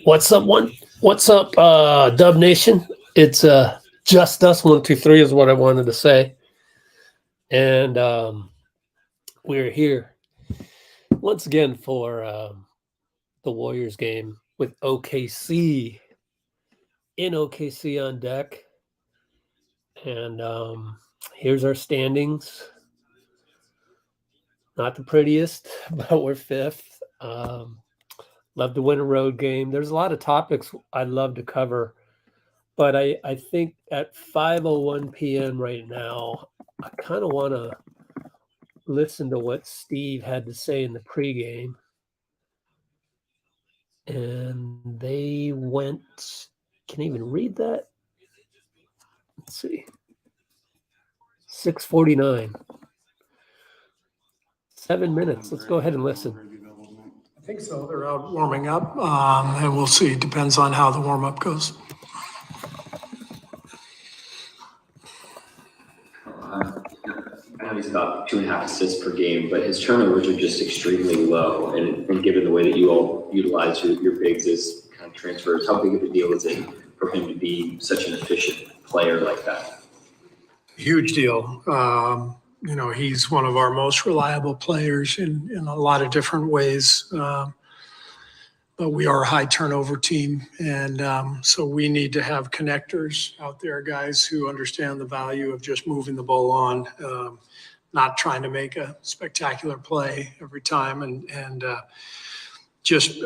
What's up, Dub Nation? It's just us. 1, 2, 3 is what I wanted to say, and we're here once again for the Warriors game with OKC in OKC on deck, and here's our standings. Not the prettiest, but we're fifth. Love to win a road game. There's a lot of topics I'd love to cover, but I think at 5:01 p.m. right now, I kind of want to listen to what Steve had to say in the pregame. And they went, can I even read that? Let's see. 6:49. 7 minutes. Let's go ahead and listen. I think so. They're out warming up, and we'll see. Depends on how the warm-up goes. I know he's about 2.5 assists per game, but his turnovers are just extremely low. And given the way that you all utilize your bigs as kind of transfers, how big of a deal is it for him to be such an efficient player like that? Huge deal. He's one of our most reliable players in a lot of different ways. But we are a high turnover team. And so we need to have connectors out there, guys who understand the value of just moving the ball on, not trying to make a spectacular play every time, and just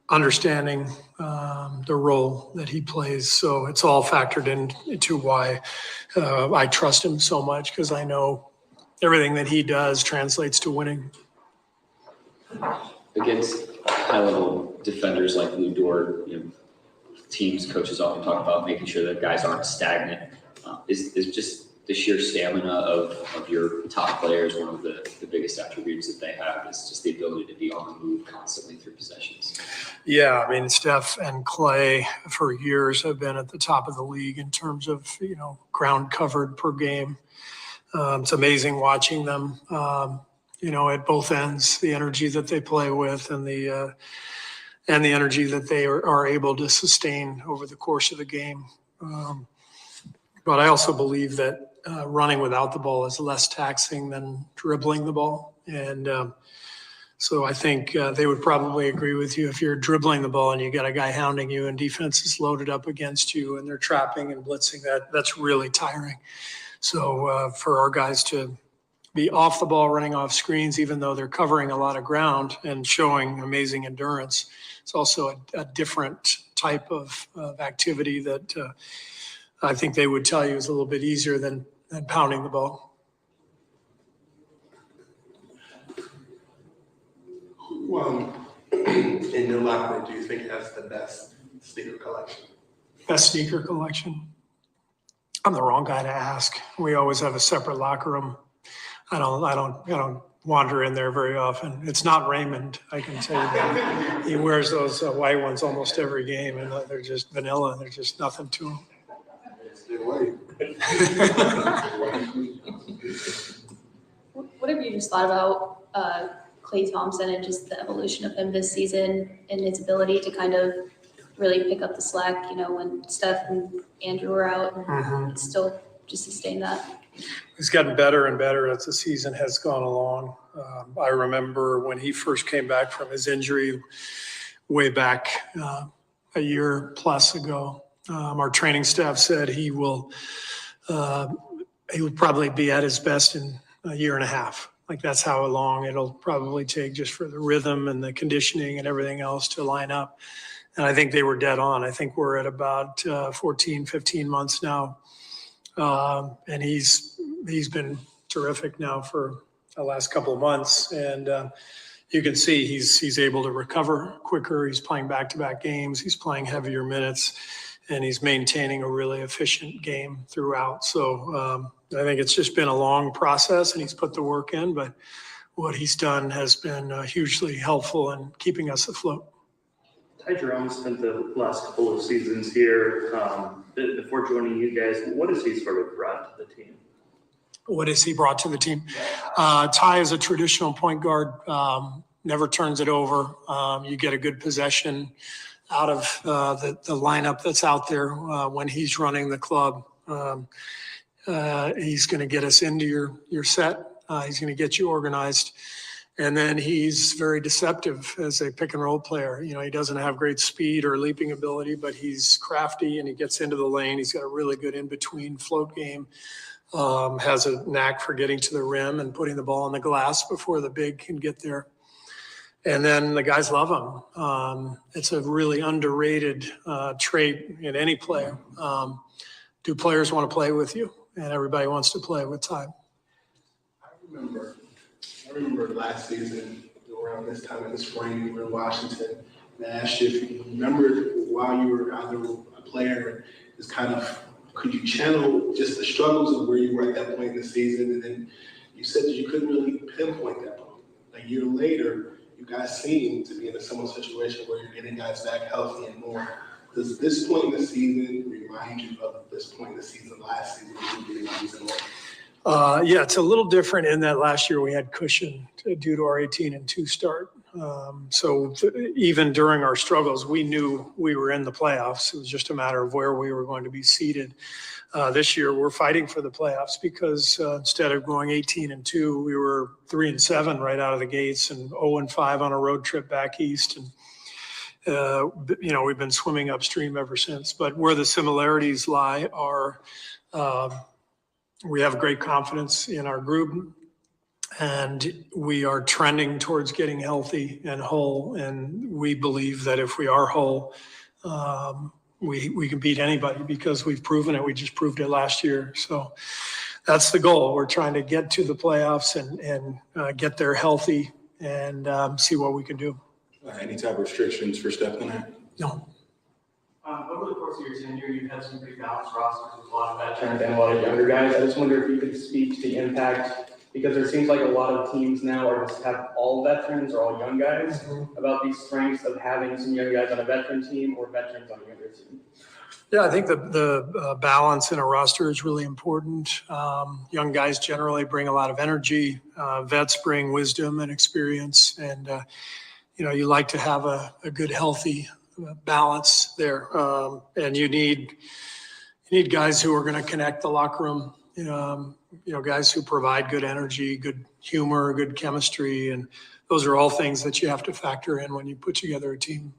understanding the role that he plays. So it's all factored into why I trust him so much, because I know everything that he does translates to winning. Against high-level defenders like Loon, Dort, teams, coaches often talk about making sure that guys aren't stagnant. Is just the sheer stamina of your top players one of the biggest attributes that they have, is just the ability to be on the move constantly through possessions? Yeah, I mean, Steph and Klay for years have been at the top of the league in terms of, ground covered per game. It's amazing watching them, at both ends, the energy that they play with and the energy that they are able to sustain over the course of the game. But I also believe that running without the ball is less taxing than dribbling the ball. And so I think they would probably agree with you. If you're dribbling the ball and you got a guy hounding you and defense is loaded up against you and they're trapping and blitzing, that's really tiring. So for our guys to be off the ball, running off screens, even though they're covering a lot of ground and showing amazing endurance, it's also a different type of activity that I think they would tell you is a little bit easier than pounding the ball. Who in your locker room do you think has the best sneaker collection? Best sneaker collection? I'm the wrong guy to ask. We always have a separate locker room. I don't wander in there very often. It's not Raymond, I can tell you that. He wears those white ones almost every game, and they're just vanilla. There's just nothing to them. What have you just thought about Klay Thompson and just the evolution of him this season and his ability to kind of really pick up the slack, when Steph and Andrew were out, and still just sustain that? He's gotten better and better as the season has gone along. I remember when he first came back from his injury way back a year plus ago, our training staff said he will probably be at his best in a year and a half. Like, that's how long it'll probably take just for the rhythm and the conditioning and everything else to line up. And I think they were dead on. I think we're at about 14, 15 months now. And he's been terrific now for the last couple of months. And you can see he's able to recover quicker. He's playing back-to-back games. He's playing heavier minutes. And he's maintaining a really efficient game throughout. So I think it's just been a long process, and he's put the work in. But what he's done has been hugely helpful in keeping us afloat. Ty Jerome spent the last couple of seasons here. Before joining you guys, what has he sort of brought to the team? What has he brought to the team? Ty is a traditional point guard. never turns it over. You get a good possession out of the lineup that's out there when he's running the club. He's going to get us into your set. He's going to get you organized. And then he's very deceptive as a pick and roll player. You know, he doesn't have great speed or leaping ability, but he's crafty and he gets into the lane. He's got a really good in-between float game. Has a knack for getting to the rim and putting the ball on the glass before the big can get there. And then the guys love him. It's a really underrated trait in any player. Do players want to play with you? And everybody wants to play with Ty. I remember last season, around this time in the spring, you were in Washington, and I asked you if you remembered while you were either a player, is kind of, could you channel just the struggles of where you were at that point in the season? And then you said that you couldn't really pinpoint that point. A year later, you guys seem to be in a similar situation where you're getting guys back healthy and more. Does this point in the season remind you of this point in the season last season? Yeah, it's a little different in that last year we had cushion due to our 18-2 start. So even during our struggles, we knew we were in the playoffs. It was just a matter of where we were going to be seated. This year, we're fighting for the playoffs because instead of going 18-2, we were 3-7 right out of the gates and 0-5 on a road trip back east. And you know, we've been swimming upstream ever since. But where the similarities lie are we have great confidence in our group, and we are trending towards getting healthy and whole. And we believe that if we are whole, we can beat anybody because we've proven it. We just proved it last year. So that's the goal. We're trying to get to the playoffs and get there healthy and see what we can do. Any type of restrictions for Steph tonight? No. Over the course of your tenure, you've had some pretty balanced rosters with a lot of veterans and a lot of younger guys. I just wonder if you could speak to the impact, because it seems like a lot of teams now are just have all veterans or all young guys, about the strengths of having some young guys on a veteran team or veterans on a younger team. Yeah, I think the balance in a roster is really important. Young guys generally bring a lot of energy. Vets bring wisdom and experience, and you know, you like to have a good, healthy balance there. And you need guys who are going to connect the locker room. You know, guys who provide good energy, good humor, good chemistry, and those are all things that you have to factor in when you put together a team.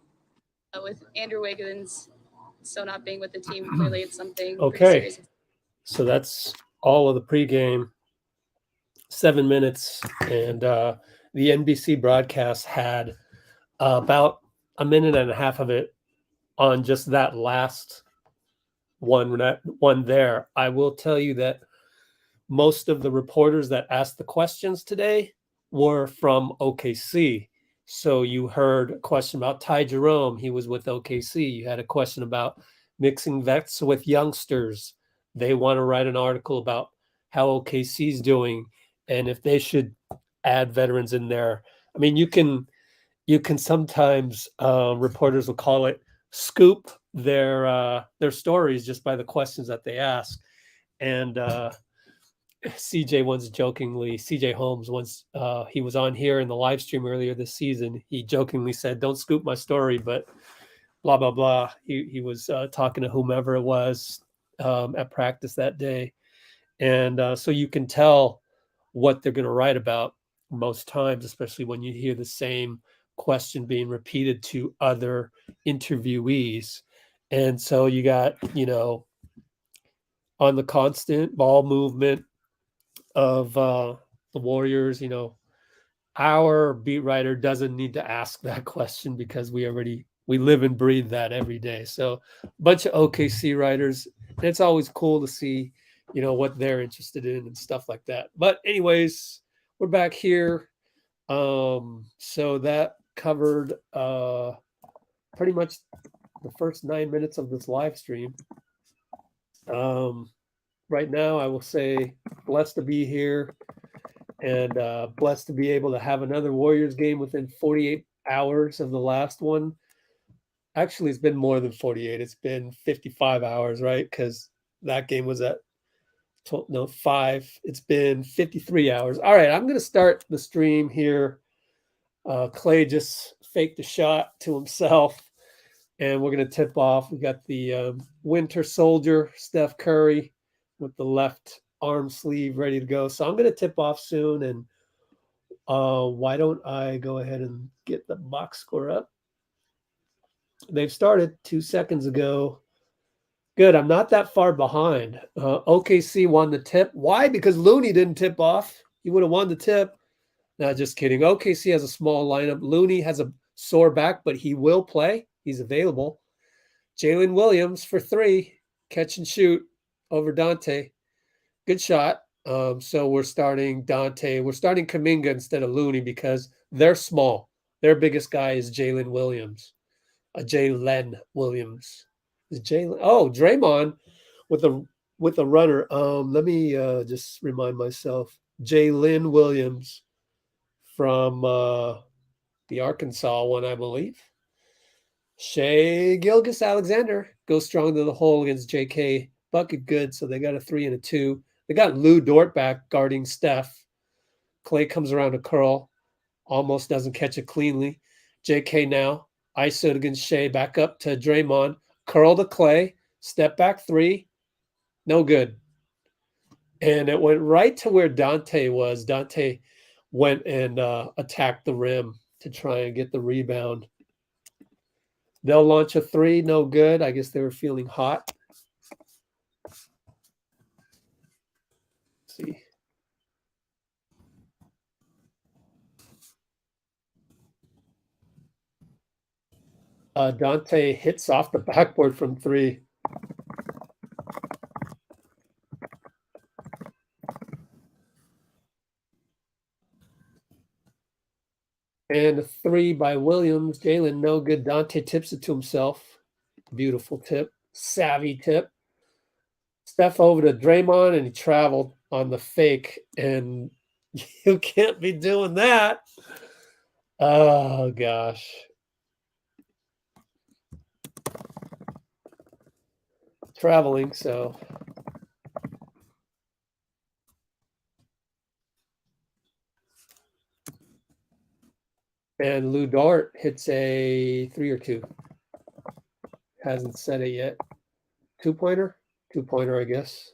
With Andrew Wiggins still not being with the team, clearly it's something. Okay, so that's all of the pregame, 7 minutes, and the NBC broadcast had about a minute and a half of it on just that last one there. I will tell you that most of the reporters that asked the questions today were from OKC. So you heard a question about Ty Jerome. He was with OKC. You had a question about mixing vets with youngsters. They want to write an article about how OKC's doing and if they should add veterans in there. I mean, you can sometimes reporters will call it scoop their stories just by the questions that they ask. And CJ Holmes once he was on here in the live stream earlier this season. He jokingly said, "Don't scoop my story," but blah blah blah. He was talking to whomever it was at practice that day, and so you can tell what they're going to write about most times, especially when you hear the same question being repeated to other interviewees. And so you got, you know, on the constant ball movement of the Warriors, you know, our beat writer doesn't need to ask that question because we live and breathe that every day. So a bunch of OKC writers, and it's always cool to see, you know, what they're interested in and stuff like that. But anyways, we're back here. So that covered pretty much the first 9 minutes of this live stream. Right now, I will say blessed to be here and blessed to be able to have another Warriors game within 48 hours of the last one. Actually, it's been more than 48. It's been 55 hours, right? Because that game was at 5. It's been 53 hours. All right, I'm going to start the stream here. Klay just faked the shot to himself, and we're going to tip off. We got the Winter Soldier, Steph Curry, with the left arm sleeve ready to go. So I'm going to tip off soon, and why don't I go ahead and get the box score up? They've started 2 seconds ago. Good. I'm not that far behind. OKC won the tip. Why? Because Looney didn't tip off. He would have won the tip. No, just kidding. OKC has a small lineup. Looney has a sore back, but he will play. He's available. Jaylin Williams for 3. Catch and shoot over Donte. Good shot. So we're starting Donte. We're starting Kuminga instead of Looney because they're small. Their biggest guy is Jaylin Williams. Jaylin Williams. Is Jaylin? Oh, Draymond with a runner. Let me just remind myself. Jaylin Williams from the Arkansas one, I believe. Shai Gilgeous-Alexander goes strong to the hole against JK. Bucket good, so they got a 3 and a 2. They got Lou Dort back guarding Steph. Klay comes around to curl. Almost doesn't catch it cleanly. JK now. ISO against Shai. Back up to Draymond. Curl to Klay. Step back 3. No good. And it went right to where Donte was. Donte went and attacked the rim to try and get the rebound. They'll launch a 3. No good. I guess they were feeling hot. Let's see. Donte hits off the backboard from 3. And a 3 by Williams. Jaylin, no good. Donte tips it to himself. Beautiful tip. Savvy tip. Steph over to Draymond, and he traveled on the fake. And you can't be doing that. Oh, gosh. Traveling, so. And Lou Dort hits a 3 or 2. Hasn't said it yet. 2-pointer? 2-pointer, I guess.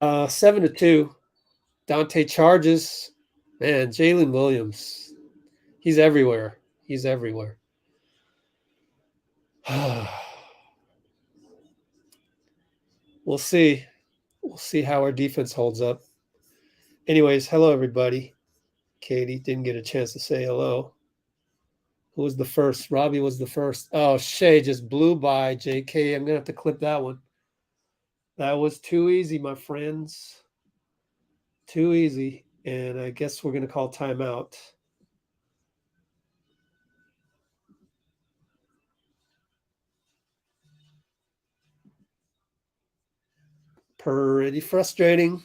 Uh, 7 to 2. Donte charges. Man, Jaylin Williams. He's everywhere. He's everywhere. We'll see. We'll see how our defense holds up. Anyways, hello, everybody. Katie didn't get a chance to say hello. Who was the first? Robbie was the first. Oh, Shai just blew by JK. I'm going to have to clip that one. That was too easy, my friends. Too easy. And I guess we're going to call timeout. Pretty frustrating.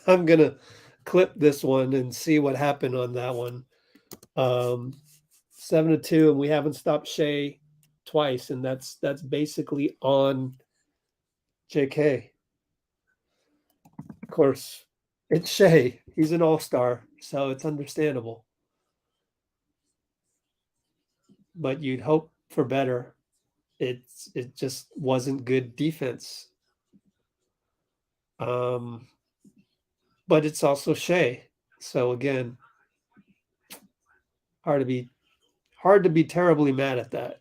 I'm going to clip this one and see what happened on that one. 7 to 2, and we haven't stopped Shai twice, and that's basically on JK. Of course, it's Shai. He's an all-star, so it's understandable. But you'd hope for better. It just wasn't good defense. But it's also Shai. So again, hard to be terribly mad at that.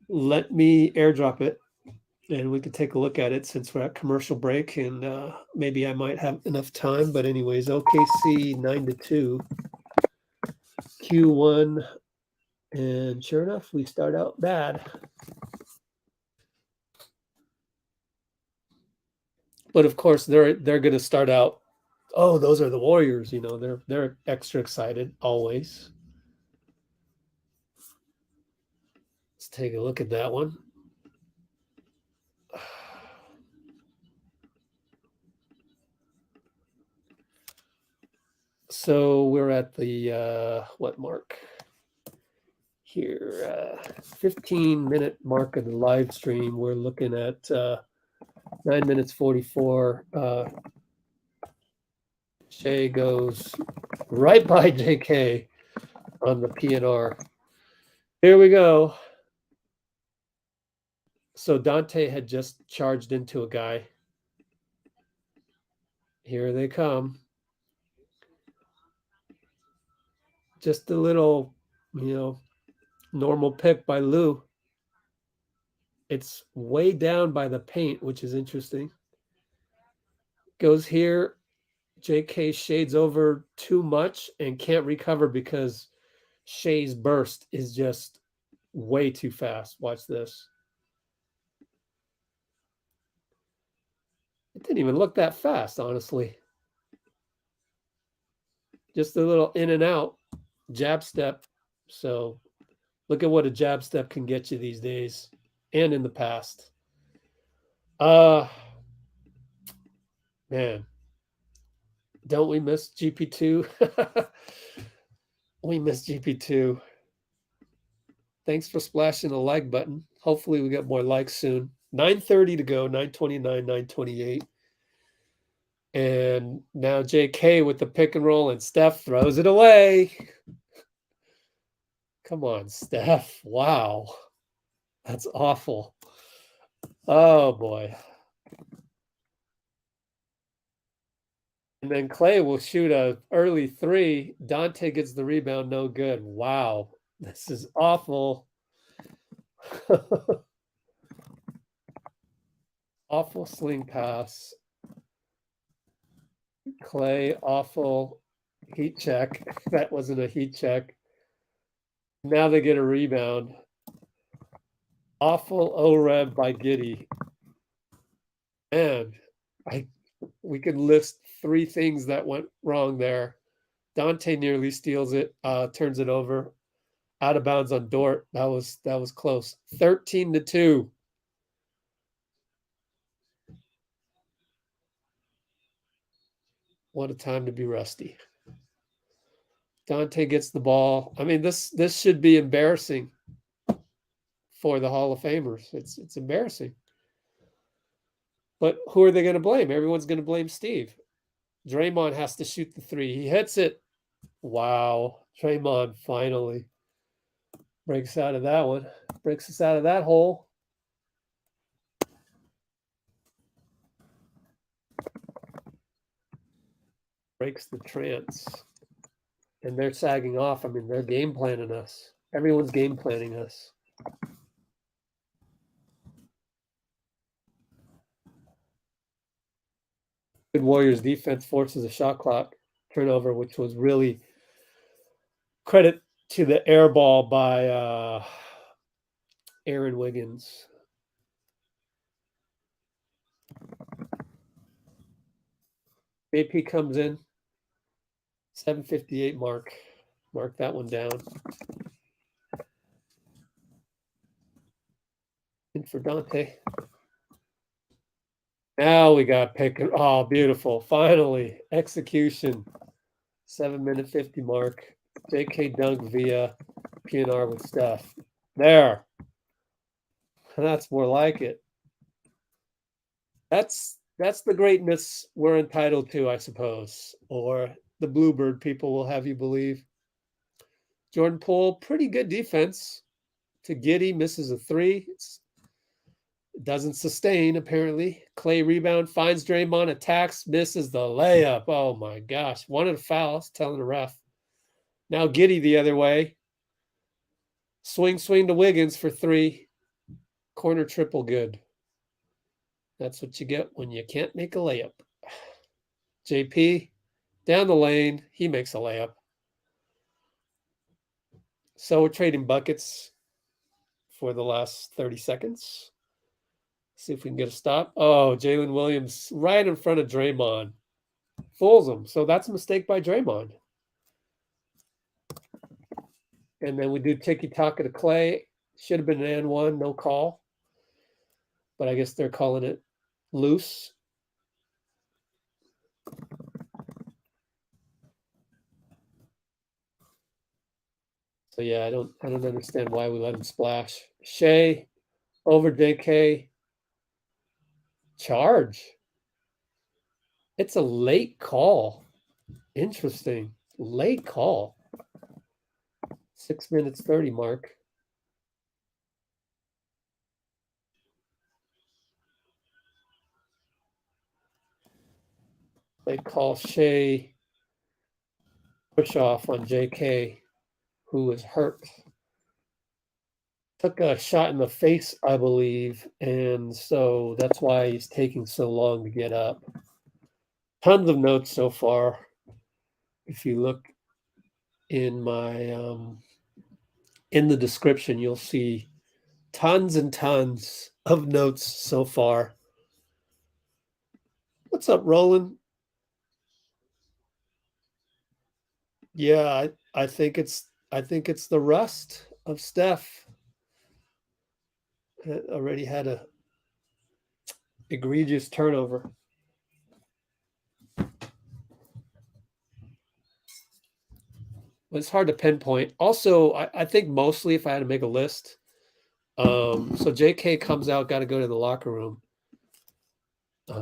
Let me airdrop it, and we can take a look at it since we're at commercial break, and maybe I might have enough time. But anyways, OKC 9 to 2, Q1, and sure enough, we start out bad. But of course, they're going to start out. Oh, those are the Warriors. You know, they're extra excited always. Let's take a look at that one. So we're at the what mark? here. 15-minute mark of the live stream. We're looking at 9 minutes 44. Shai goes right by JK on the PNR. Here we go. So Donte had just charged into a guy. Here they come. Just a little, normal pick by Lou. It's way down by the paint, which is interesting. Goes here. JK shades over too much and can't recover because Shai's burst is just way too fast. Watch this. It didn't even look that fast, honestly. Just a little in and out jab step. So look at what a jab step can get you these days and in the past. Man, don't we miss GP2? We miss GP2. Thanks for splashing the like button. Hopefully we get more likes soon. 9:30 to go, 9:29, 9:28. And now JK with the pick and roll, and Steph throws it away. Come on, Steph. Wow. That's awful. Oh, boy. And then Klay will shoot a early three. Donte gets the rebound, no good. Wow. This is awful. Awful sling pass. Klay, awful heat check. That wasn't a heat check. Now they get a rebound. Awful oreb by Giddey. And we can list 3 things that went wrong there. Donte nearly steals it, turns it over. Out of bounds on Dort. That was close. 13-2. What a time to be rusty. Donte gets the ball. I mean, this should be embarrassing for the Hall of Famers. It's embarrassing. But who are they going to blame? Everyone's going to blame Steve. Draymond has to shoot the 3. He hits it. Wow. Draymond finally breaks out of that one. Breaks us out of that hole. Breaks the trance. And they're sagging off. I mean, they're game planning us. Everyone's game planning us. Good Warriors defense forces a shot clock turnover, which was really credit to the air ball by Aaron Wiggins. JP comes in. 7:58 mark. Mark that one down. In for Donte. Now we got pick. Oh, beautiful. Finally, execution. 7-minute 50 mark. JK dunk via PNR with Steph. There. That's more like it. That's the greatness we're entitled to, I suppose. Or the Bluebird people will have you believe. Jordan Poole, pretty good defense. To Giddey, misses a 3. Doesn't sustain, apparently. Klay rebound, finds Draymond, attacks, misses the layup. Oh, my gosh. Wanted a foul, telling the ref. Now Giddey the other way. Swing to Wiggins for 3. Corner triple good. That's what you get when you can't make a layup. JP, down the lane. He makes a layup. So we're trading buckets for the last 30 seconds. See if we can get a stop. Oh, Jaylin Williams right in front of Draymond. Fools him. So that's a mistake by Draymond. And then we do tiki-taka to Klay. Should have been an and 1, no call. But I guess they're calling it loose. So yeah, I don't understand why we let him splash. Shai over JK. Charge. It's a late call. Interesting. Late call. 6 minutes 30 mark. They call Shai push off on JK, who was hurt. Took a shot in the face, I believe, and so that's why he's taking so long to get up. Tons of notes so far. If you look in my in the description, you'll see tons and tons of notes so far. What's up, Roland? Yeah, I think it's the rust of Steph. Already had a egregious turnover. It's hard to pinpoint. Also, I think mostly if I had to make a list, so JK comes out, got to go to the locker room. They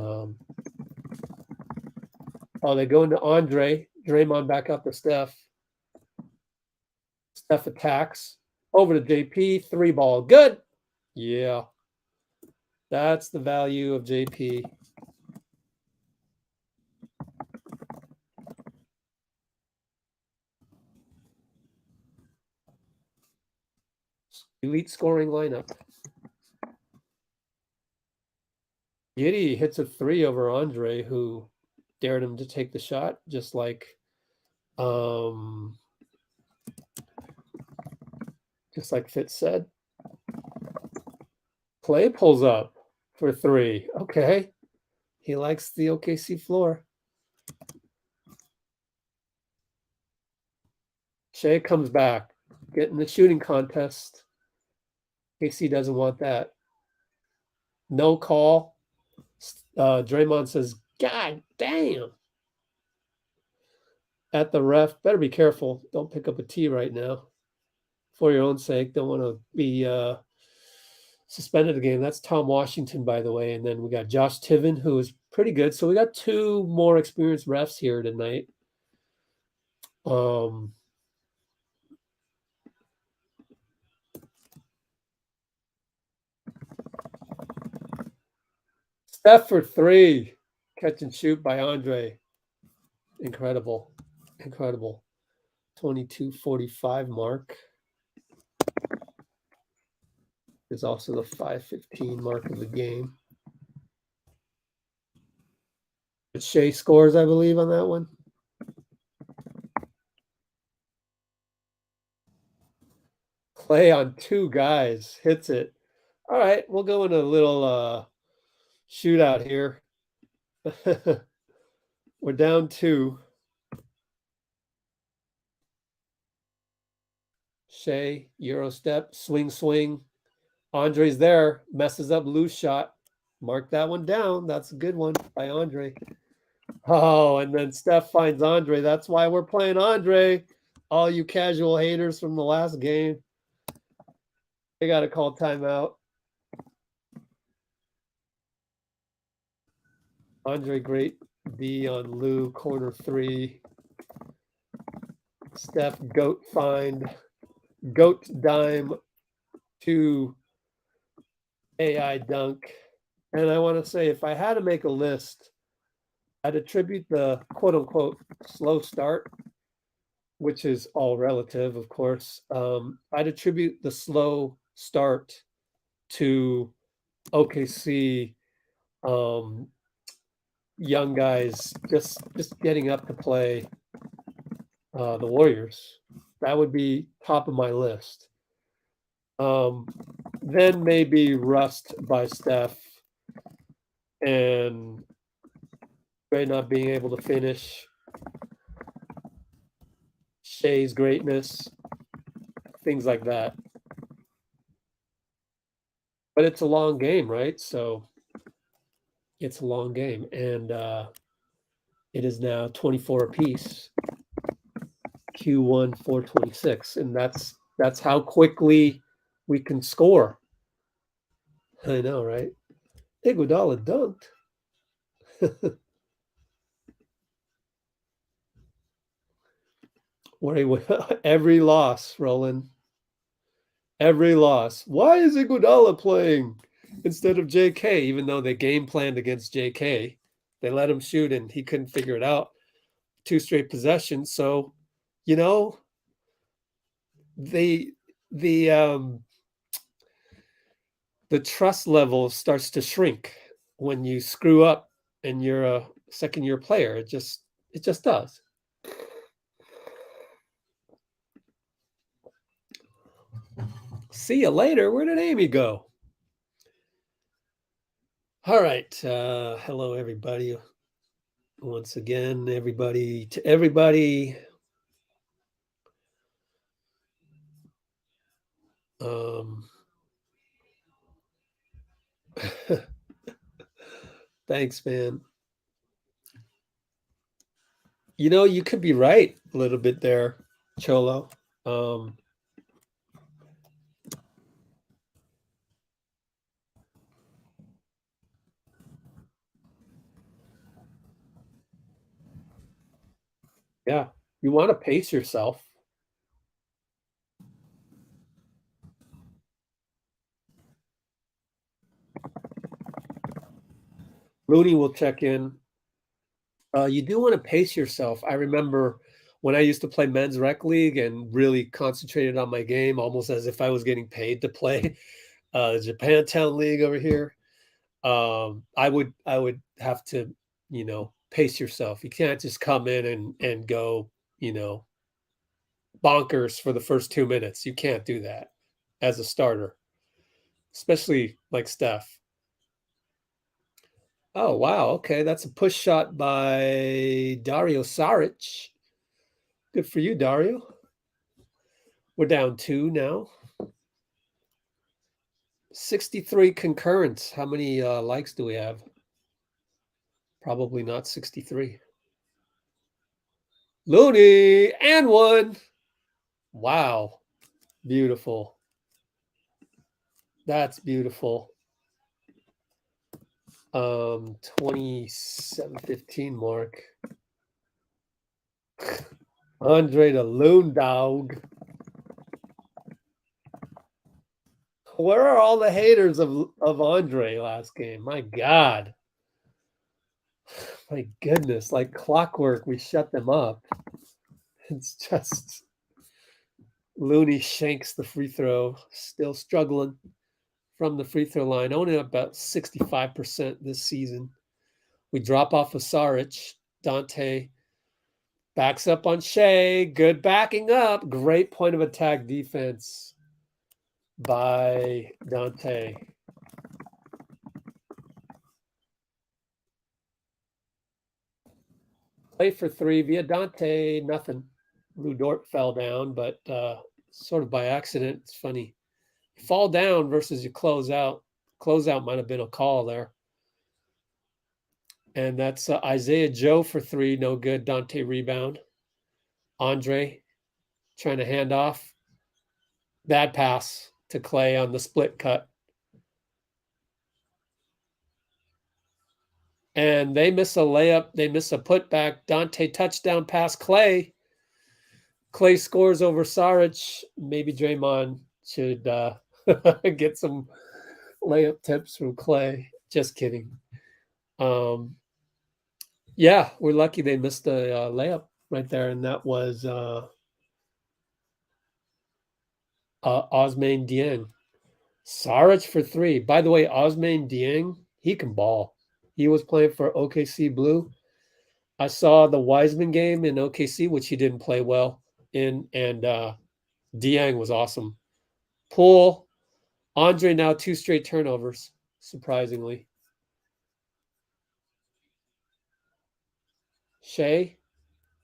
go into Andre. Draymond back up to Steph. Steph attacks. Over to JP. 3 ball. Good. Yeah. That's the value of JP. Elite scoring lineup. Giddey hits a 3 over Andre, who dared him to take the shot, just like Fitz said. Klay pulls up for 3. Okay. He likes the OKC floor. Shai comes back, getting the shooting contest. KC doesn't want that. No call. Draymond says, God damn. At the ref, better be careful. Don't pick up a T right now. For your own sake. Don't want to be suspended the game. That's Tom Washington, by the way. And then we got Josh Tiven, who is pretty good. So we got 2 more experienced refs here tonight. Steph for 3. Catch and shoot by Andre. Incredible. 22:45 mark. Is also the 5:15 mark of the game. Shai scores, I believe, on that one. Klay on 2 guys. Hits it. All right, we'll go in a little shootout here. We're down 2. Shai, Euro step, swing. Andre's there, messes up loose shot. Mark that one down. That's a good one by Andre. Oh, and then Steph finds Andre. That's why we're playing Andre. All you casual haters from the last game. They got to call timeout. Andre, great D on Lou, corner 3. Steph, goat find. Goat dime to AI dunk. And I want to say, if I had to make a list, I'd attribute the quote-unquote slow start, which is all relative, of course. I'd attribute the slow start to OKC young guys just getting up to play the Warriors. That would be top of my list. Then maybe rust by Steph and Dray not being able to finish. Shai's greatness, things like that. But it's a long game, right? So it's a long game. And it is now 24 apiece. Q1 426. And that's That's how quickly we can score. I know, right? Iguodala dunked. Every loss, Roland. Every loss. Why is Iguodala playing instead of JK? Even though they game planned against JK, they let him shoot and he couldn't figure it out. 2 straight possessions. So, you know, the trust level starts to shrink when you screw up and you're a second year player. It just does. See you later. Where did Amy go? All right. Hello, everybody. Once again, everybody. Thanks, man. You know, you could be right a little bit there, Cholo. Yeah, you want to pace yourself. Looney will check in. You do want to pace yourself. I remember when I used to play men's rec league and really concentrated on my game, almost as if I was getting paid to play the Japantown League over here. I would have to, you know, pace yourself. You can't just come in and go, you know, bonkers for the first 2 minutes. You can't do that as a starter, especially like Steph. Oh, wow. Okay. That's a push shot by Dario Saric. Good for you, Dario. We're down 2 now. 63 concurrents. How many likes do we have? Probably not 63. Looney and 1. Wow. Beautiful. That's beautiful. 27-15 mark. Andre the Loon dog. Where are all the haters of Andre last game? My God. My goodness, like clockwork, we shut them up. It's just Looney shanks the free throw, still struggling from the free throw line, only about 65% this season. We drop off of Saric. Donte backs up on Shai. Good backing up. Great point of attack defense by Donte. Play for 3 via Donte. Nothing. Dort fell down, but sort of by accident. It's funny. You fall down versus you close out. Closeout might have been a call there. And that's Isaiah Joe for 3. No good. Donte rebound. Andre trying to hand off. Bad pass to Klay on the split cut. And they miss a layup. They miss a putback. Donte touchdown pass Klay. Klay scores over Saric. Maybe Draymond should get some layup tips from Klay. Just kidding. Yeah, we're lucky they missed a layup right there, and that was Ousmane Dieng. Saric for 3. By the way, Ousmane Dieng, he can ball. He was playing for OKC Blue. I saw the Wiseman game in OKC, which he didn't play well in, and Dieng was awesome. Poole, Andre now 2 straight turnovers, surprisingly. Shai,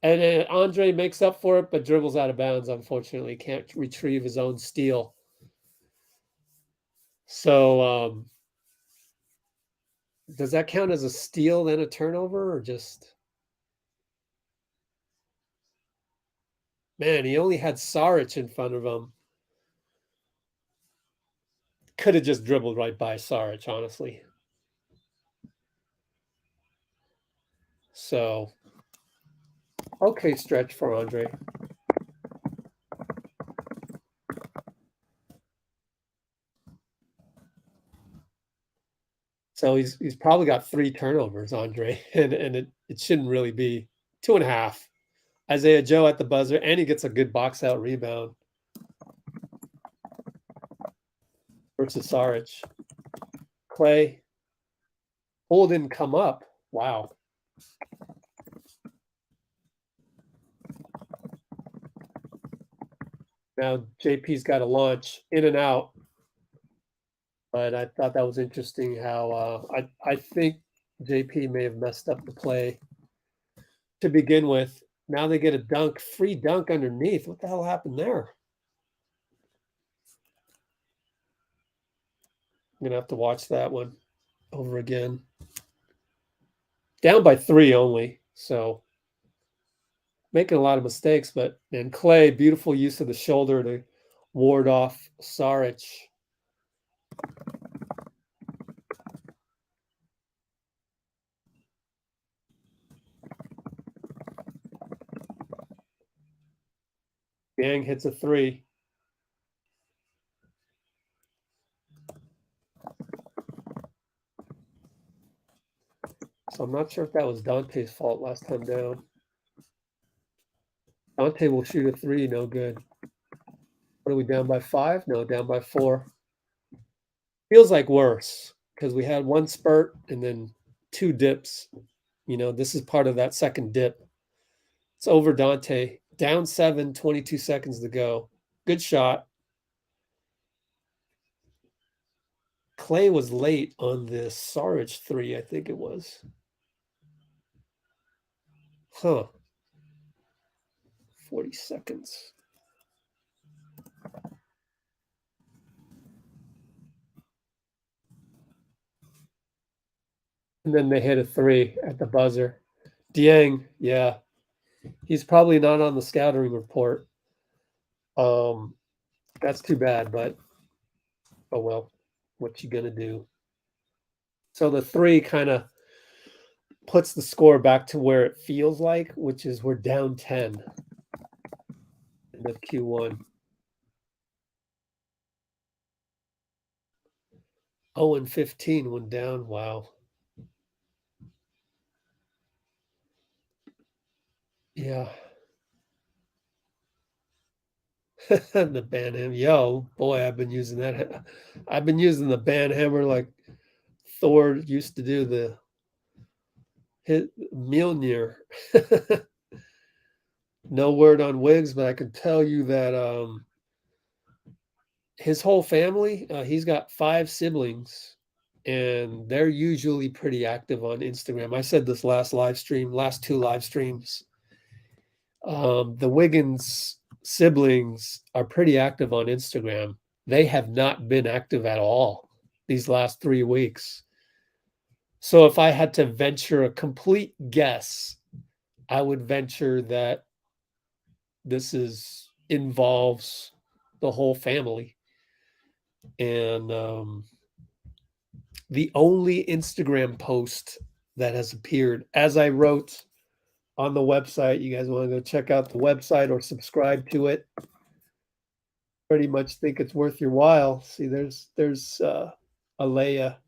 and then Andre makes up for it, but dribbles out of bounds, unfortunately. Can't retrieve his own steal. So does that count as a steal, then a turnover, or just... Man, he only had Saric in front of him. could have just dribbled right by Saric, honestly. So, okay, stretch for Andre. So he's probably got 3 turnovers, Andre, and it shouldn't really be 2.5. Isaiah Joe at the buzzer, and he gets a good box out rebound versus Saric. Klay. Hole didn't come up. Wow. Now JP's got a launch in and out. But I thought that was interesting how I think JP may have messed up the play to begin with. Now they get a dunk, free dunk underneath. What the hell happened there? I'm going to have to watch that one over again. Down by 3 only, so making a lot of mistakes. But and Klay, beautiful use of the shoulder to ward off Saric. Dieng hits a 3. So I'm not sure if that was Donte's fault last time down. Donte will shoot a 3, no good. What are we down by 5? No, down by 4. Feels like worse because we had 1 spurt and then 2 dips. You know, this is part of that second dip. It's over Donte. Down 7, 22 seconds to go. Good shot. Klay was late on this Saric 3, I think it was. Huh. 40 seconds. And then they hit a 3 at the buzzer. Dieng, yeah. He's probably not on the scouting report. That's too bad, but oh well. What you gonna do? So the 3 kind of puts the score back to where it feels like, which is we're down 10 in the Q1. 0-15 when down. Wow. Yeah. The band hammer. Yo, boy, I've been using that. I've been using the band hammer like Thor used to do the hit Mjolnir. No word on Wiggs, but I can tell you that his whole family, he's got 5 siblings, and they're usually pretty active on Instagram. I said this last 2 live streams. The Wiggins siblings are pretty active on Instagram. They have not been active at all these last 3 weeks. So if I had to venture a complete guess, I would venture that this involves the whole family. And the only Instagram post that has appeared, as I wrote on the website, you guys want to go check out the website or subscribe to it. Pretty much think it's worth your while. See, there's Alea,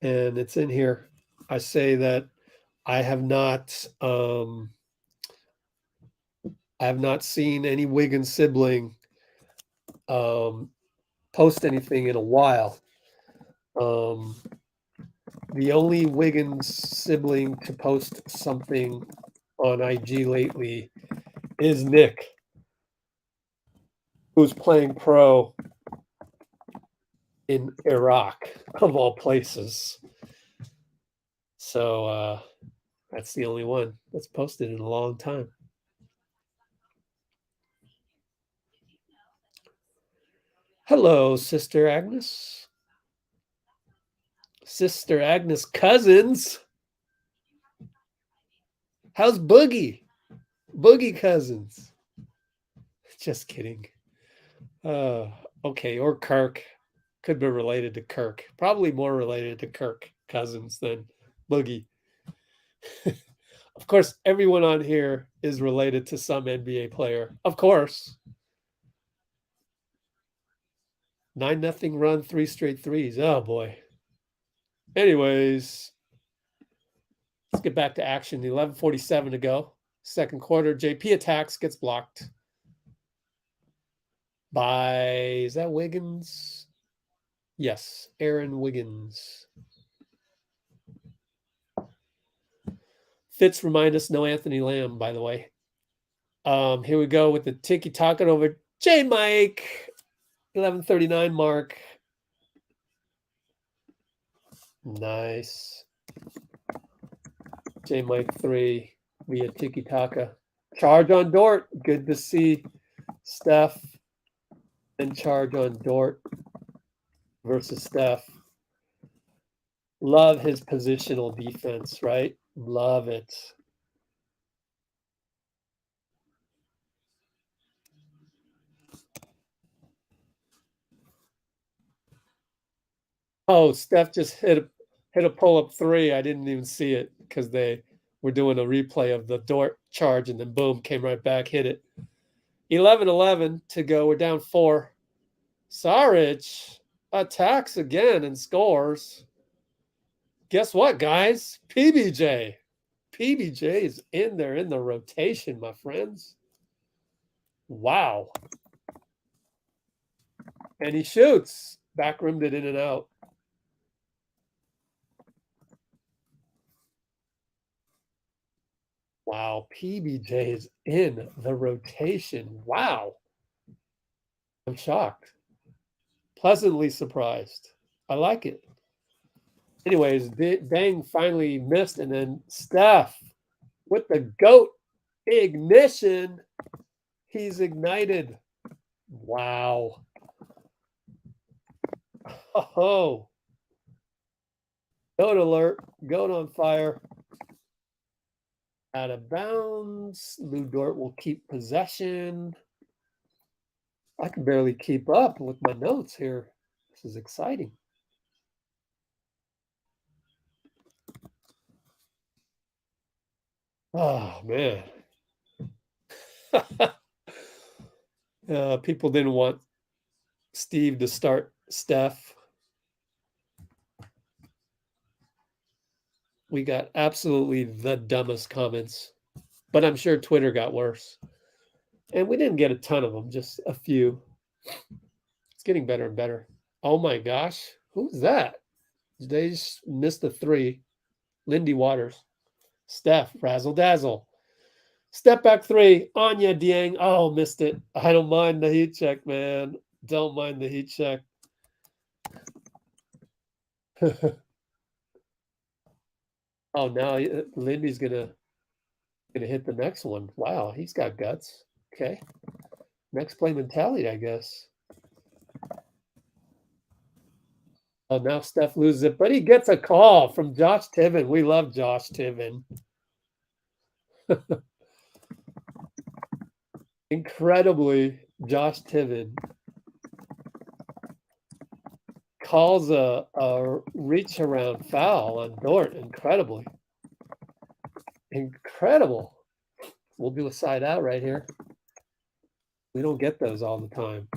and it's in here. I say that I have not seen any Wiggins sibling post anything in a while. The only Wiggins sibling to post something on IG lately is Nick, who's playing pro in Iraq, of all places. So that's the only one that's posted in a long time. Hello, Sister Agnes. Sister Agnes Cousins. How's Boogie? Boogie Cousins. Just kidding. Okay, or Kirk. Could be related to Kirk. Probably more related to Kirk Cousins than Boogie. Of course, everyone on here is related to some NBA player. Of course. 9-0 run, 3 straight threes. Oh boy. Anyways, let's get back to action. 11:47 to go. Second quarter. JP attacks, gets blocked by, is that Wiggins? Yes, Aaron Wiggins. Fitz remind us no Anthony Lamb, by the way. Here we go with the tiki-taka over J Mike. 11:39 mark. Nice. J Mike 3 via tiki-taka. Charge on Dort. Good to see Steph and charge on Dort versus Steph. Love his positional defense, right? Love it. Oh, Steph just hit a pull-up 3. I didn't even see it because they were doing a replay of the Dort charge, and then boom, came right back, hit it. 11:11 to go. We're down 4. Saric attacks again and scores. Guess what, guys? PBJ. PBJ is in there in the rotation, my friends. Wow. And he shoots. Back rimmed it in and out. Wow, PBJ is in the rotation. Wow. I'm shocked. Pleasantly surprised. I like it. Anyways, Dieng finally missed, and then Steph with the GOAT ignition. He's ignited. Wow. Oh. GOAT alert. GOAT on fire. Out of bounds. Dort will keep possession. I can barely keep up with my notes here. This is exciting. Oh, man. People didn't want Steve to start Steph. We got absolutely the dumbest comments, but I'm sure Twitter got worse. And we didn't get a ton of them, just a few. It's getting better and better. Oh my gosh. Who's that? They just missed the 3. Lindy Waters. Steph, razzle dazzle. Step back 3. Anya Dieng. Oh, missed it. I don't mind the heat check, man. Don't mind the heat check. Oh, now Lindy's gonna hit the next one. Wow, he's got guts. Okay. Next play mentality, I guess. Oh, now Steph loses it, but he gets a call from Josh Tiven. We love Josh Tiven. Incredibly, Josh Tiven calls a reach around foul on Dort. Incredibly. Incredible. We'll do a side out right here. We don't get those all the time.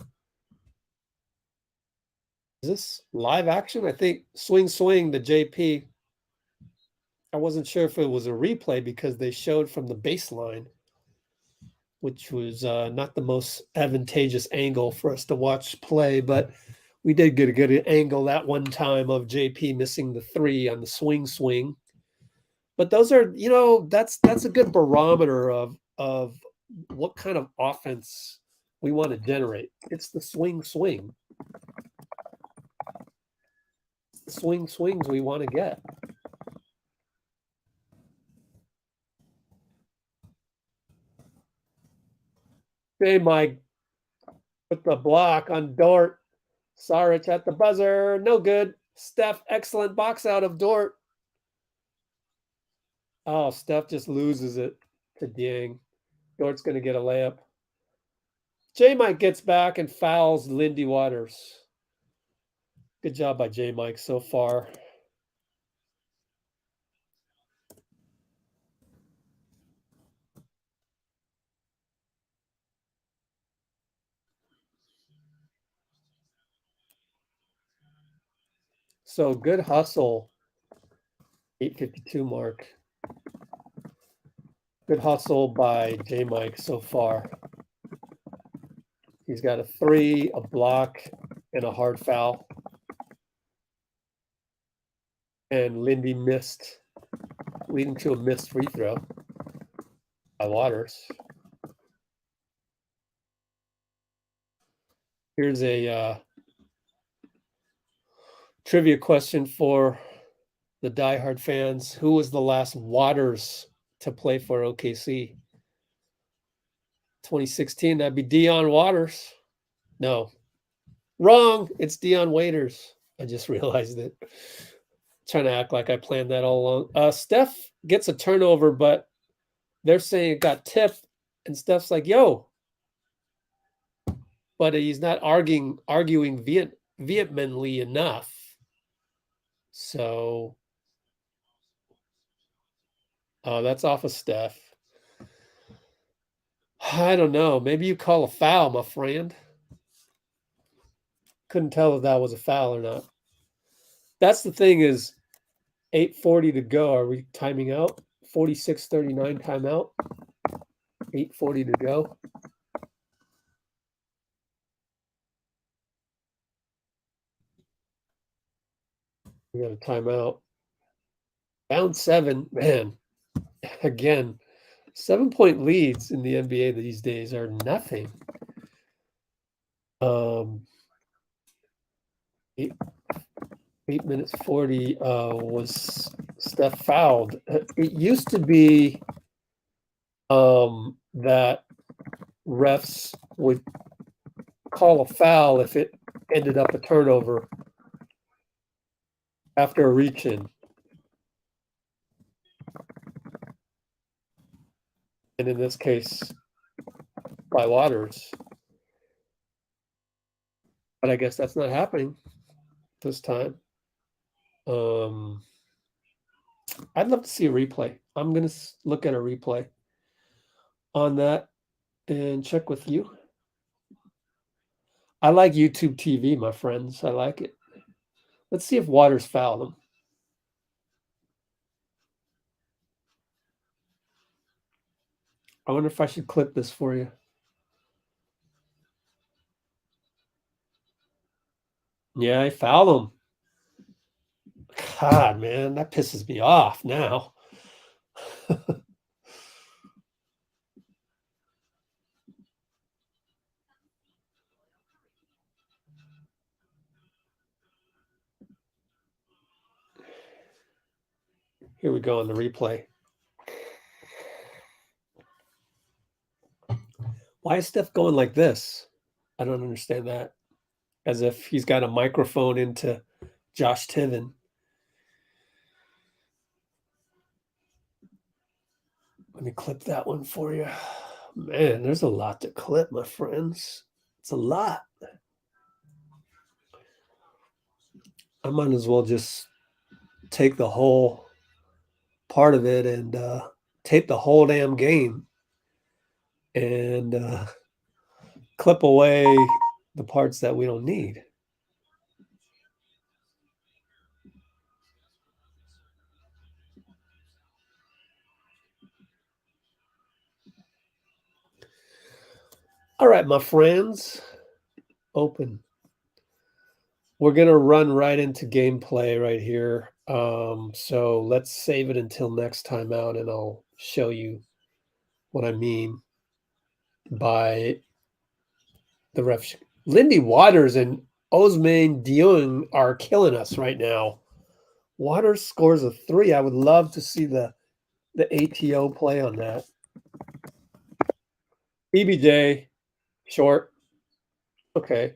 Is this live action? I think swing to JP. I wasn't sure if it was a replay because they showed from the baseline, which was not the most advantageous angle for us to watch play, but we did get a good angle that one time of JP missing the 3 on the swing. But those are, that's a good barometer of what kind of offense we want to generate. It's the swing. Swings we want to get. Hey, Mike, with the block on Dort. Saric at the buzzer. No good. Steph, excellent box out of Dort. Oh, Steph just loses it to Dieng. Dort's going to get a layup. J Mike gets back and fouls Lindy Waters. Good job by J Mike so far. So good hustle. 8:52 mark. Good hustle by J Mike so far. He's got a 3, a block, and a hard foul. And Lindy missed, leading to a missed free throw by Waters. Here's a trivia question for the diehard fans. Who was the last Waters to play for OKC? 2016, that'd be Dion Waters. No. Wrong. It's Dion Waiters. I just realized it. Trying to act like I planned that all along. Steph gets a turnover, but they're saying it got tipped, and Steph's like, yo. But he's not arguing vehemently enough. So that's off of Steph. I don't know. Maybe you call a foul, my friend. Couldn't tell if that was a foul or not. That's the thing is 8:40 to go. Are we timing out? 46:39 timeout. 8:40 to go. We got a timeout. Down 7. Man, again, 7-point leads in the NBA these days are nothing. 8 minutes 40 was Steph fouled. It used to be that refs would call a foul if it ended up a turnover after a reach-in. And in this case, by Waters. But I guess that's not happening this time. I'd love to see a replay. I'm going to look at a replay on that and check with you. I like YouTube TV, my friends. I like it. Let's see if Waters fouled him. I wonder if I should clip this for you. Yeah, I fouled him. God, man, that pisses me off now. Here we go on the replay. Why is Steph going like this? I don't understand that. As if he's got a microphone into Josh Tiven. Let me clip that one for you. Man, there's a lot to clip, my friends. It's a lot. I might as well just take the whole part of it and tape the whole damn game and clip away the parts that we don't need. All right, my friends, open. We're going to run right into gameplay right here. So let's save it until next time out, and I'll show you what I mean by the ref. Lindy Waters and Ousmane Dieng are killing us right now. Waters scores a 3. I would love to see the ATO play on that. EBJ, short. Okay.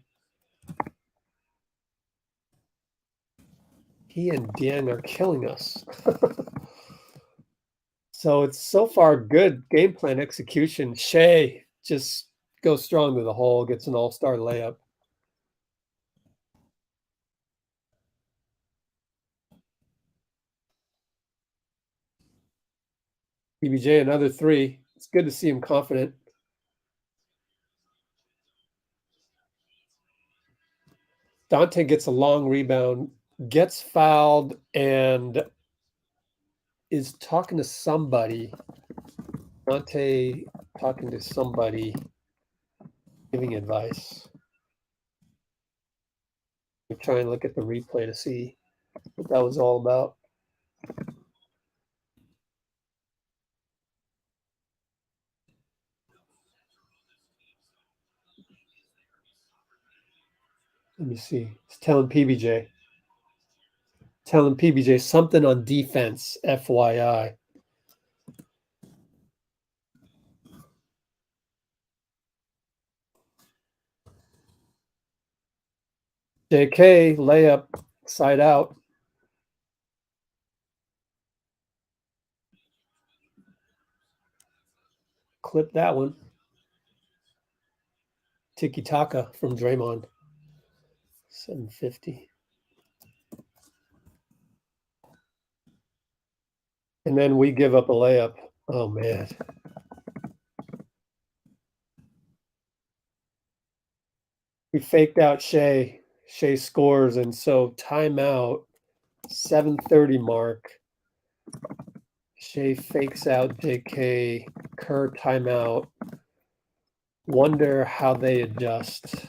He and Dieng are killing us. So it's so far good game plan execution. Shai just goes strong to the hole, gets an all-star layup. PBJ, another three. It's good to see him confident. Donte gets a long rebound, gets fouled, and is talking to somebody. Donte talking to somebody, giving advice. I'm trying to look at the replay to see what that was all about. Let me see. It's telling PBJ. Telling PBJ something on defense, FYI. JK, layup, side out. Clip that one. Tiki-taka from Draymond. 750. And then we give up a layup. Oh, man. We faked out Shai. Shai scores, and so timeout, 7:30 mark. Shai fakes out JK. Kerr timeout. Wonder how they adjust.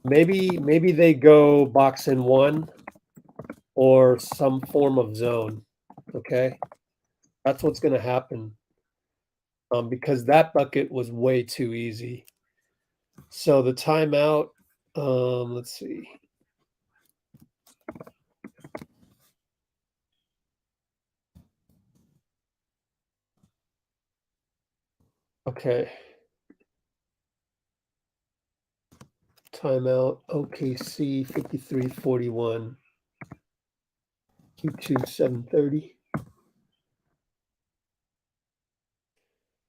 Maybe they go box in one or some form of zone. Okay, that's what's going to happen. Because that bucket was way too easy. So the timeout. Let's see. Okay. Timeout. OKC 53-41. Q2 7:30.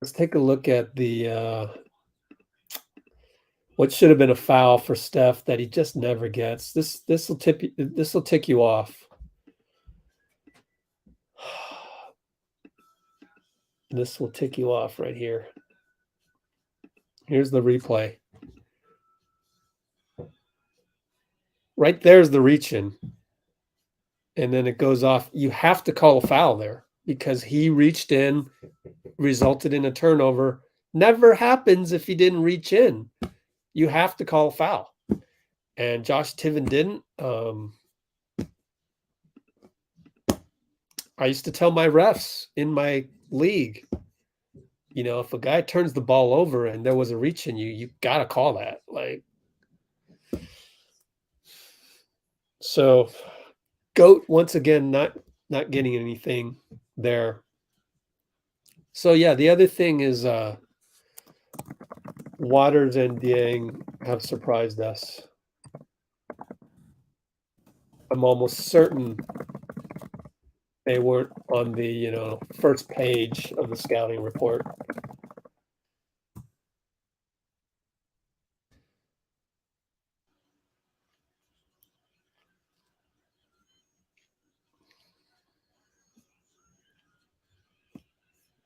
Let's take a look at the what should have been a foul for Steph that he just never gets. This will tick you off. This will tick you off right here. Here's the replay. Right there's the reach in. And then it goes off. You have to call a foul there because he reached in, resulted in a turnover. Never happens if he didn't reach in. You have to call a foul. And Josh Tiven didn't. I used to tell my refs in my league, you know, if a guy turns the ball over and there was a reach in you got to call that. Like, so GOAT once again not getting anything there. So yeah, the other thing is Waters and Dieng have surprised us. I'm almost certain they weren't on the, you know, first page of the scouting report.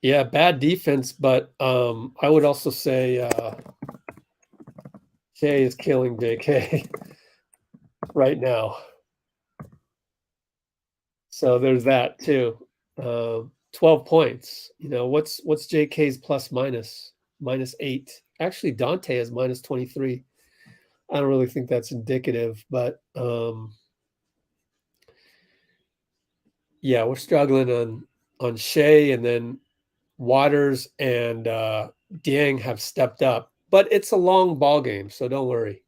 Yeah, bad defense, but I would also say Shai is killing JK right now. So there's that too. 12 points. You know, what's JK's plus minus? -8. Actually, Donte is -23. I don't really think that's indicative, but yeah, we're struggling on Shai, and then Waters and Dieng have stepped up. But it's a long ball game, so don't worry.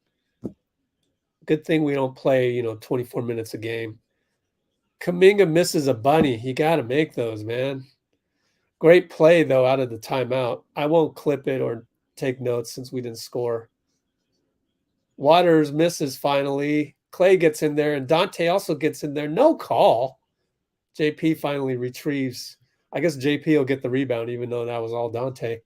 Good thing we don't play, you know, 24 minutes a game. Kuminga misses a bunny. You got to make those, man. Great play, though, out of the timeout. I won't clip it or take notes since we didn't score. Waters misses finally. Klay gets in there, and Donte also gets in there. No call. JP finally retrieves. I guess JP will get the rebound, even though that was all Donte.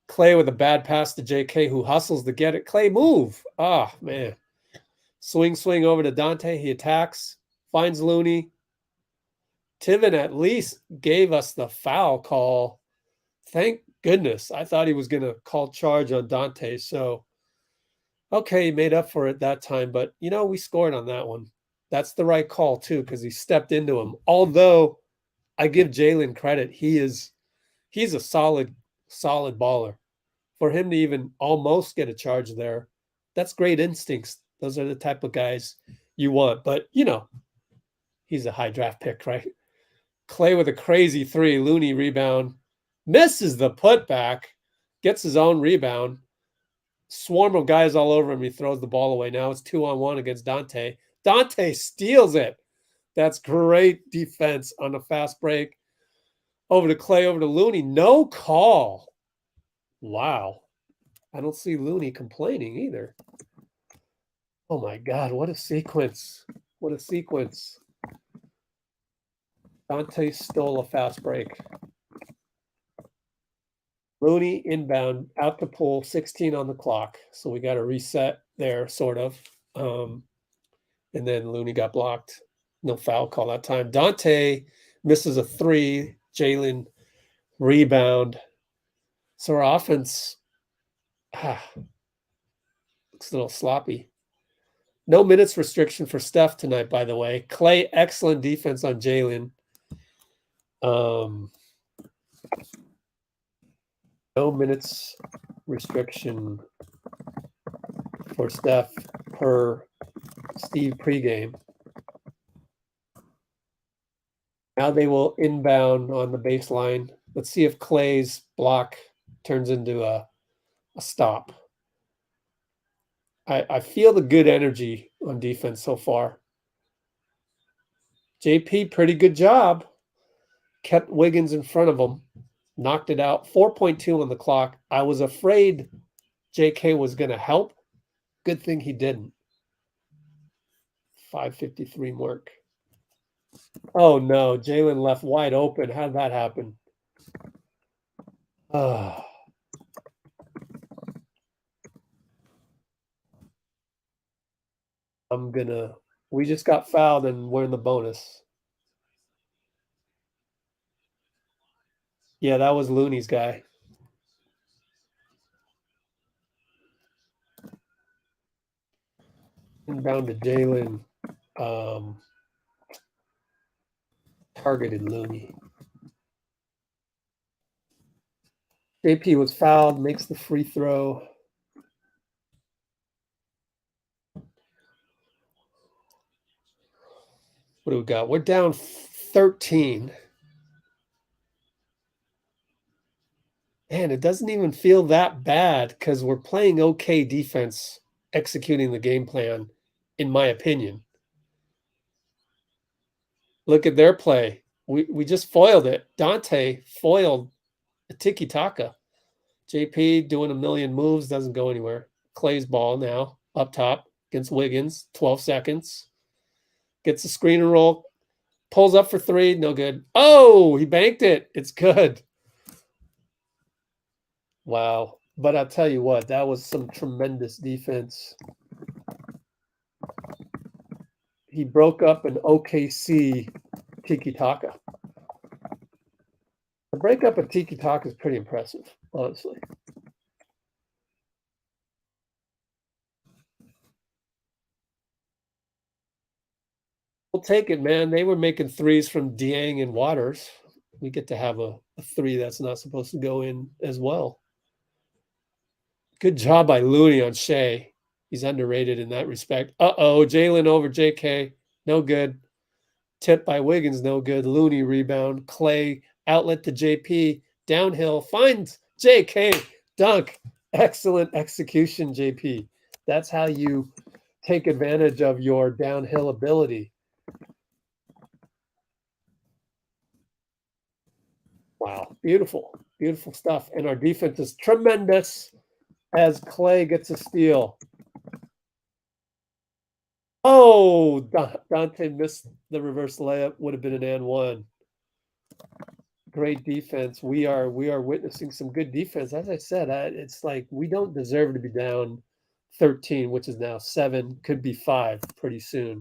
Klay with a bad pass to JK, who hustles to get it. Klay, move. Ah, man. Swing over to Donte. He attacks, finds Looney. Tiven at least gave us the foul call. Thank goodness. I thought he was going to call charge on Donte. So, okay, he made up for it that time. But, you know, we scored on that one. That's the right call, too, because he stepped into him. Although I give Jaylin credit. He's a solid baller. For him to even almost get a charge there, that's great instincts. Those are the type of guys you want. But, you know, he's a high draft pick, right? Klay with a crazy three. Looney rebound. Misses the putback. Gets his own rebound. Swarm of guys all over him. He throws the ball away. Now it's 2-on-1 against Donte. Donte steals it. That's great defense on a fast break. Over to Klay, over to Looney. No call. Wow. I don't see Looney complaining either. Oh my God, what a sequence. What a sequence. Donte stole a fast break. Looney inbound, out to pull, 16 on the clock. So we got to reset there, sort of. And then Looney got blocked. No foul call that time. Donte misses a three. Jaylin rebound. So our offense looks a little sloppy. No minutes restriction for Steph tonight, by the way. Klay, excellent defense on Jaylin. No minutes restriction for Steph per Steve pregame. Now they will inbound on the baseline. Let's see if Klay's block turns into a stop. I feel the good energy on defense so far. JP, pretty good job. Kept Wiggins in front of him. Knocked it out. 4.2 on the clock. I was afraid JK was going to help. Good thing he didn't. 5:53 mark. Oh, no. Jaylin left wide open. How did that happen? We just got fouled and we're in the bonus. Yeah, that was Looney's guy. Inbound to Jaylin. Targeted Looney. JP was fouled, makes the free throw. What do we got? We're down 13. Man, it doesn't even feel that bad because we're playing okay defense, executing the game plan, in my opinion. Look at their play. We just foiled it. Donte foiled a tiki-taka. JP doing a million moves, doesn't go anywhere. Klay's ball now, up top against Wiggins, 12 seconds. Gets the screen and roll. Pulls up for three, no good. Oh, he banked it. It's good. Wow. But I'll tell you what, that was some tremendous defense. He broke up an OKC tiki-taka. To break up a tiki-taka is pretty impressive, honestly. We'll take it, man. They were making threes from Dieng and Waters. We get to have a three that's not supposed to go in as well. Good job by Looney on Shai. He's underrated in that respect. Uh-oh, Jaylin over JK. No good. Tip by Wiggins, no good. Looney rebound. Klay, outlet to JP. Downhill, finds JK. Dunk. Excellent execution, JP. That's how you take advantage of your downhill ability. Wow, beautiful, beautiful stuff. And our defense is tremendous as Klay gets a steal. Oh, Donte missed the reverse layup. Would have been an and one. Great defense. We are witnessing some good defense. As I said, it's like we don't deserve to be down 13, which is now 7, could be 5 pretty soon.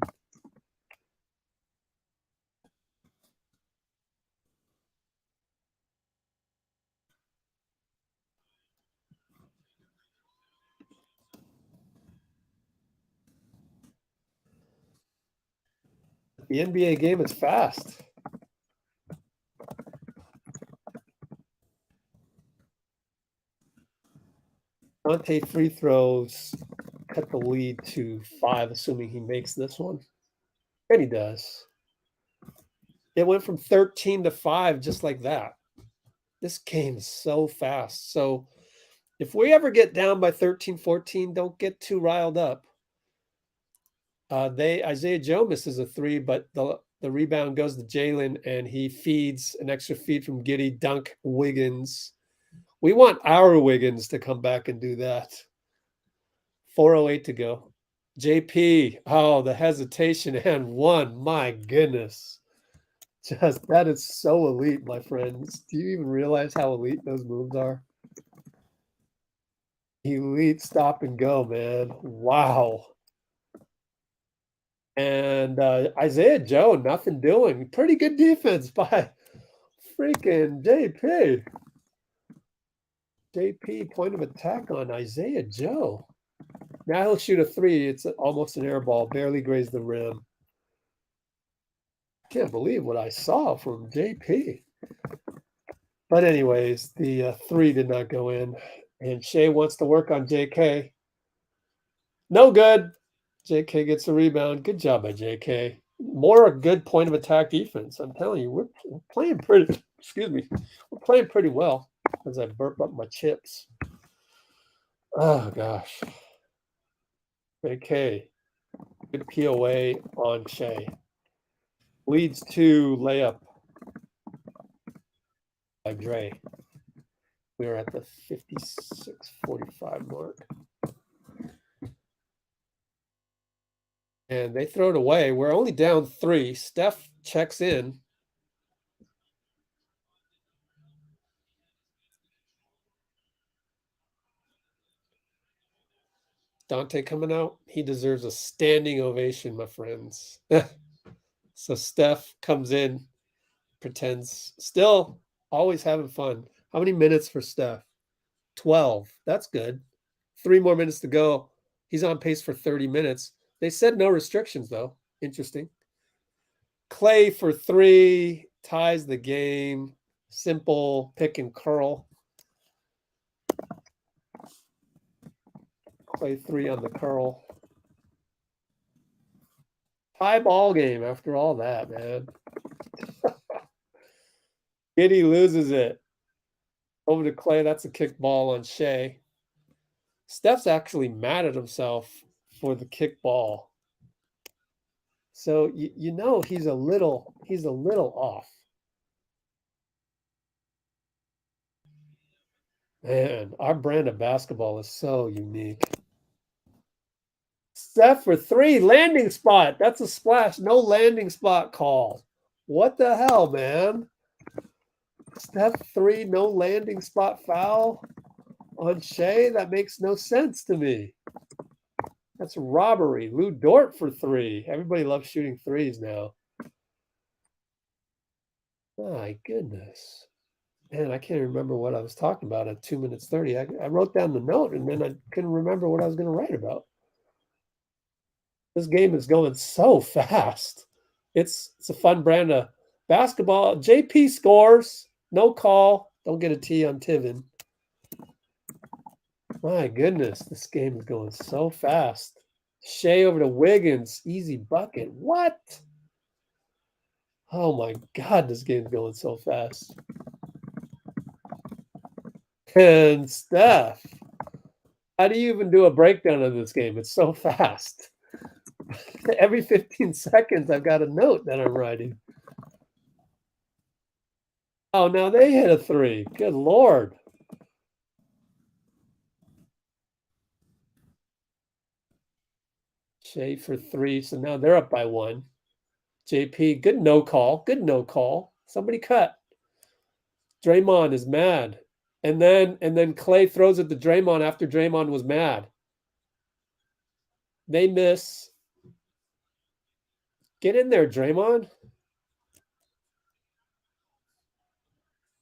The NBA game is fast. Donte free throws cut the lead to 5, assuming he makes this one. And he does. It went from 13 to 5 just like that. This game is so fast. So if we ever get down by 13, 14, don't get too riled up. Isaiah Joe misses a 3, but the rebound goes to Jaylin, and he feeds an extra feed from Giddey, dunk Wiggins. We want our Wiggins to come back and do that. 4:08 to go. JP, oh, the hesitation and 1. My goodness. That is so elite, my friends. Do you even realize how elite those moves are? Elite stop and go, man. Wow. And Isaiah Joe, nothing doing. Pretty good defense by freaking JP. JP, point of attack on Isaiah Joe. Now he'll shoot a 3. It's almost an air ball, barely grazed the rim. Can't believe what I saw from JP. But anyways, the 3 did not go in. And Shai wants to work on JK. No good. JK gets a rebound. Good job by JK. More a good point of attack defense. I'm telling you, we're playing pretty, excuse me, we're playing pretty well as I burp up my chips. Oh, gosh. JK. Good POA on Shai. Leads to layup by Dray. We are at the 56:45 mark. And they throw it away. We're only down 3. Steph checks in. Donte coming out. He deserves a standing ovation, my friends. So Steph comes in, pretends, still always having fun. How many minutes for Steph? 12. That's good. 3 more minutes to go. He's on pace for 30 minutes. They said no restrictions, though. Interesting. Klay for 3, ties the game. Simple pick and curl. Klay 3 on the curl. Tie ball game after all that, man. Giddey loses it. Over to Klay. That's a kick ball on Shai. Steph's actually mad at himself for the kick ball. So you know he's a little off. Man, our brand of basketball is so unique. Steph for 3, landing spot. That's a splash. No landing spot call. What the hell, man? Steph 3, no landing spot foul on Shai. That makes no sense to me. That's robbery. Lou Dort for 3. Everybody loves shooting 3s now. My goodness. Man, I can't remember what I was talking about at 2 minutes 30. I wrote down the note, and then I couldn't remember what I was going to write about. This game is going so fast. It's a fun brand of basketball. JP scores. No call. Don't get a T on Tiven. My goodness, this game is going so fast. Shai over to Wiggins. Easy bucket. What? Oh my God, this game's going so fast. And Steph. How do you even do a breakdown of this game? It's so fast. Every 15 seconds, I've got a note that I'm writing. Oh, now they hit a 3. Good Lord. Shai for 3. So now they're up by 1. JP, good no call. Good no call. Somebody cut. Draymond is mad. And then Klay throws it to Draymond after Draymond was mad. They miss. Get in there, Draymond.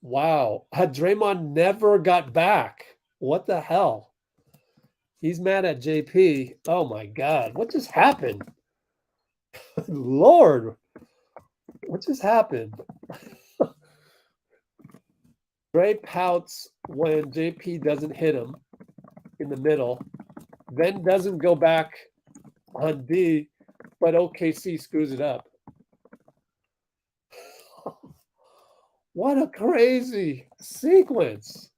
Wow. Draymond never got back. What the hell? He's mad at JP. Oh my God. What just happened? Lord. What just happened? Dray pouts when JP doesn't hit him in the middle, then doesn't go back on D, but OKC screws it up. What a crazy sequence.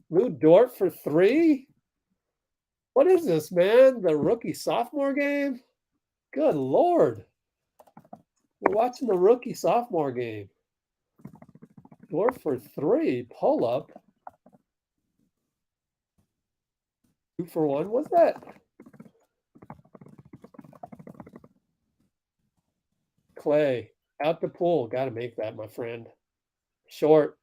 Lou Dort for 3? What is this, man? The rookie sophomore game? Good Lord. We're watching the rookie sophomore game. Dort for 3. Pull up. 2 for 1. What's that? Klay. Out the pool. Got to make that, my friend. Short.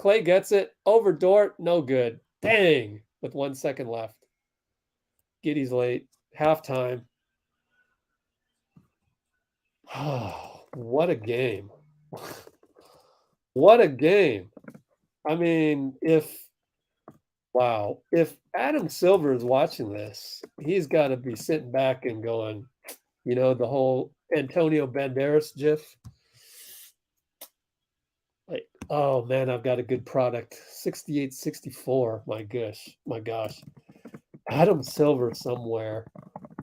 Klay gets it. Over Dort. No good. Dang. With 1 second left. Giddey's late. Halftime. What a game. What a game. I mean, if Adam Silver is watching this, he's got to be sitting back and going, you know, the whole Antonio Banderas gif. Like, oh man, I've got a good product. 68-64. My gosh. Adam Silver somewhere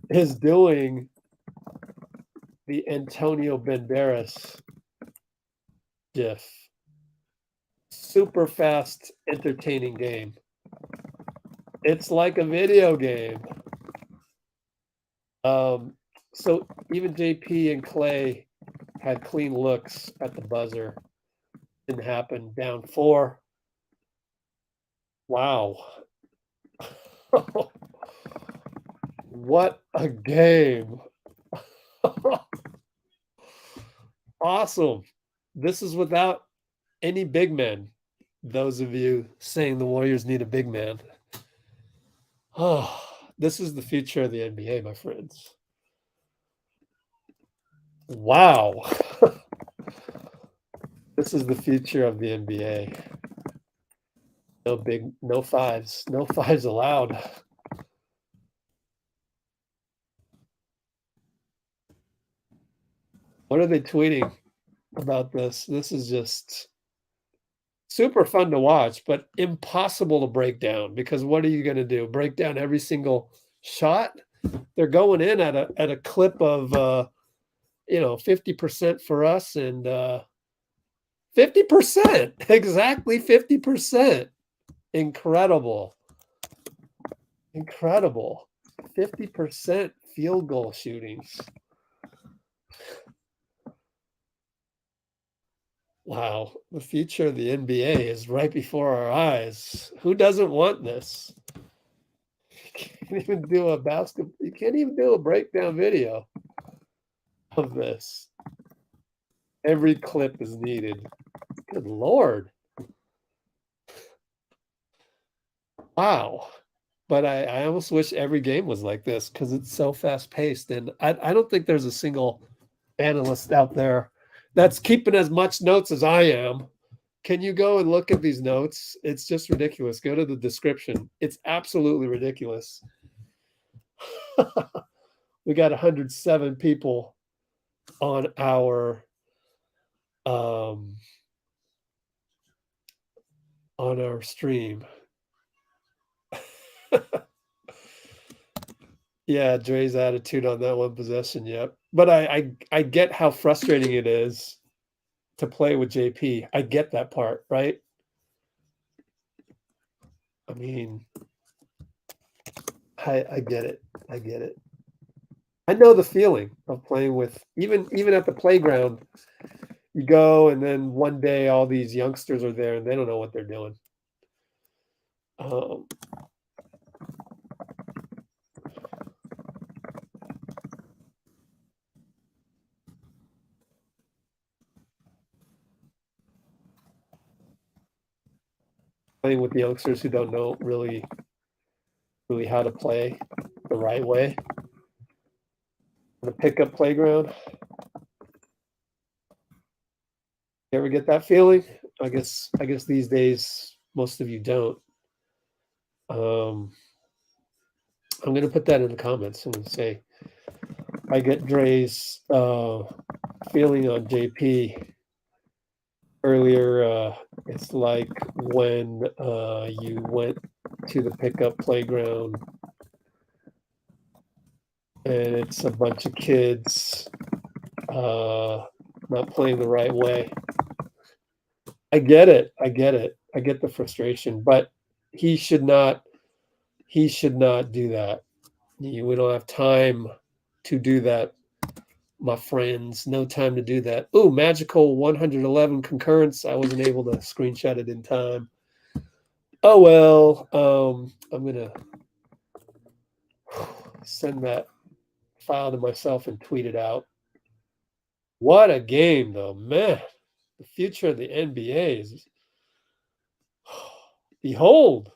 is doing the Antonio Banderas gif. Super fast, entertaining game. It's like a video game. So even JP and Klay had clean looks at the buzzer. Didn't happen. Down 4. Wow. What a game. Awesome. This is without any big men. Those of you saying the Warriors need a big man. Oh, this is the future of the NBA, my friends. Wow. This is the future of the NBA. No fives. No fives allowed. What are they tweeting about this? This is just super fun to watch, but impossible to break down, because what are you going to do? Break down every single shot? They're going in at a clip of 50% for us and 50%. Exactly 50%. Incredible. 50% field goal shootings. Wow, the future of the NBA is right before our eyes. Who doesn't want this? You can't even do a breakdown video of this. Every clip is needed. Good Lord. Wow. But I almost wish every game was like this, because it's so fast paced. And I don't think there's a single analyst out there that's keeping as much notes as I am. Can you go and look at these notes? It's just ridiculous. Go to the description. It's absolutely ridiculous. We got 107 people on our stream. Yeah, Dre's attitude on that one possession. Yep. But I get how frustrating it is to play with JP. I get that part, right? I mean, I get it. I get it. I know the feeling of playing with, even at the playground, you go and then one day all these youngsters are there and they don't know what they're doing. playing with youngsters who don't know really how to play the right way. The pickup playground. You ever get that feeling? I guess these days most of you don't. I'm gonna put that in the comments and say I get Dre's feeling on JP earlier. It's like when you went to the pickup playground and it's a bunch of kids not playing the right way. I get it. I get the frustration, but he should not do that. We don't have time to do that, my friends. No time to do that. Ooh, magical 111 concurrence. I wasn't able to screenshot it in time. Oh well. I'm gonna send that file to myself and tweet it out. What a game, though, man. The future of the NBA is behold.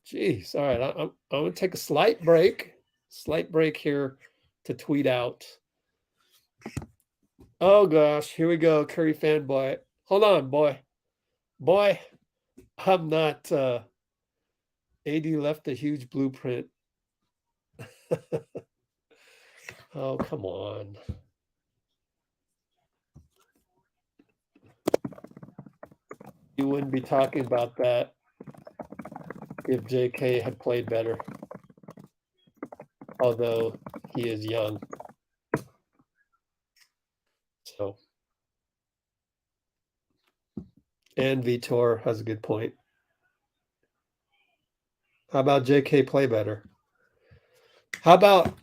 Jeez. All right. I'm going to take a slight break here to tweet out. Oh, gosh. Here we go. Curry fanboy. Hold on, boy. I'm not. AD left a huge blueprint. Oh, come on. You wouldn't be talking about that if JK had played better, although he is young. So, and Vitor has a good point. How about JK play better? How about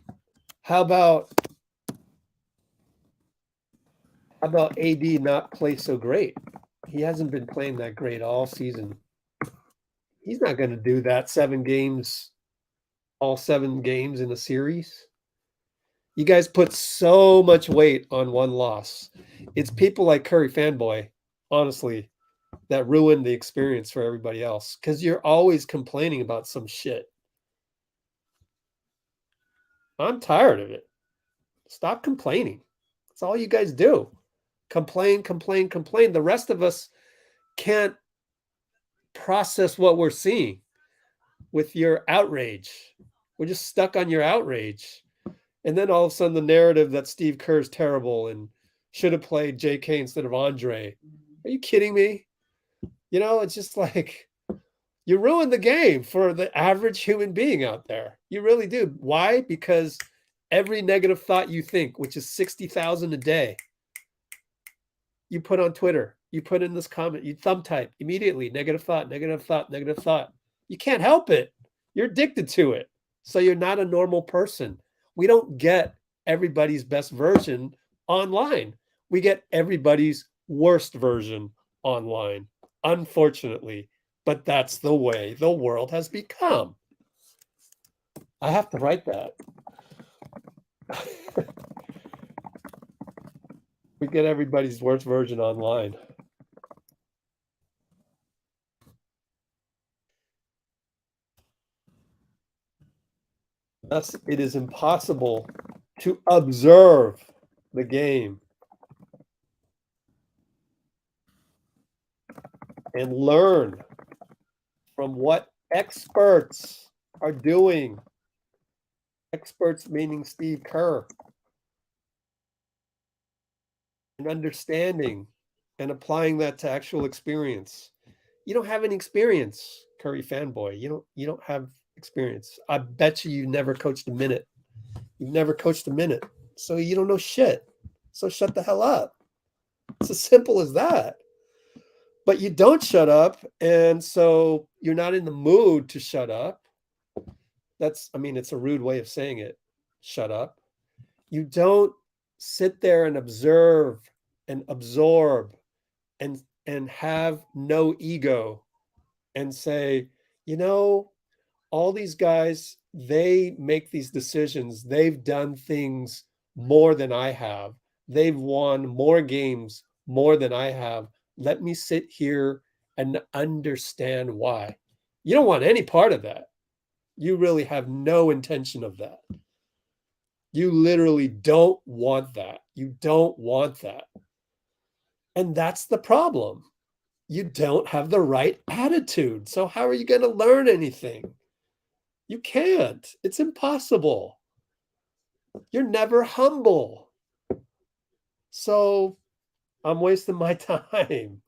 AD not play so great? He hasn't been playing that great all season. He's not going to do that 7 games, all 7 games in a series. You guys put so much weight on one loss. It's people like Curry fanboy, honestly, that ruin the experience for everybody else because you're always complaining about some shit. I'm tired of it. Stop complaining. That's all you guys do. Complain. The rest of us can't process what we're seeing with your outrage. We're just stuck on your outrage. And then all of a sudden the narrative that Steve Kerr's terrible and should have played JK instead of Andre. Are you kidding me? You know, it's just like you ruin the game for the average human being out there. You really do. Why? Because every negative thought you think, which is 60,000 a day, you put on Twitter, you put in this comment, you thumb type immediately, negative thought. You can't help it. You're addicted to it. So you're not a normal person. We don't get everybody's best version online. We get everybody's worst version online, unfortunately. But that's the way the world has become. I have to write that. We get everybody's worst version online. Thus, it is impossible to observe the game and learn from what experts are doing. Experts meaning Steve Kerr. And understanding and applying that to actual experience. You don't have any experience, Curry fanboy. You don't have experience. I bet you never coached a minute. You've never coached a minute. So you don't know shit. So shut the hell up. It's as simple as that. But you don't shut up, and so you're not in the mood to shut up. It's a rude way of saying it. Shut up. You don't sit there and observe and absorb and have no ego and say, you know, all these guys, they make these decisions. They've done things more than I have. They've won more games more than I have. Let me sit here and understand why. You don't want any part of that. You really have no intention of that. You literally don't want that. You don't want that. And that's the problem. You don't have the right attitude. So how are you going to learn anything? You can't. It's impossible. You're never humble. So I'm wasting my time.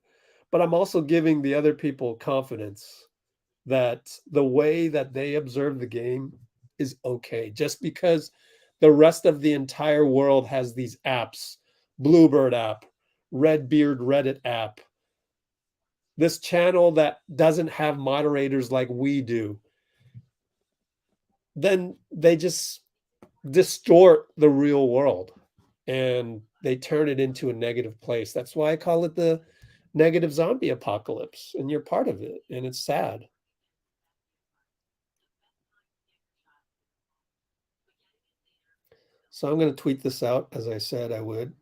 But I'm also giving the other people confidence that the way that they observe the game is okay. Just because the rest of the entire world has these apps, Bluebird app, Redbeard Reddit app, this channel that doesn't have moderators like we do, then they just distort the real world and they turn it into a negative place. That's why I call it the negative zombie apocalypse, and you're part of it, and it's sad. So I'm going to tweet this out as I said I would.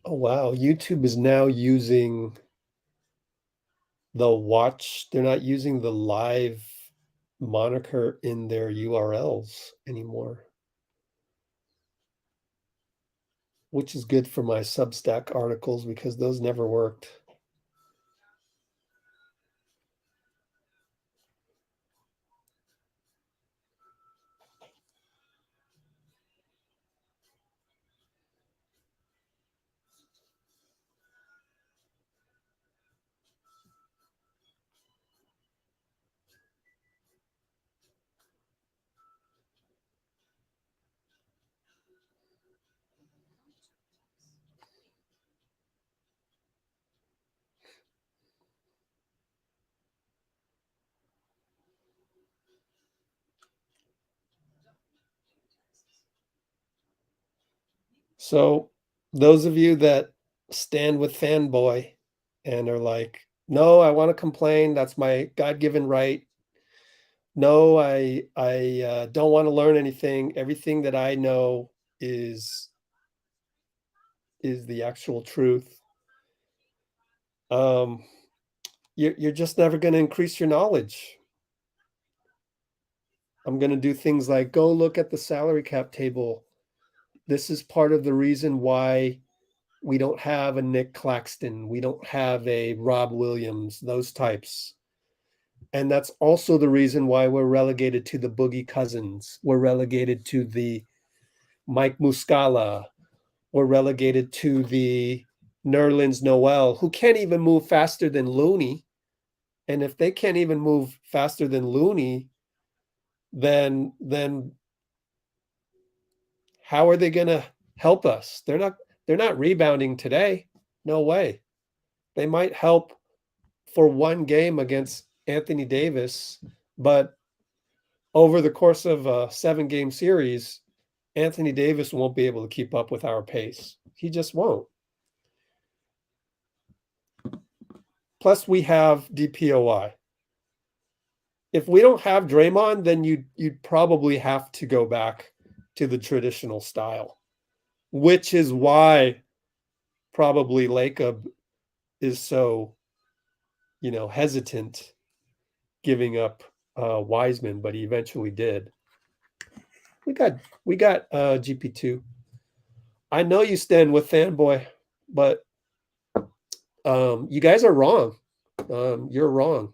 Oh, wow. YouTube is now using the watch. They're not using the live moniker in their URLs anymore, which is good for my Substack articles because those never worked. So those of you that stand with Fanboy and are like, no, I want to complain. That's my God-given right. No, I don't want to learn anything. Everything that I know is the actual truth. You're just never going to increase your knowledge. I'm going to do things like go look at the salary cap table. This is part of the reason why we don't have a Nick Claxton. We don't have a Rob Williams, those types. And that's also the reason why we're relegated to the Boogie Cousins. We're relegated to the Mike Muscala. We're relegated to the Nerlens Noel, who can't even move faster than Looney. And if they can't even move faster than Looney, then how are they going to help us? They're not rebounding today. No way. They might help for one game against Anthony Davis, but over the course of a 7-game series, Anthony Davis won't be able to keep up with our pace. He just won't. Plus, we have DPOI. If we don't have Draymond, then you'd probably have to go back to the traditional style, which is why probably Lacob is so, hesitant giving up Wiseman, but he eventually did. We got GP2. I know you stand with Fanboy, but you guys are wrong. You're wrong.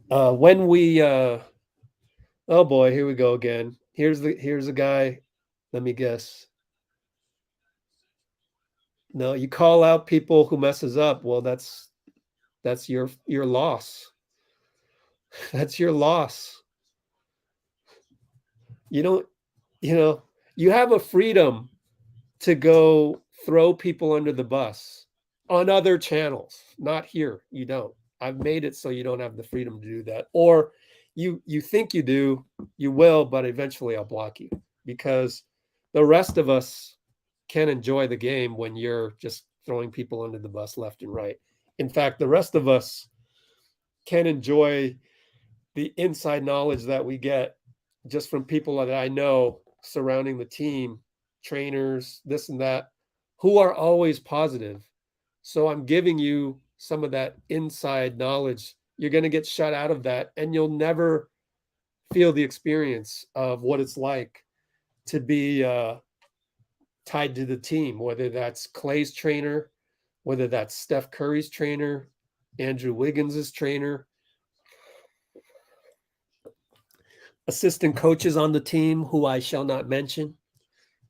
When we oh boy, here we go again. Here's a guy. Let me guess. No, you call out people who messes up. Well, that's That's your loss. That's your loss. You don't, you have a freedom to go throw people under the bus on other channels, not here. You don't. I've made it so you don't have the freedom to do that. Or you think you do, you will, but eventually I'll block you, because the rest of us can enjoy the game when you're just throwing people under the bus left and right. In fact, the rest of us can enjoy the inside knowledge that we get just from people that I know surrounding the team, trainers, this and that, who are always positive. So I'm giving you some of that inside knowledge. You're going to get shut out of that, and you'll never feel the experience of what it's like to be tied to the team, whether that's Klay's trainer, whether that's Steph Curry's trainer, Andrew Wiggins' trainer, assistant coaches on the team who I shall not mention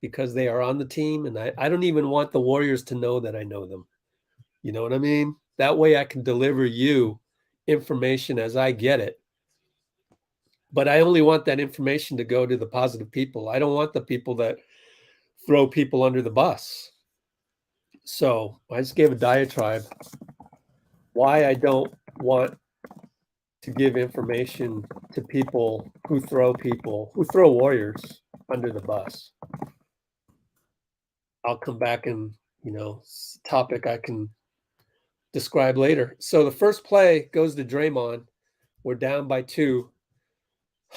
because they are on the team. And I don't even want the Warriors to know that I know them. You know what I mean? That way I can deliver you information as I get it. But I only want that information to go to the positive people. I don't want the people that throw people under the bus. So I just gave a diatribe why I don't want to give information to people who throw Warriors under the bus. I'll come back and, topic I can describe later. So the first play goes to Draymond. We're down by 2.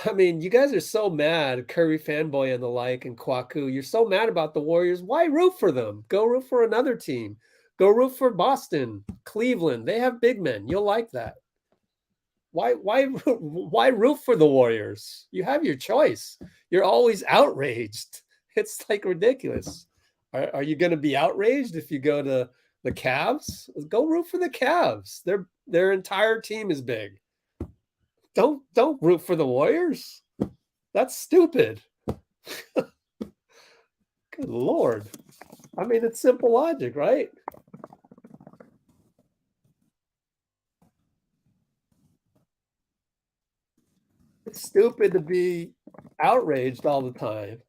I mean, you guys are so mad, Curry fanboy and the like, and Kwaku. You're so mad about the Warriors. Why root for them? Go root for another team. Go root for Boston, Cleveland. They have big men. You'll like that. Why root for the Warriors? You have your choice. You're always outraged. It's like ridiculous. Are you going to be outraged if you go to the Cavs? Go root for the Cavs. Their entire team is big. Don't root for the Warriors. That's stupid. Good Lord. I mean, it's simple logic, right? It's stupid to be outraged all the time.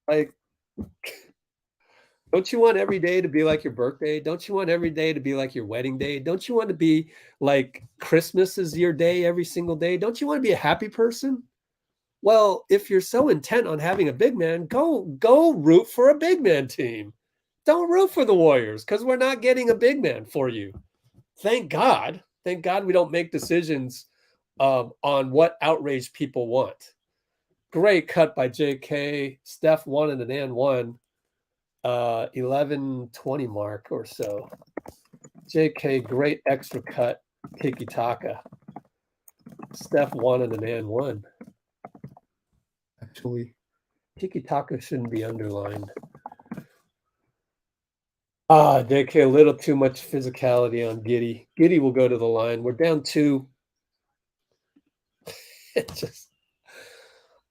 Like, don't you want every day to be like your birthday? Don't you want every day to be like your wedding day? Don't you want to be like Christmas is your day every single day? Don't you want to be a happy person? Well, if you're so intent on having a big man, go root for a big man team. Don't root for the Warriors because we're not getting a big man for you. Thank God. Thank God we don't make decisions on what outraged people want. Great cut by JK. Steph won in an and one. 11:20 mark or so. JK, great extra cut, tiki-taka. Steph won in an and one. Actually, tiki-taka shouldn't be underlined. JK, a little too much physicality on Giddey. Giddey will go to the line. We're down 2.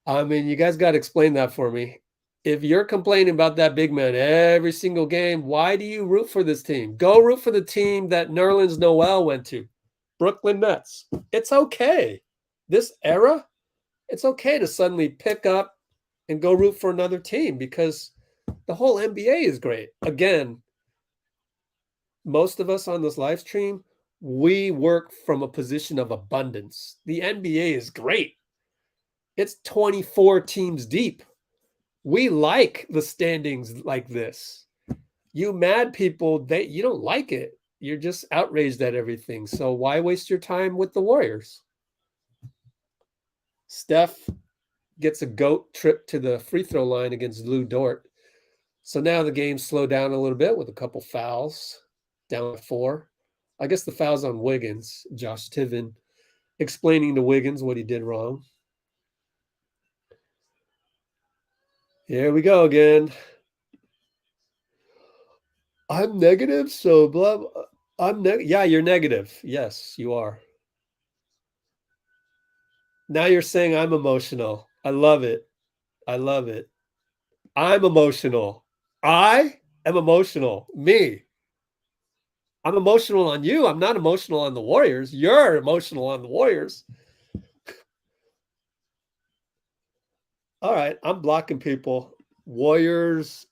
You guys got to explain that for me. If you're complaining about that big man every single game, why do you root for this team? Go root for the team that Nerlens Noel went to, Brooklyn Nets. It's okay. This era, it's okay to suddenly pick up and go root for another team because the whole NBA is great. Again, most of us on this live stream, we work from a position of abundance. The NBA is great. It's 24 teams deep. We like the standings like this. You mad people, you don't like it. You're just outraged at everything. So why waste your time with the Warriors? Steph gets a GOAT trip to the free throw line against Dort. So now the game slowed down a little bit with a couple fouls, down to 4. I guess the foul's on Wiggins, Josh Tiven, explaining to Wiggins what he did wrong. Here we go again. I'm negative, so blah. Yeah, you're negative. Yes, you are. Now you're saying I'm emotional. I love it. I love it. I'm emotional. I am emotional. Me. I'm emotional on you. I'm not emotional on the Warriors. You're emotional on the Warriors. All right, I'm blocking people. Warriors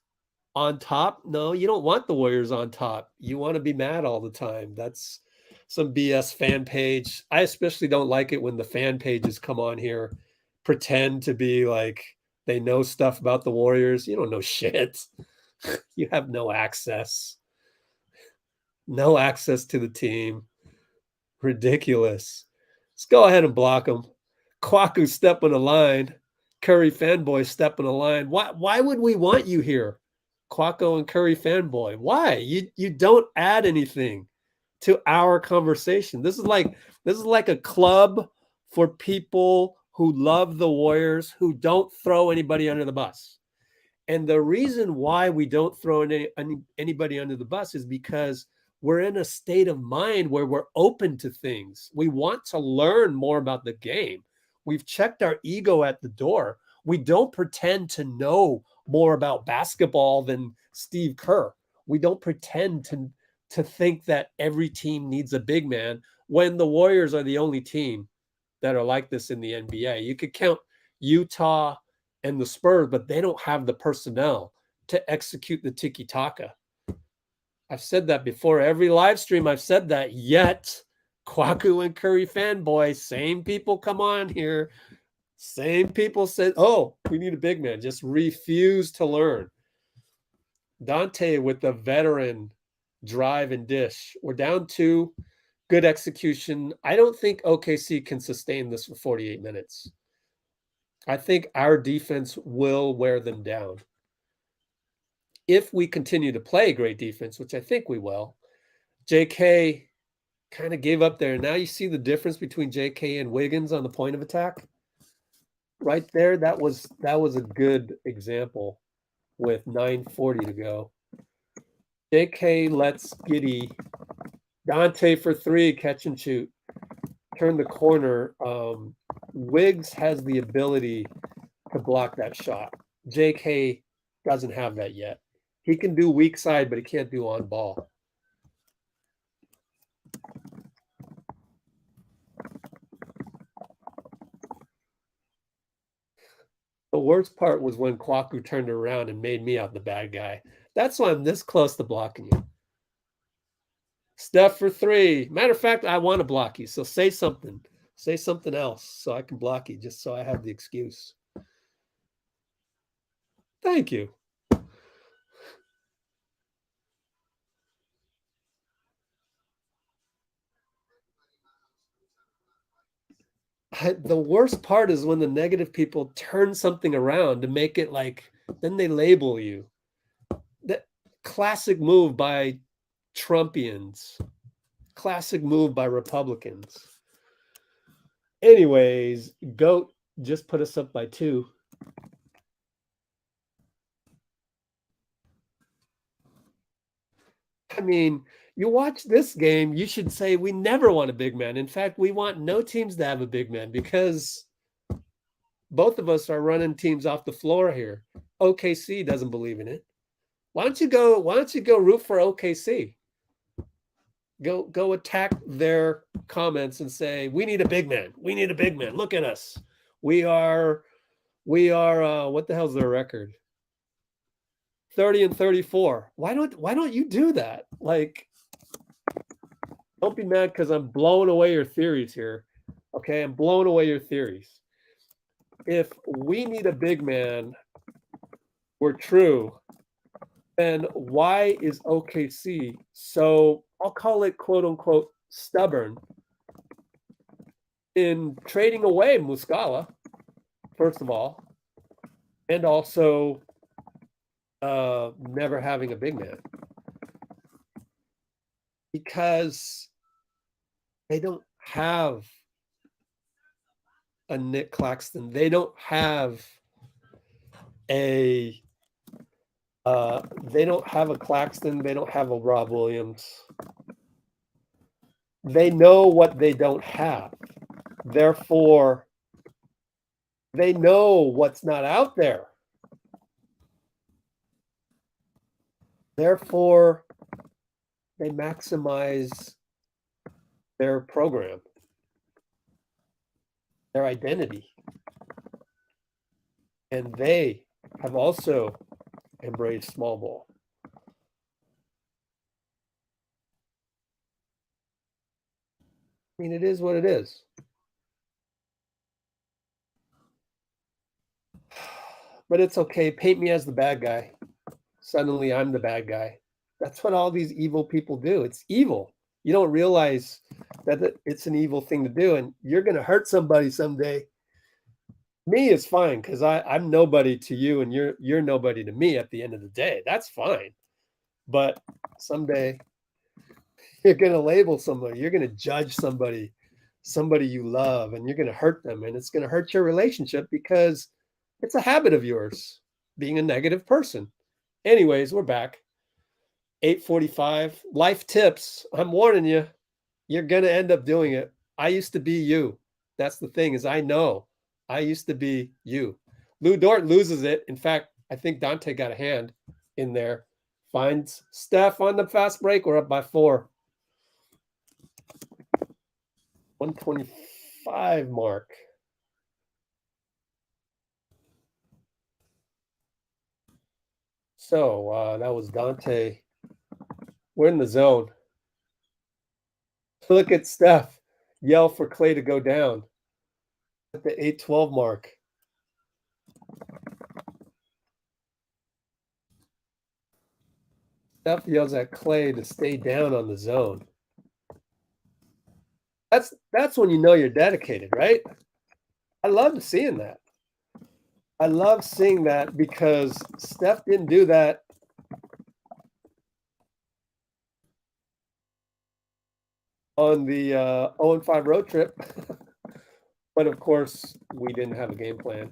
on top? No, you don't want the Warriors on top. You want to be mad all the time. That's some BS fan page. I especially don't like it when the fan pages come on here, pretend to be like they know stuff about the Warriors. You don't know shit. You have no access. No access to the team. Ridiculous. Let's go ahead and block them. Kwaku step on the line. Curry fanboy step on the line. Why would we want you here? Quacko and Curry fanboy. Why? You don't add anything to our conversation. This is like a club for people who love the Warriors, who don't throw anybody under the bus. And the reason why we don't throw anybody under the bus is because we're in a state of mind where we're open to things. We want to learn more about the game. We've checked our ego at the door. We don't pretend to know more about basketball than Steve Kerr. We don't pretend to think that every team needs a big man when the Warriors are the only team that are like this in the NBA. You could count Utah and the Spurs, but they don't have the personnel to execute the tiki-taka. I've said that before. Every live stream I've said that, yet Kwaku and Curry fanboy, same people come on here. Same people said, oh, we need a big man. Just refuse to learn. Donte with the veteran drive and dish. We're down 2. Good execution. I don't think OKC can sustain this for 48 minutes. I think our defense will wear them down. If we continue to play great defense, which I think we will, JK kind of gave up there. Now you see the difference between JK and Wiggins on the point of attack. Right there, that was a good example with 9:40 to go. JK lets Giddey, Donte for 3, catch and shoot, turn the corner. Wiggs has the ability to block that shot. JK doesn't have that yet. He can do weak side, but he can't do on ball. The worst part was when Kwaku turned around and made me out the bad guy. That's why I'm this close to blocking you. Steph for 3. Matter of fact, I want to block you. So say something. Say something else so I can block you, just so I have the excuse. Thank you. The worst part is when the negative people turn something around to make it like, then they label you. That classic move by Trumpians. Classic move by Republicans. Anyways, GOAT just put us up by 2. I mean, you watch this game, you should say we never want a big man. In fact, we want no teams to have a big man because both of us are running teams off the floor here. OKC doesn't believe in it. Why don't you go root for OKC? Go attack their comments and say, we need a big man. We need a big man. Look at us. We are what the hell's their record? 30-34. Why don't you do that? Like, don't be mad because I'm blowing away your theories here. Okay, I'm blowing away your theories. If we need a big man were true, then why is OKC so, I'll call it quote unquote stubborn, in trading away Muscala, first of all, and also never having a big man? Because they don't have a Nick Claxton. They don't have a Claxton. They don't have a Rob Williams. They know what they don't have. Therefore, they know what's not out there. Therefore, they maximize their program, their identity. And they have also embraced small ball. I mean, it is what it is. But it's okay. Paint me as the bad guy. Suddenly I'm the bad guy. That's what all these evil people do. It's evil. You don't realize that it's an evil thing to do, and you're going to hurt somebody someday. Me is fine because I'm nobody to you, and you're nobody to me at the end of the day. That's fine. But someday you're going to label somebody. You're going to judge somebody you love, and you're going to hurt them, and it's going to hurt your relationship because it's a habit of yours being a negative person. Anyways, we're back. 8:45. Life tips. I'm warning you. You're going to end up doing it. I used to be you. That's the thing, is I know. I used to be you. Dort loses it. In fact, I think Donte got a hand in there. Finds Steph on the fast break. We're up by 4. 125 mark. So that was Donte. We're in the zone. Look at Steph. Yell for Klay to go down at the 8:12 mark. Steph yells at Klay to stay down on the zone. That's when you know you're dedicated, right? I love seeing that. I love seeing that because Steph didn't do that on the 0-5 road trip. But of course, we didn't have a game plan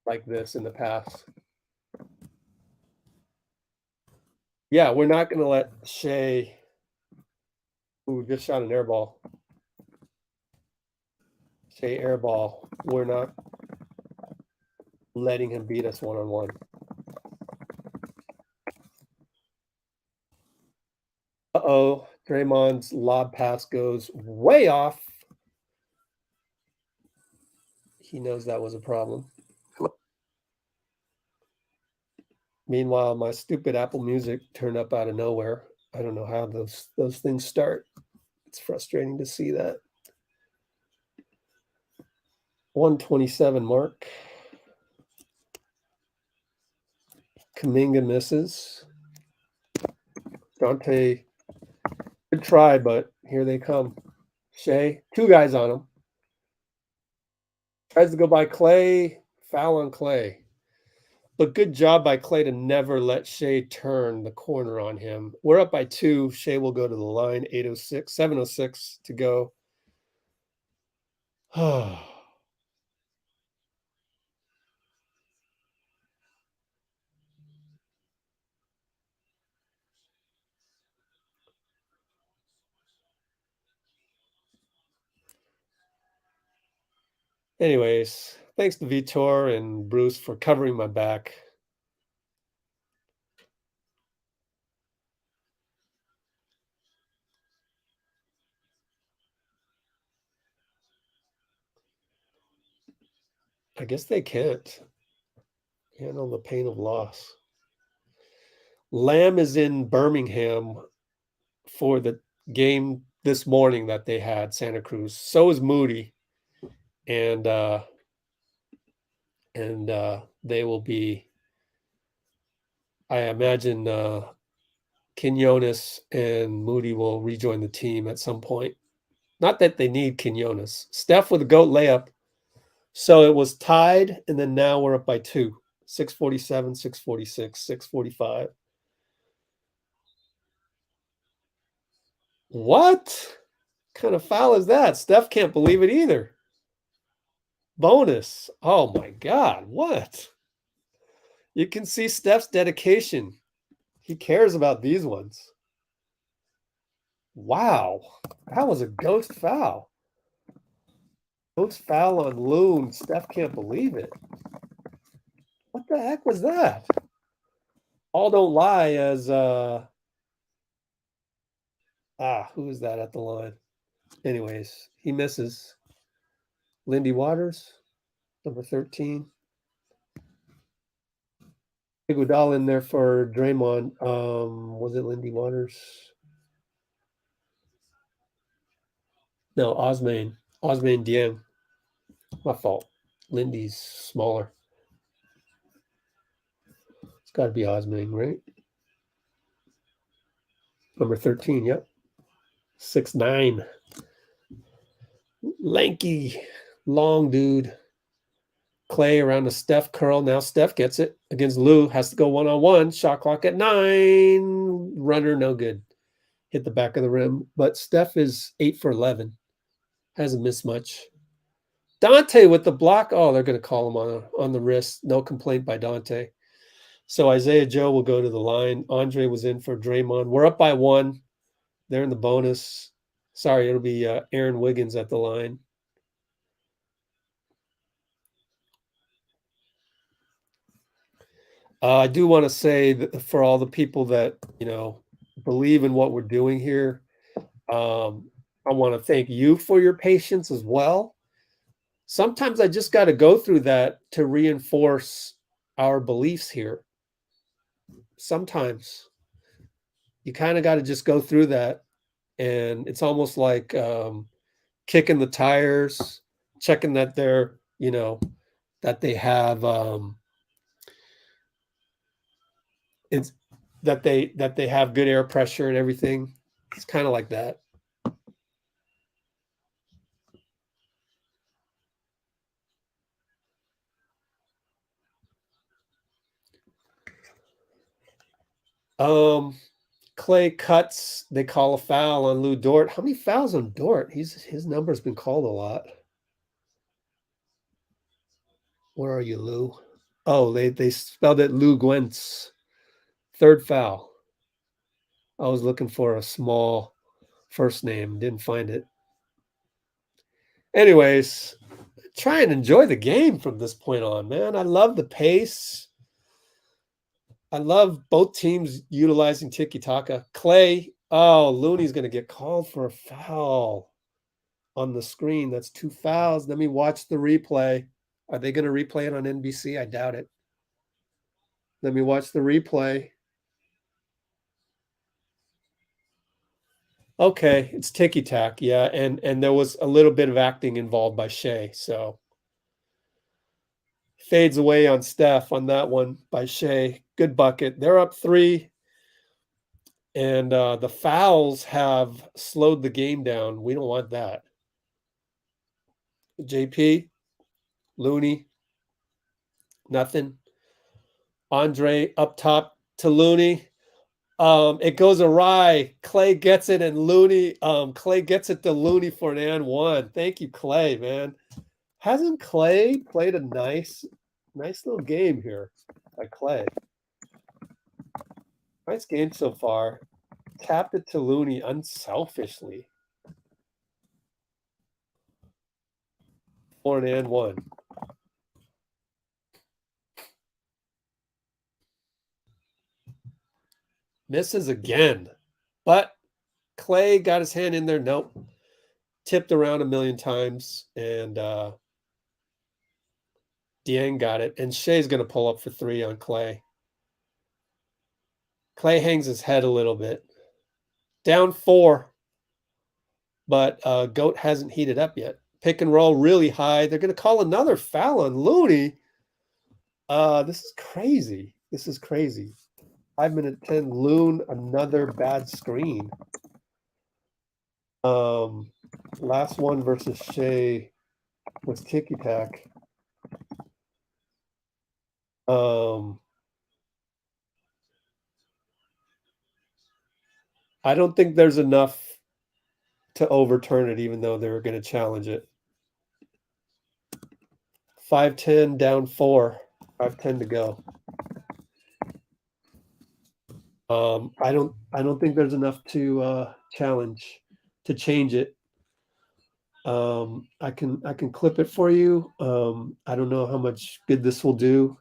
like this in the past. Yeah, we're not going to let Shai, who just shot an air ball. Shai air ball. We're not letting him beat us one-on-one. Uh-oh, Draymond's lob pass goes way off. He knows that was a problem. Meanwhile, my stupid Apple Music turned up out of nowhere. I don't know how those things start. It's frustrating to see that. 127 mark. Kuminga misses. Donte, good try, but here they come. Shai, 2 guys on him. Tries to go by Klay, foul on Klay. But good job by Klay to never let Shai turn the corner on him. We're up by 2. Shai will go to the line. 8:06, 7:06 to go. Anyways, thanks to Vitor and Bruce for covering my back. I guess they can't handle the pain of loss. Lamb is in Birmingham for the game this morning that they had, Santa Cruz. So is Moody. And they will be, I imagine Quinones and Moody will rejoin the team at some point. Not that they need Quinones. Steph with a GOAT layup. So it was tied, and then now we're up by 2. 6:47, 6:46, 6:45. What kind of foul is that? Steph can't believe it either. Bonus. Oh my God, what? You can see Steph's dedication. He cares about these ones. Wow, that was a ghost foul. Ghost foul on Loon. Steph can't believe it. What the heck was that? All don't lie as who is that at the line? Anyways, he misses. Lindy Waters, number 13. Iguodala in there for Draymond. Was it Lindy Waters? No, Osman Dieng. My fault. Lindy's smaller. It's got to be Osman, right? Number 13, yep. 6'9". Lanky, long dude. Klay around the Steph curl. Now Steph gets it against Lou. Has to go one-on-one. Shot clock at 9. Runner, no good. Hit the back of the rim. But Steph is 8 for 11. Hasn't missed much. Donte with the block. Oh, they're going to call him on the wrist. No complaint by Donte. So Isaiah Joe will go to the line. Andre was in for Draymond. We're up by 1. They're in the bonus. Sorry, it'll be Aaron Wiggins at the line. I do want to say that for all the people that, believe in what we're doing here, I want to thank you for your patience as well. Sometimes I just got to go through that to reinforce our beliefs here. Sometimes you kind of got to just go through that. And it's almost like kicking the tires, checking that they're, that they have it's that they have good air pressure and everything. It's kind of like that. Klay cuts. They call a foul on Lou Dort. How many fouls on Dort? His number's been called a lot. Where are you, Lou? Oh, they spelled it Lou Gwentz. 3rd foul. I was looking for a small first name. Didn't find it. Anyways, try and enjoy the game from this point on, man. I love the pace. I love both teams utilizing tiki-taka. Klay, Looney's going to get called for a foul on the screen. That's 2 fouls. Let me watch the replay. Are they going to replay it on NBC? I doubt it. Let me watch the replay. Okay, it's tiki-taka, yeah, and there was a little bit of acting involved by Shai, so fades away on Steph on that one by Shai. Good bucket. They're up 3. And the fouls have slowed the game down. We don't want that. JP, Looney, nothing. Andre up top to Looney. It goes awry. Klay gets it, and Klay gets it to Looney for an and 1. Thank you, Klay, man. Hasn't Klay played a nice little game here by Klay? Nice game so far. Tapped it to Looney unselfishly. For an and 1. Misses again. But Klay got his hand in there. Nope. Tipped around a million times. And Dieng got it. And Shai's going to pull up for 3 on Klay. Klay hangs his head a little bit. Down 4. But Goat hasn't heated up yet. Pick and roll really high. They're going to call another foul on Looney. This is crazy. 5-minute 10. Loon, another bad screen. Last one versus Shai was tiki-taka. I don't think there's enough to overturn it, even though they're going to challenge it. 5-10 down 4. 5-10 to go. I don't think there's enough to challenge to change it. I can clip it for you. I don't know how much good this will do.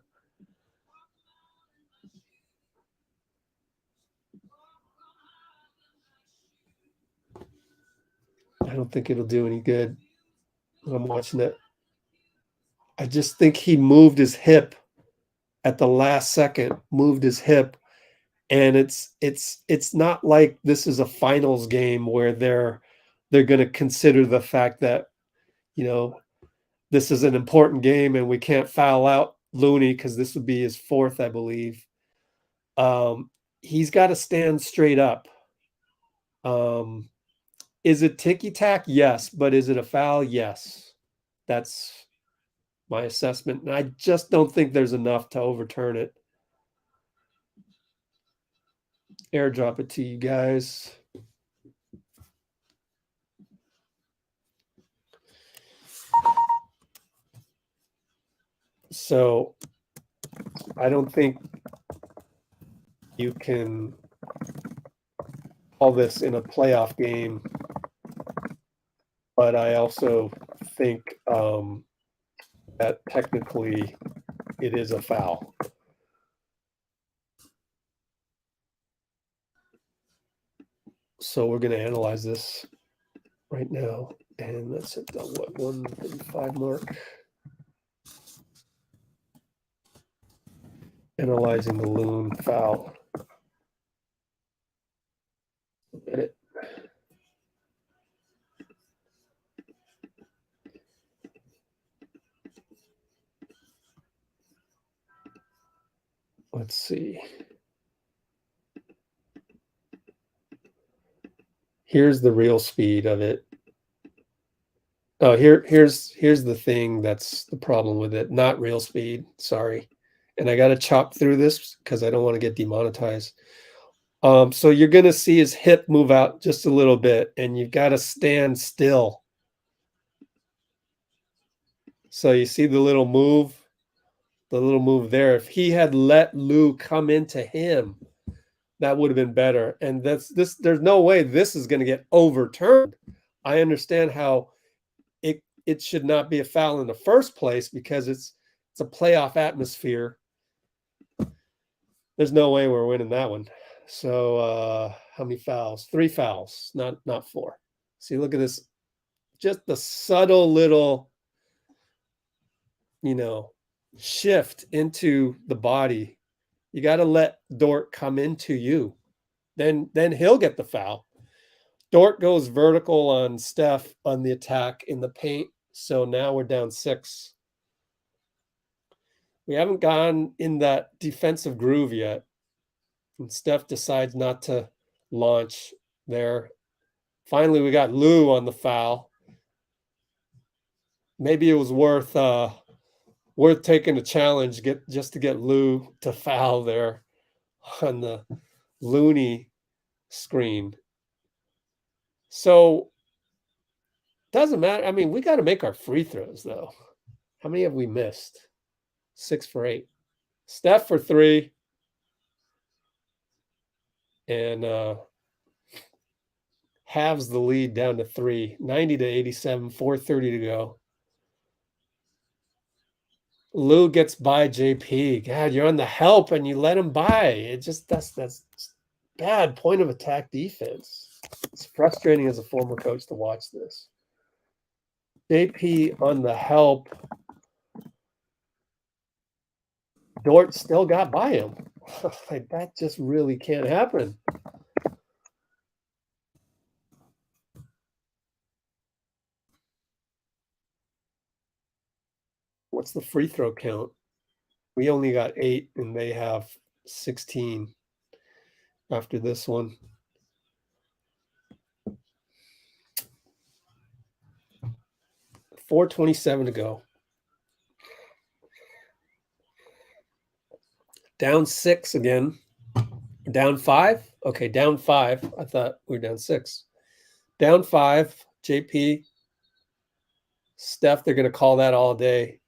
I don't think it'll do any good when I'm watching it. I just think he moved his hip at the last second, moved his hip. And it's not like this is a finals game where they're going to consider the fact that, you know, this is an important game and we can't foul out Looney because this would be his fourth, I believe. He's got to stand straight up. Is it ticky-tack? Yes. But is it a foul? Yes. That's my assessment. And I just don't think there's enough to overturn it. Airdrop it to you guys. So I don't think you can call this in a playoff game, but I also think that technically it is a foul. So we're going to analyze this right now, and that's at the 135 mark. Analyzing the Loon foul. Look at it. Let's see. Here's the real speed of it. Oh, here's the thing that's the problem with it. Not real speed. Sorry. And I got to chop through this because I don't want to get demonetized. So you're going to see his hip move out just a little bit, and you've got to stand still. So you see the little move there. If he had let Lou come into him, that would have been better. And there's no way this is going to get overturned. I understand how it should not be a foul in the first place because it's a playoff atmosphere. There's no way we're winning that one. So how many fouls? 3 fouls, not 4. See, look at this. Just the subtle little, shift into the body. You got to let Dort come into you. Then he'll get the foul. Dort goes vertical on Steph on the attack in the paint. So now we're down 6. We haven't gone in that defensive groove yet. And Steph decides not to launch there. Finally, we got Lou on the foul. Maybe it was worth taking a challenge just to get Lou to foul there on the Looney screen. So doesn't matter. I mean, we got to make our free throws though. How many have we missed? 6 for 8. Steph for 3. And halves the lead down to 3. 90-87, 4:30 to go. Lou gets by JP. God, you're on the help and you let him by. It just that's bad point of attack defense. It's frustrating as a former coach to watch this. JP on the help. Dort still got by him. Like, that just really can't happen. What's the free throw count? We only got 8 and they have 16 after this one. $4:27 to go. Down 6 again. Down 5? Okay, down 5. I thought we were down 6. Down 5. JP. Steph, they're going to call that all day.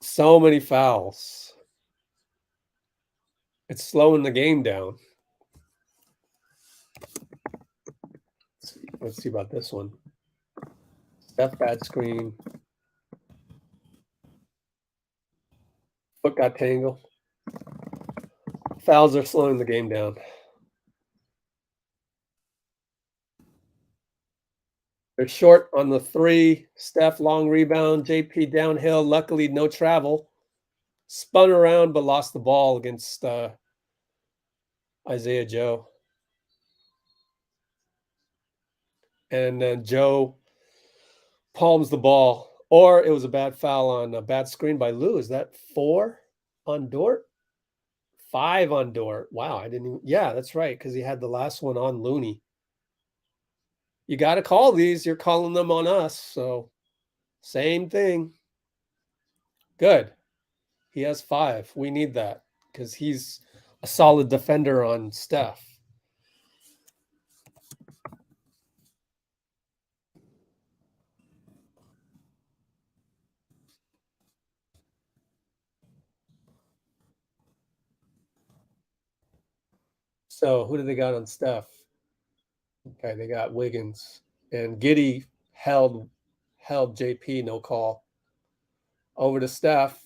So many fouls. It's slowing the game down. Let's see about this one. Steph bad screen. Foot got tangled. Fouls are slowing the game down. They're short on the 3. Steph, long rebound. JP downhill. Luckily, no travel. Spun around, but lost the ball against Isaiah Joe. And then Joe palms the ball. Or it was a bad foul on a bad screen by Lou. Is that 4 on Dort? 5 on Dort. Wow, I didn't even. Yeah, that's right, because he had the last one on Looney. You got to call these. You're calling them on us. So same thing. Good. He has 5. We need that because he's a solid defender on Steph. So who do they got on Steph? Okay, they got Wiggins and Giddey held JP, no call. Over to Steph.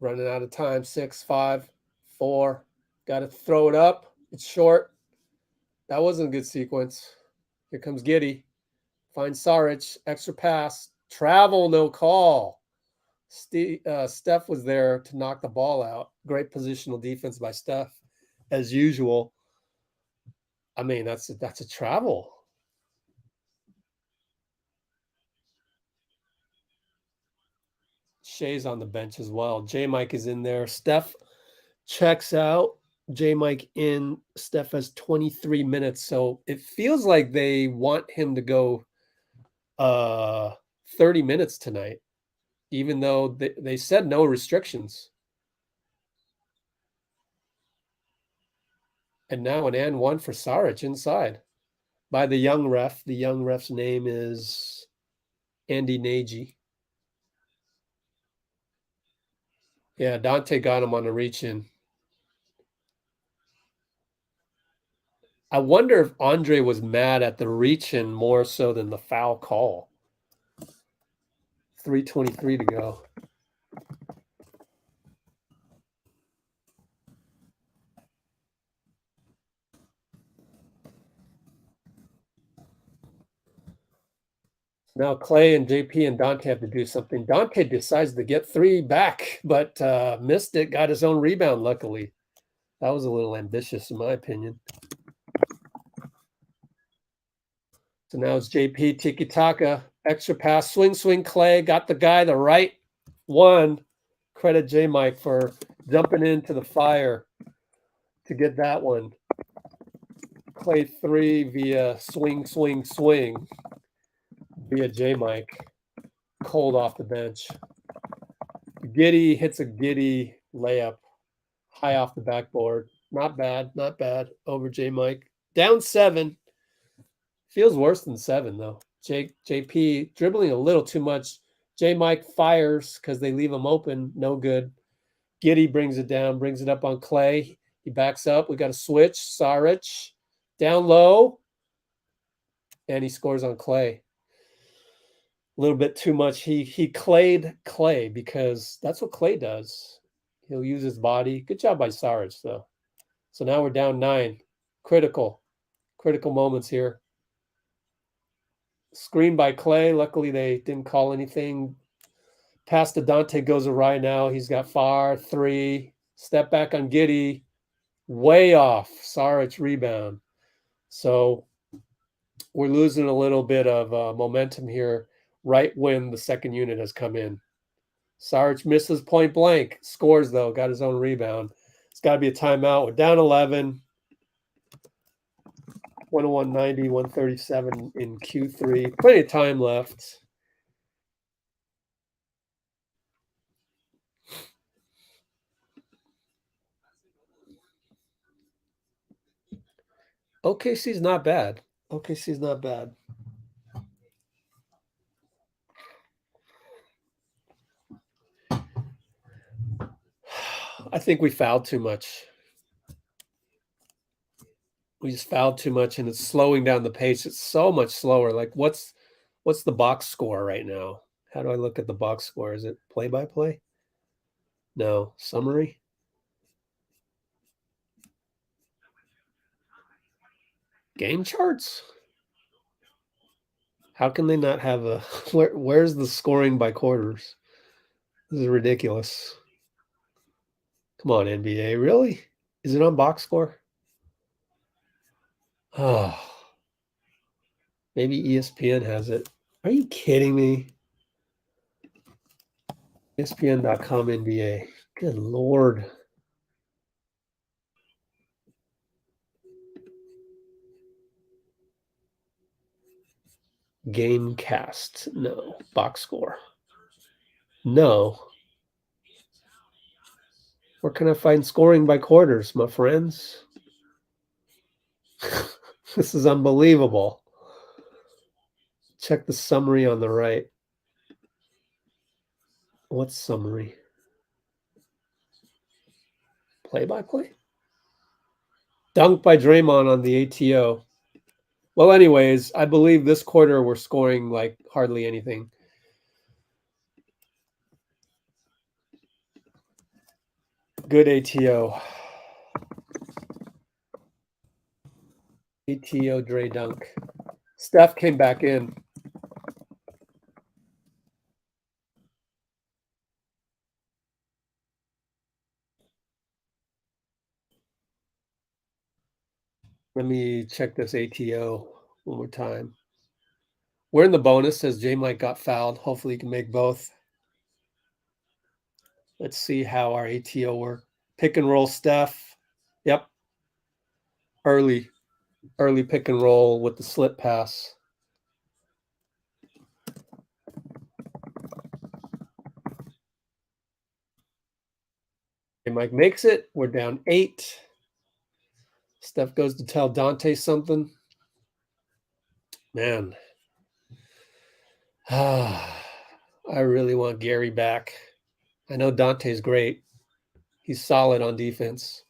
Running out of time. 6, 5, 4. Got to throw it up. It's short. That wasn't a good sequence. Here comes Giddey. Finds Saric. Extra pass. Travel, no call. Steph was there to knock the ball out. Great positional defense by Steph, as usual. I mean, that's a travel. Shai's on the bench as well. J-Mike is in there. Steph checks out. J-Mike in. Steph has 23 minutes. So it feels like they want him to go 30 minutes tonight, even though they said no restrictions. And now an and 1 for Saric inside by the young ref. The young ref's name is Andy Nagy. Yeah, Donte got him on a reach in. I wonder if Andre was mad at the reach in more so than the foul call. 3:23 to go. Now Klay and JP and Donte have to do something. Donte decides to get 3 back, but missed it. Got his own rebound, luckily. That was a little ambitious, in my opinion. So now it's JP, tiki-taka, extra pass, swing, Klay. Got the guy the right one. Credit J-Mike for jumping into the fire to get that one. Klay 3 via swing via J-Mike. Cold off the bench. Giddey hits a Giddey layup high off the backboard. Not bad. Over J-Mike. Down 7. Feels worse than 7, though. JP dribbling a little too much. J-Mike fires because they leave him open. No good. Giddey brings it down, brings it up on Klay. He backs up. We got a switch. Saric down low. And he scores on Klay. A little bit too much. He clayed Klay because that's what Klay does. He'll use his body. Good job by Saric, though. So now we're down 9. Critical moments here. Screen by Klay. Luckily, they didn't call anything. Pass to Donte goes awry now. He's got far 3. Step back on Giddey. Way off. Saric rebound. So we're losing a little bit of momentum here right when the second unit has come in. Saric misses point blank. Scores, though. Got his own rebound. It's got to be a timeout. We're down 11. 101.90, 137 in Q3. Plenty of time left. OKC's not bad. I think we fouled too much. We just fouled too much, and it's slowing down the pace. It's so much slower. Like, what's the box score right now? How do I look at the box score? Is it play-by-play? No. Summary? Game charts? How can they not have a where's the scoring by quarters? This is ridiculous. Come on, NBA. Really? Is it on box score? Oh. Maybe ESPN has it. Are you kidding me? ESPN.com NBA. Good Lord. Gamecast. No. Box score. No. Where can I find scoring by quarters, my friends? This is unbelievable. Check the summary on the right. What's summary? Play-by-play? Dunk by Draymond on the ATO. Well, anyways, I believe this quarter we're scoring like hardly anything. Good ATO. ATO Dray dunk. Steph came back in. Let me check this ATO one more time. We're in the bonus, says J Mike got fouled. Hopefully he can make both. Let's see how our ATO work. Pick and roll Steph. Yep. Early pick and roll with the slip pass. J Mike makes it. We're down 8. Steph goes to tell Donte something. Man. I really want Gary back. I know Dante's great. He's solid on defense.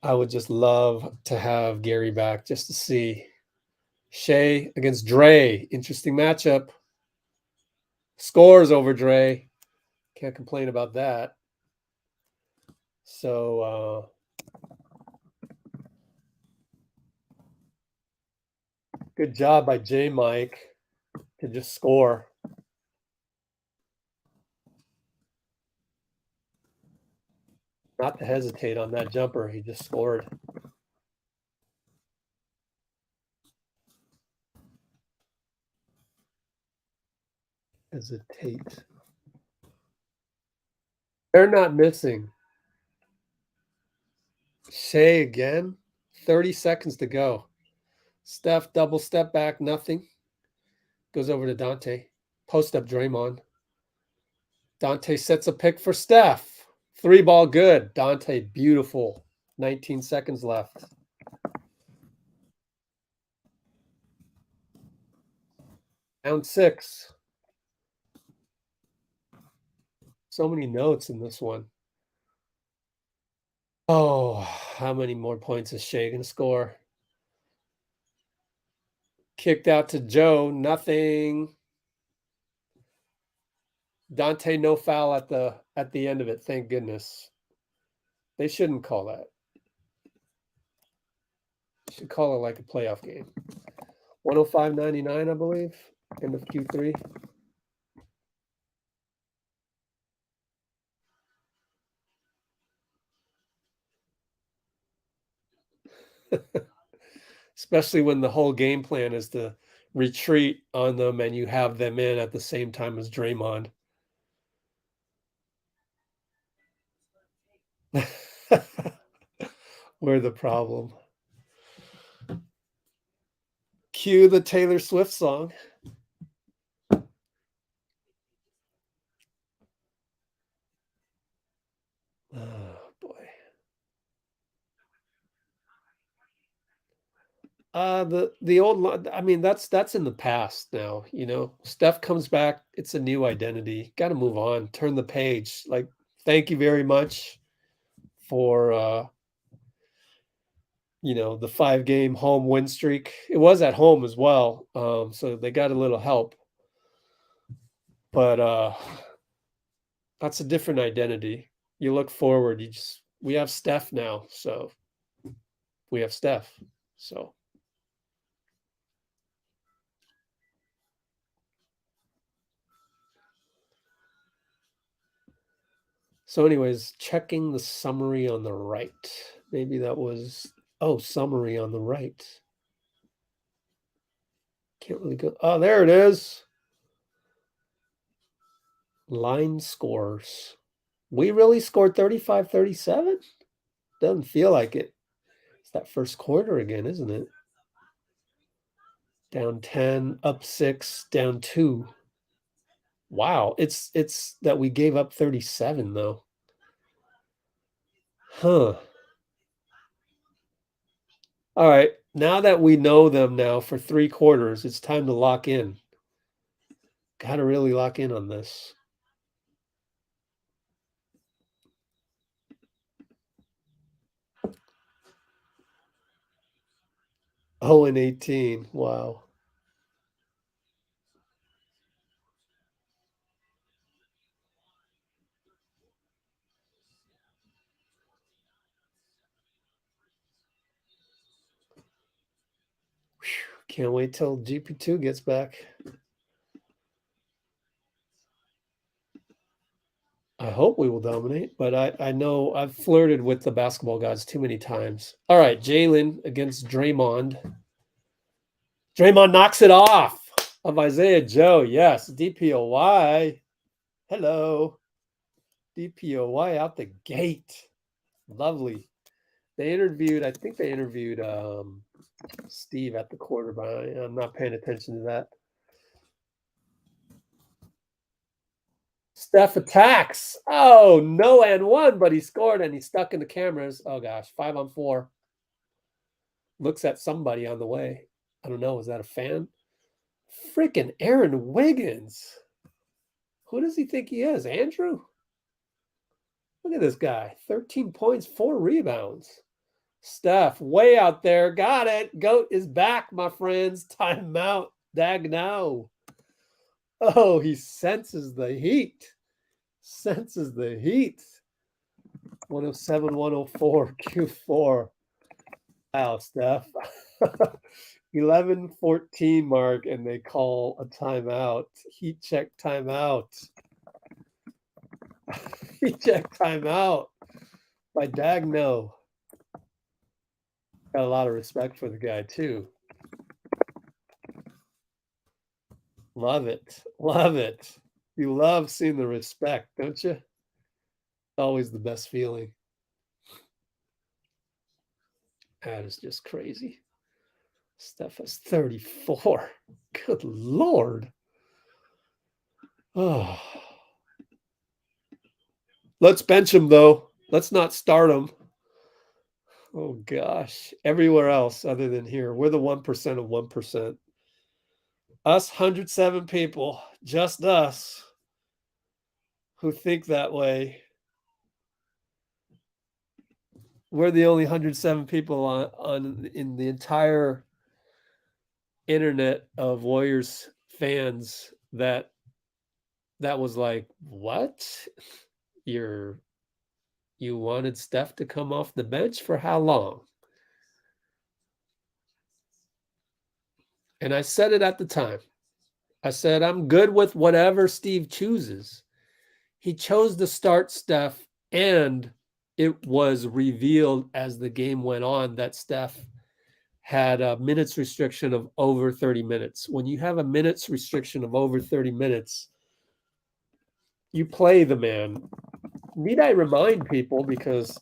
I would just love to have Gary back just to see. Shai against Dray. Interesting matchup. Scores over Dray. Can't complain about that. So, good job by J Mike to just score. Not to hesitate on that jumper. He just scored. Hesitate. They're not missing. Shai again. 30 seconds to go. Steph double step back, nothing. Goes over to Donte. Post up Draymond. Donte sets a pick for Steph. 3-ball good. Donte, beautiful. 19 seconds left. Down 6. So many notes in this one. Oh, how many more points is Shai going to score? Kicked out to Joe. Nothing. Donte, no foul at the end of it. Thank goodness. They shouldn't call that. Should call it like a playoff game. 105.99, I believe. End of Q3. Especially when the whole game plan is to retreat on them and you have them in at the same time as Draymond. We're the problem. Cue the Taylor Swift song. Oh boy. The old, I mean, that's in the past now. You know, Steph comes back, it's a new identity. Got to move on, turn the page. Like, thank you very much for you know, the 5-game home win streak. It was at home as well, so they got a little help. But that's a different identity. You look forward. We have Steph now, so we have Steph. So So anyways, checking the summary on the right. Maybe that was, summary on the right. Can't really go. Oh, there it is. Line scores. We really scored 35-37? Doesn't feel like it. It's that first quarter again, isn't it? Down 10, up 6, down 2. Wow, it's that we gave up 37 though. Huh. All right, now that we know them now for 3 quarters, it's time to lock in. Got to really lock in on this. Oh, and 18. Wow. Can't wait till GP2 gets back. I hope we will dominate, but I know I've flirted with the basketball gods too many times. All right, Jaylin against Draymond. Draymond knocks it off of Isaiah Joe. Yes, DPOY. Hello. DPOY out the gate. Lovely. I think they interviewed Steve at the quarter, but I'm not paying attention to that. Steph attacks. Oh, no and one, but he scored and he's stuck in the cameras. Oh gosh, 5 on 4. Looks at somebody on the way. I don't know. Is that a fan? Freaking Aaron Wiggins. Who does he think he is? Andrew? Look at this guy. 13 points, 4 rebounds. Steph, way out there. Got it. GOAT is back, my friends. Timeout. Dag now. Oh, he senses the heat. Senses the heat. 107, 104, Q4. Wow, Steph. 11-14 mark, and they call a timeout. Heat check timeout. Heat check timeout by Dagno. Got a lot of respect for the guy, too. Love it. Love it. You love seeing the respect, don't you? Always the best feeling. That is just crazy. Steph has 34. Good Lord. Oh. Let's bench him, though. Let's not start him. Oh, gosh. Everywhere else other than here. We're the 1% of 1%. Us 107 people, just us, who think that way. We're the only 107 people on in the entire internet of Warriors fans that was like, what? You wanted Steph to come off the bench for how long? And I said it at the time. I said, I'm good with whatever Steve chooses. He chose to start Steph, and it was revealed as the game went on that Steph had a minutes restriction of over 30 minutes. When you have a minutes restriction of over 30 minutes, you play the man. Need I remind people, because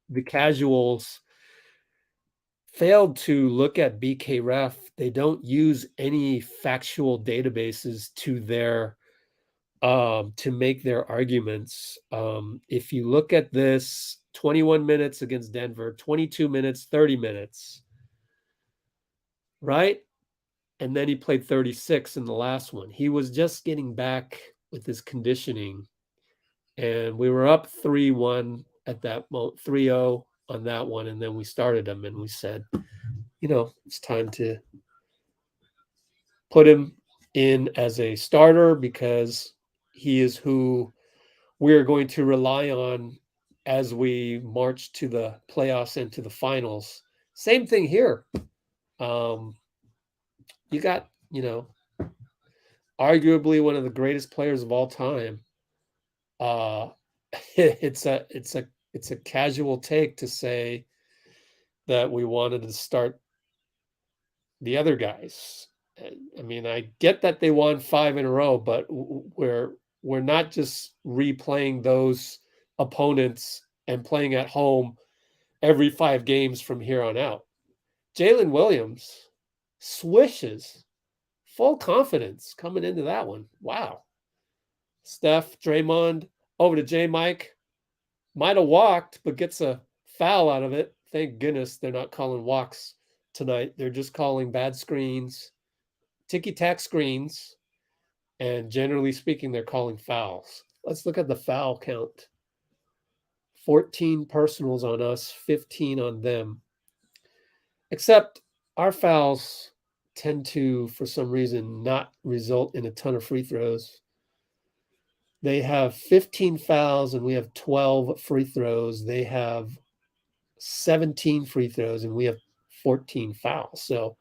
the casuals failed to look at BKRef. They don't use any factual databases to their to make their arguments. If you look at this, 21 minutes against Denver, 22 minutes, 30 minutes, right? And then he played 36 in the last one. He was just getting back with his conditioning. And we were up 3-1 at that moment, 3-0 on that one. And then we started him and we said, it's time to put him in as a starter because he is who we're going to rely on as we march to the playoffs and to the finals. Same thing here. You got, arguably one of the greatest players of all time it's a casual take to say that we wanted to start the other guys. I mean, I get that they won 5 in a row, but we're not just replaying those opponents and playing at home every 5 games from here on out. Jalen Williams swishes, full confidence coming into that one. Wow. Steph, Draymond, over to J. Mike. Might have walked, but gets a foul out of it. Thank goodness they're not calling walks tonight. They're just calling bad screens, ticky-tack screens, and generally speaking, they're calling fouls. Let's look at the foul count. 14 personals on us, 15 on them. Except our fouls tend to, for some reason, not result in a ton of free throws. They have 15 fouls and we have 12 free throws. They have 17 free throws and we have 14 fouls. So,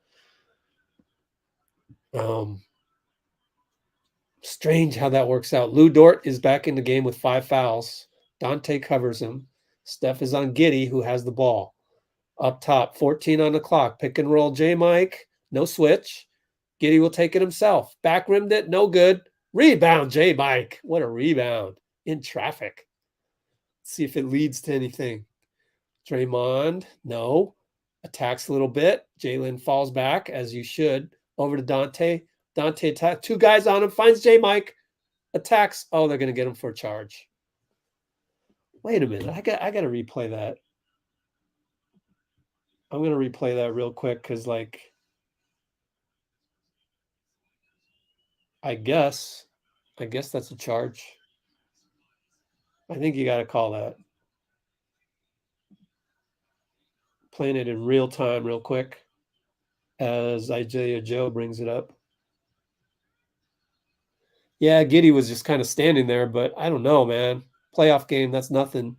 strange how that works out. Lou Dort is back in the game with 5 fouls. Donte covers him. Steph is on Giddey, who has the ball. Up top, 14 on the clock. Pick and roll, J. Mike. No switch. Giddey will take it himself. Back rimmed it. No good. Rebound, J. Mike. What a rebound. In traffic. Let's see if it leads to anything. Draymond, no. Attacks a little bit. Jaylin falls back, as you should. Over to Donte. Donte attack. 2 guys on him. Finds J. Mike. Attacks. Oh, they're going to get him for a charge. Wait a minute. I got to replay that. I'm going to replay that real quick because, like, I guess that's a charge. I think you got to call that. Playing it in real time real quick as Isaiah Joe brings it up. Yeah, Giddey was just kind of standing there, but I don't know, man. Playoff game, that's nothing.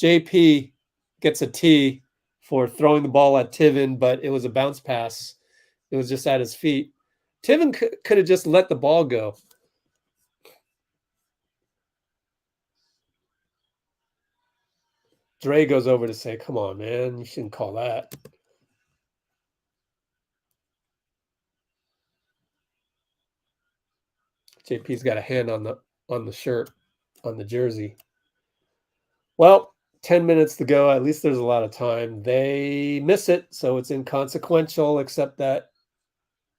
JP gets a T for throwing the ball at Tiven, but it was a bounce pass. It was just at his feet. Tiven could have just let the ball go. Dray goes over to say, come on, man, you shouldn't call that. JP's got a hand on the shirt, on the jersey. Well, 10 minutes to go. At least there's a lot of time. They miss it, so it's inconsequential, except that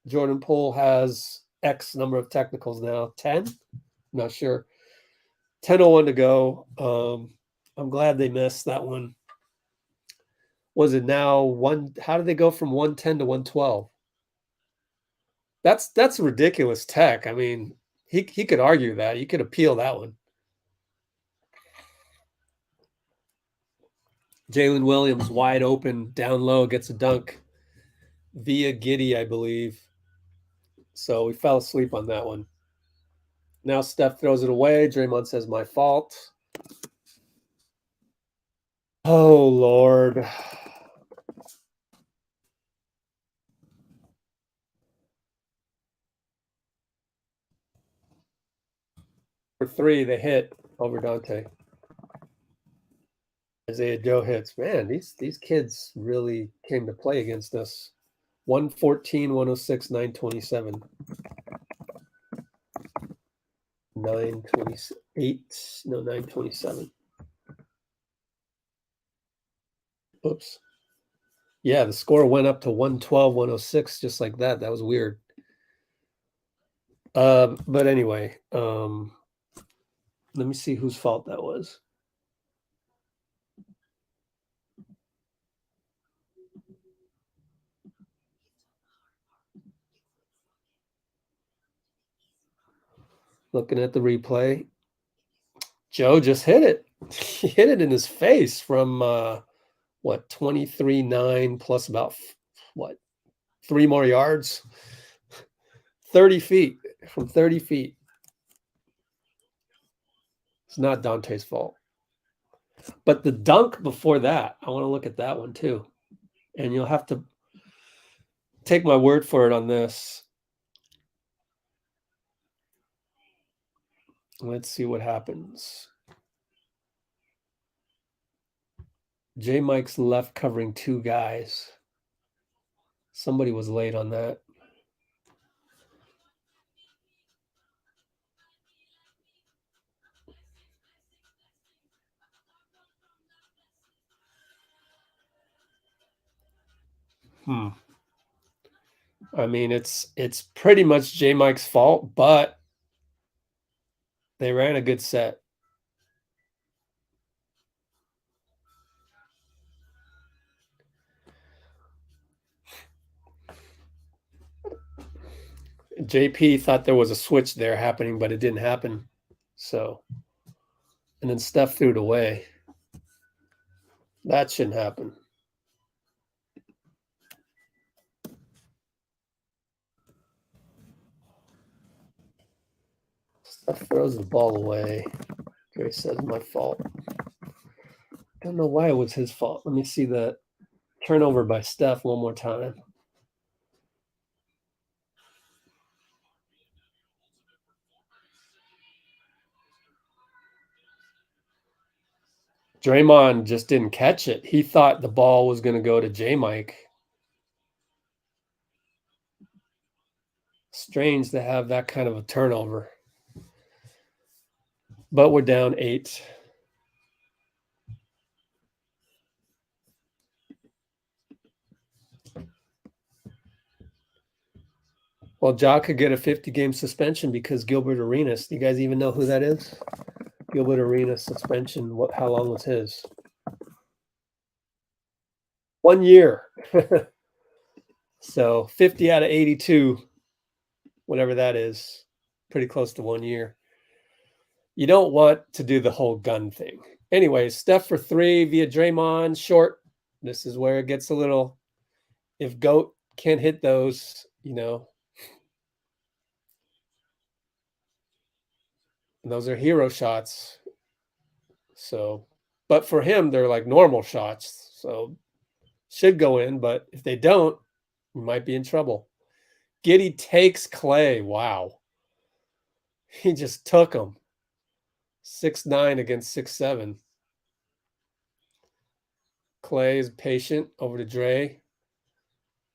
Jordan Poole has X number of technicals now. 10? Not sure. 10:01 to go. I'm glad they missed that one. Was it now one? How did they go from 110 to 112? That's a ridiculous tech. I mean, he could argue that. You could appeal that one. Jalen Williams wide open, down low, gets a dunk via Giddey, I believe. So we fell asleep on that one. Now Steph throws it away. Draymond says, my fault. Oh, Lord. For 3, they hit over Donte. Isaiah Joe hits. Man, these kids really came to play against us. 114, 106, 927. 928. No, 927. Oops. Yeah, the score went up to 112, 106, just like that. That was weird. But anyway, let me see whose fault that was. Looking at the replay, Joe just hit it. He hit it in his face from 23-9 plus about 3 more yards. 30 feet from 30 feet. It's not Donte's fault. But the dunk before that, I want to look at that one too. And you'll have to take my word for it on this. Let's see what happens. J Mike's left covering 2 guys. Somebody was late on that. I mean, it's pretty much J Mike's fault, but they ran a good set. JP thought there was a switch there happening, but it didn't happen. So, and then Steph threw it away. That shouldn't happen. Steph throws the ball away. Gary says, my fault. I don't know why it was his fault. Let me see the turnover by Steph one more time. Draymond just didn't catch it. He thought the ball was going to go to J Mike. Strange to have that kind of a turnover. But we're down 8. Well, Ja could get a 50-game suspension because Gilbert Arenas. Do you guys even know who that is? Gilbert Arenas suspension. How long was his? 1 year. So 50 out of 82, whatever that is, pretty close to 1 year. You don't want to do the whole gun thing. Anyways, Steph for 3 via Draymond, short. This is where it gets a little, if GOAT can't hit those, you know, those are hero shots. So, but for him, they're like normal shots. So should go in, but if they don't, you might be in trouble. Giddey takes Klay. Wow. He just took him. 6'9" against 6'7". Klay is patient. Over to Dray.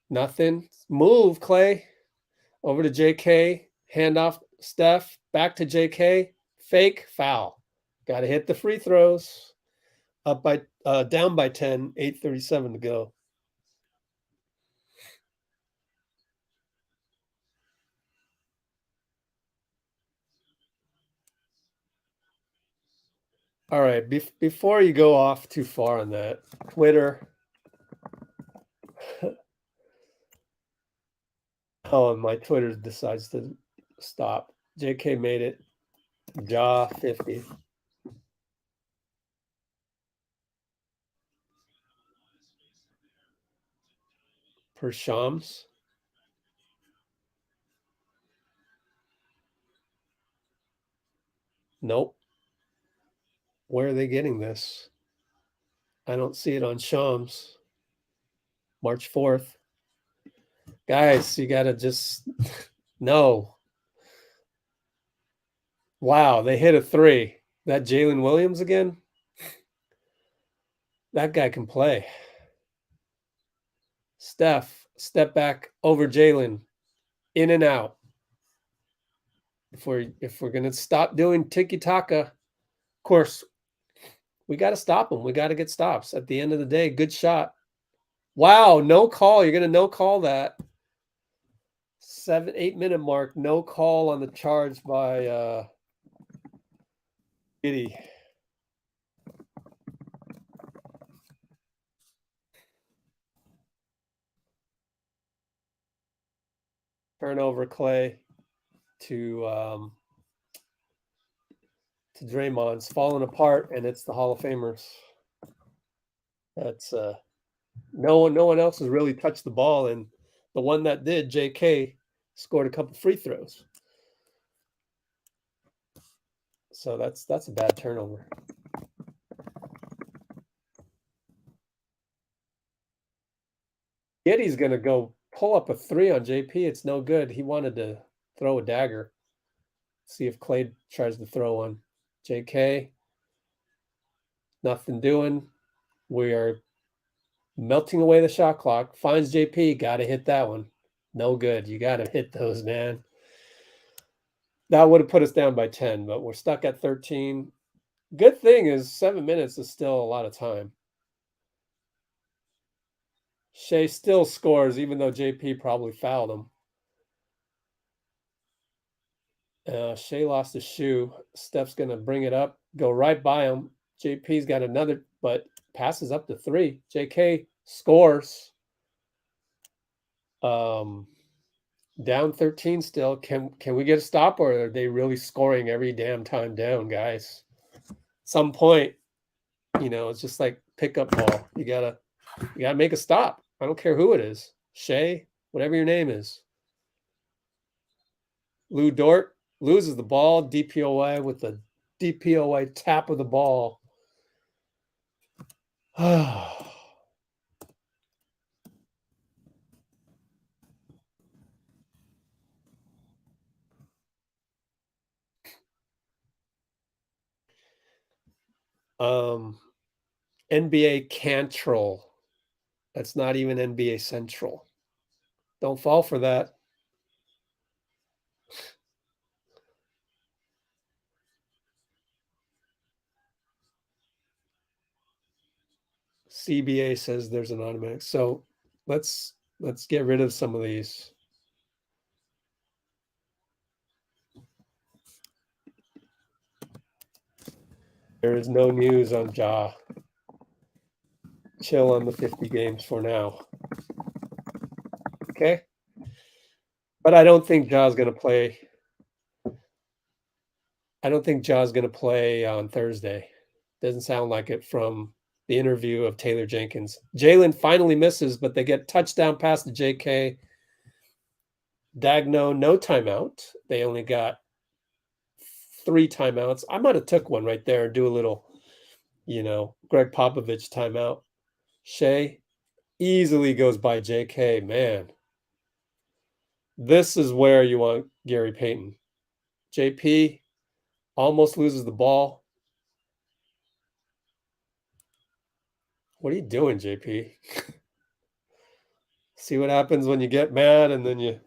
Nothing. Move, Klay. Over to JK. Handoff, Steph. Back to JK. Fake, foul. Got to hit the free throws. Up by down by 10. 8:37 to go. All right. Before you go off too far on that, Twitter. Oh, and my Twitter decides to stop. JK made it. Ja 50. Per Shams. Nope. Where are they getting this? I don't see it on Shams. March 4th. Guys, you got to just no. Wow, they hit a 3. That Jaylin Williams again? That guy can play. Steph, step back over Jaylin. In and out. If we're going to stop doing tiki-taka, of course, we got to stop them. We got to get stops. At the end of the day, good shot. Wow, no call. You're going to no call that. 7-8 minute mark, no call on the charge by Giddey. Turnover Klay to Draymond's falling apart, and it's the Hall of Famers. That's no one else has really touched the ball, and the one that did, JK, scored a couple free throws. So that's a bad turnover. Giddey's going to go pull up a 3 on JP. It's no good. He wanted to throw a dagger. See if Klay tries to throw one. JK, nothing doing. We are melting away the shot clock. Finds JP. Got to hit that one. No good. You got to hit those, man. That would have put us down by 10, but we're stuck at 13. Good thing is 7 minutes is still a lot of time. Shai still scores, even though JP probably fouled him. Shai lost his shoe. Steph's going to bring it up, go right by him. JP's got another, but passes up to 3. JK scores. Down 13 still. Can we get a stop, or are they really scoring every damn time down, guys? At some point, it's just like pickup ball. You gotta make a stop. I don't care who it is. Shai, whatever your name is. Dort loses the ball. DPOA with the DPOA tap of the ball. NBA Cantrell. That's not even NBA Central. Don't fall for that. CBA says there's an automatic. So let's get rid of some of these. There is no news on Ja. Chill on the 50 games for now. Okay? But I don't think Ja's going to play. I don't think Ja's going to play on Thursday. Doesn't sound like it from the interview of Taylor Jenkins. Jaylin finally misses, but they get touchdown pass to JK. Dagno, no timeout. They only got 3 timeouts. I might have took one right there and do a little, Greg Popovich timeout. Shai easily goes by JK. Man, this is where you want Gary Payton. JP almost loses the ball. What are you doing, JP? See what happens when you get mad and then you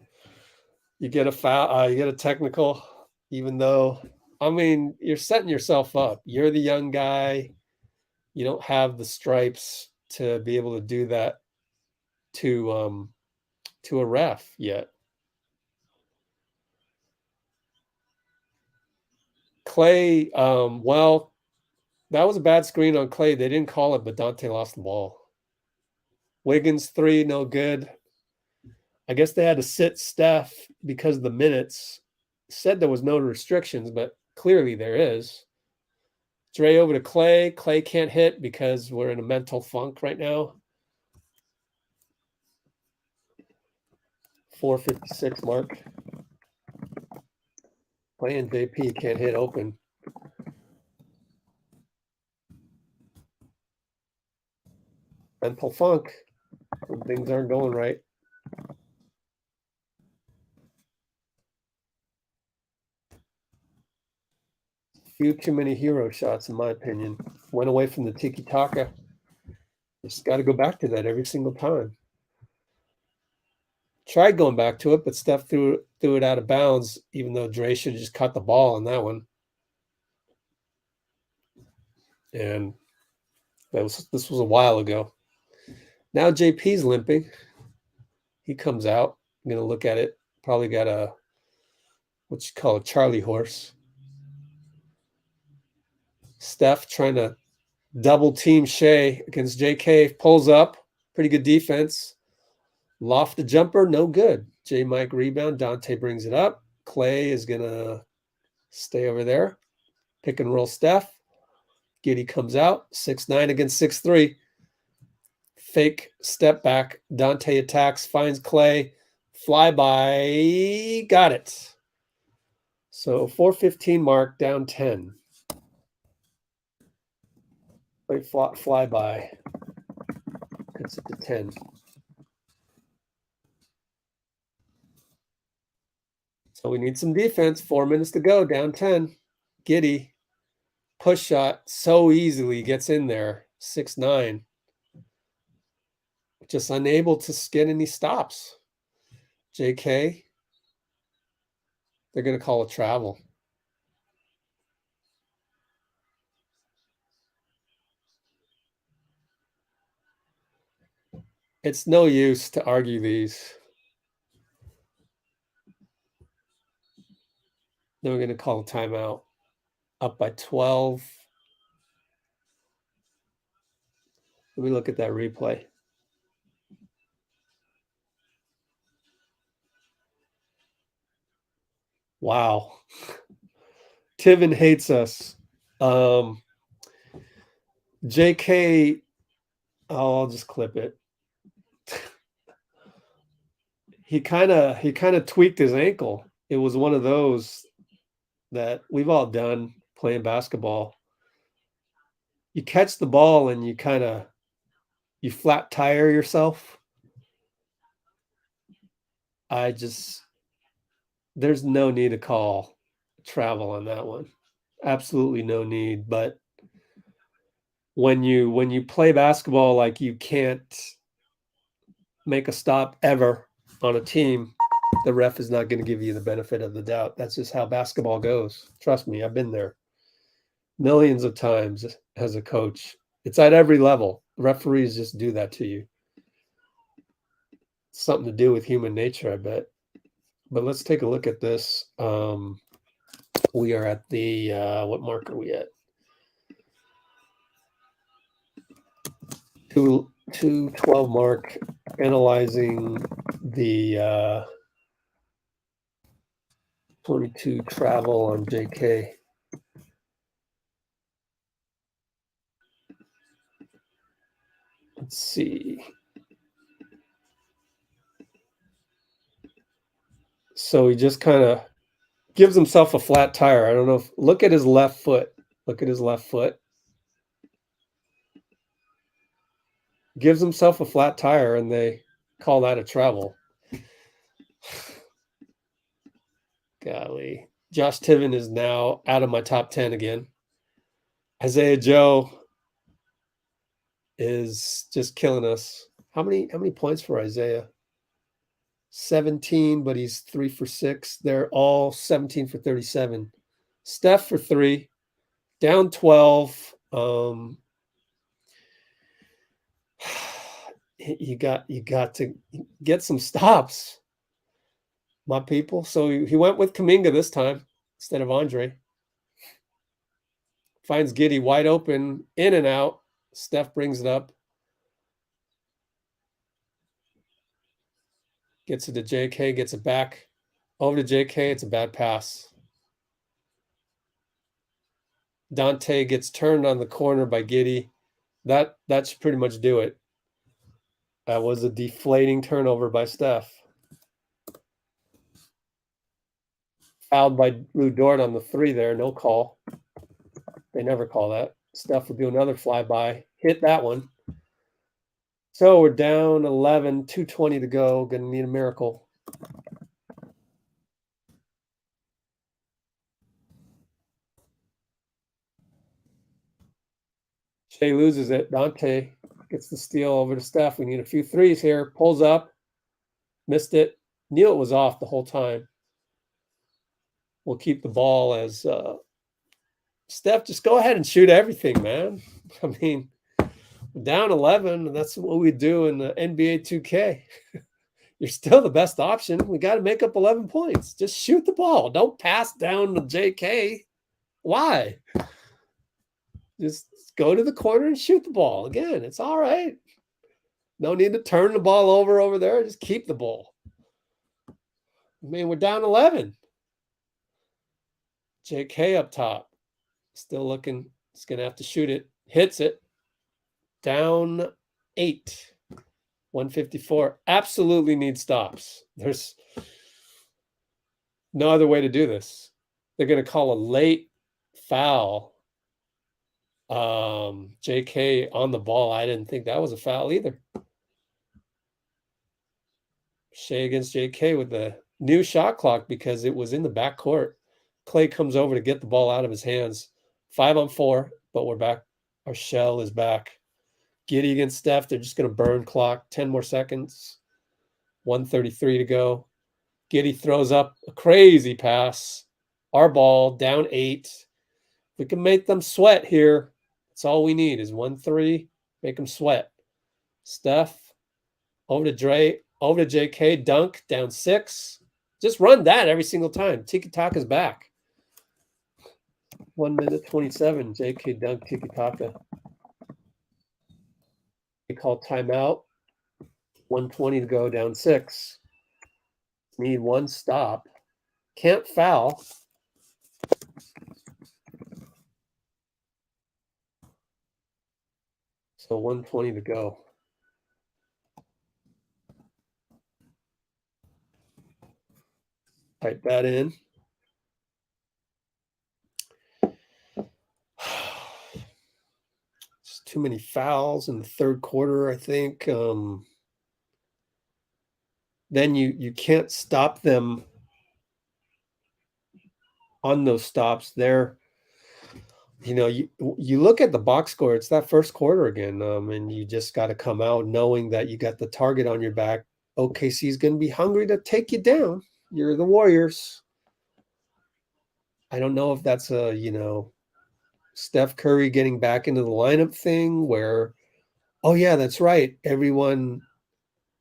get a foul, you get a technical, even though, you're setting yourself up. You're the young guy. You don't have the stripes to be able to do that to a ref yet. Klay, that was a bad screen on Klay. They didn't call it, but Donte lost the ball. Wiggins 3, no good. I guess they had to sit Steph because of the minutes. Said there was no restrictions, but clearly there is. Dray over to Klay. Klay can't hit because we're in a mental funk right now. 4:56 mark. Klay and JP can't hit open. Mental funk when things aren't going right. Few too many hero shots, in my opinion. Went away from the tiki-taka. Just got to go back to that every single time. Tried going back to it, but Steph threw it out of bounds, even though Dray should have just cut the ball on that one. And this was a while ago. Now JP's limping. He comes out. I'm going to look at it. Probably got a, what you call a Charlie horse. Steph trying to double team Shai against JK. Pulls up. Pretty good defense. Loft the jumper. No good. J Mike rebound. Donte brings it up. Klay is going to stay over there. Pick and roll Steph. Giddey comes out. 6'9" against 6'3". Fake step back. Donte attacks. Finds Klay. Flyby. Got it. So 4:15 mark. Down 10. Flyby. Cuts it to 10. So we need some defense. 4 minutes to go. Down 10. Giddey. Push shot. So easily gets in there. 6'9". just unable to get any stops. JK, they're going to call a travel. It's no use to argue these. Then we're going to call a timeout. Up by 12. Let me look at that replay. Wow. Tiven hates us. JK, I'll just clip it. He kind of tweaked his ankle. It was one of those that we've all done playing basketball. You catch the ball and you flat tire yourself. There's no need to call travel on that one. Absolutely no need. But when you play basketball, like, you can't make a stop ever on a team, the ref is not going to give you the benefit of the doubt. That's just how basketball goes. Trust me, I've been there millions of times as a coach. It's at every level. Referees just do that to you. It's something to do with human nature, I bet. But let's take a look at this. We are at the, what mark are we at? 2:12 mark, analyzing the 22 travel on JK. Let's see. So he just kind of gives himself a flat tire. I don't know if, look at his left foot. Look at his left foot. Gives himself a flat tire, and they call that a travel. Golly. Josh Tiven is now out of my top 10 again. Isaiah Joe is just killing us. How many points for Isaiah? 17, but he's 3 for 6. They're all 17 for 37. Steph for 3. Down 12. You got to get some stops, my people. So he went with Kuminga this time instead of Andre. Finds Giddey wide open, in and out. Steph brings it up. Gets it to JK, gets it back. Over to JK, it's a bad pass. Donte gets turned on the corner by Giddey. That should pretty much do it. That was a deflating turnover by Steph. Fouled by Dort on the 3 there. No call. They never call that. Steph will do another flyby. Hit that one. So we're down 11, 2:20 to go. Going to need a miracle. Shai loses it. Donte gets the steal over to Steph. We need a few threes here. Pulls up. Missed it. Knew it was off the whole time. We'll keep the ball as Steph, just go ahead and shoot everything, man. I mean, down 11, and that's what we do in the NBA 2K. You're still the best option. We got to make up 11 points. Just shoot the ball. Don't pass down to JK. Why? Just go to the corner and shoot the ball. Again, it's all right. No need to turn the ball over there. Just keep the ball. I mean, we're down 11. JK up top. Still looking. He's going to have to shoot it. Hits it. Down 8. 154. Absolutely need stops. There's no other way to do this. They're going to call a late foul. JK on the ball. I didn't think that was a foul either. Shai against JK with the new shot clock because it was in the backcourt. Klay comes over to get the ball out of his hands. 5-on-4, but we're back. Our shell is back. Giddey against Steph. They're just going to burn clock. 10 more seconds. 1:33 to go. Giddey throws up a crazy pass. Our ball down 8. We can make them sweat here. That's all we need is 1-3. Make them sweat. Steph over to Dray, over to JK, dunk down 6. Just run that every single time. Tiki-taka's back. 1 minute 27. JK dunk tiki-taka. They call timeout. 1:20 to go, down 6. Need one stop. Can't foul. So 1:20 to go. Type that in. It's too many fouls in the third quarter, I think. Then you can't stop them on those stops. They're, you look at the box score. It's that first quarter again, and you just got to come out knowing that you got the target on your back. OKC is going to be hungry to take you down. You're the Warriors. I don't know if that's a, Steph Curry getting back into the lineup thing where, oh yeah, that's right. Everyone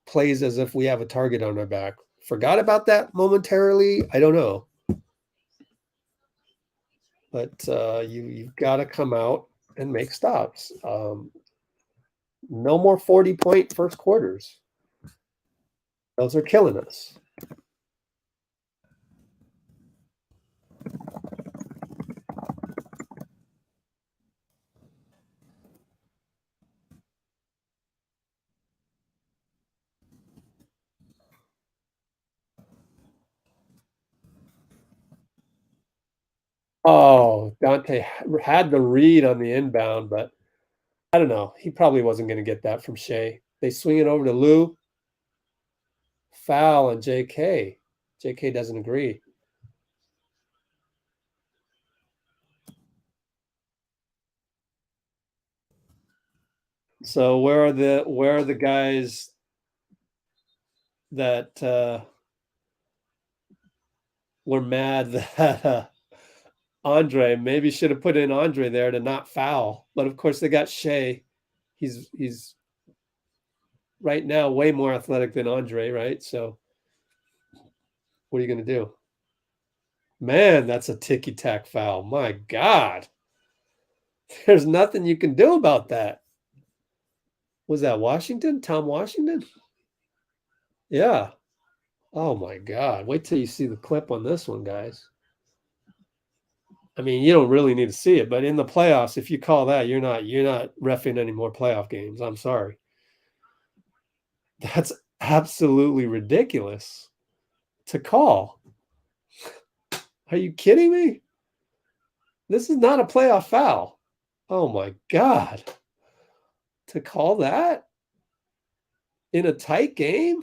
plays as if we have a target on our back. Forgot about that momentarily. I don't know. But you've got to come out and make stops. No more 40-point first quarters. Those are killing us. Oh, Donte had the read on the inbound, but I don't know. He probably wasn't going to get that from Shai. They swing it over to Lou. Foul on JK. JK doesn't agree. So where are the guys that were mad that Andre maybe should have put in Andre there to not foul, but of course they got Shai. He's right now way more athletic than Andre, right? So what are you going to do? Man, that's a ticky-tack foul. My God. There's nothing you can do about that. Was that Washington? Tom Washington? Yeah. Oh my God. Wait till you see the clip on this one, guys. I mean, you don't really need to see it, but in the playoffs, if you call that, you're not reffing any more playoff games. I'm sorry. That's absolutely ridiculous to call. Are you kidding me? This is not a playoff foul. Oh my God. To call that in a tight game?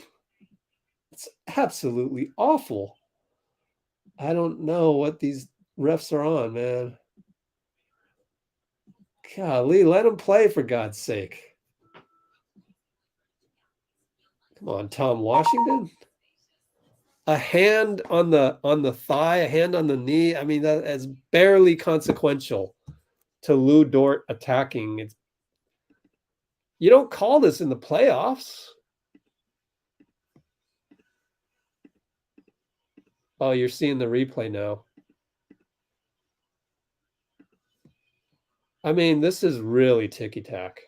It's absolutely awful. I don't know what these refs are on, man. Golly, let them play for God's sake. Come on, Tom Washington. A hand on the thigh, a hand on the knee. I mean, that is barely consequential to Lou Dort attacking. You don't call this in the playoffs. Oh, you're seeing the replay now. I mean, this is really ticky-tack.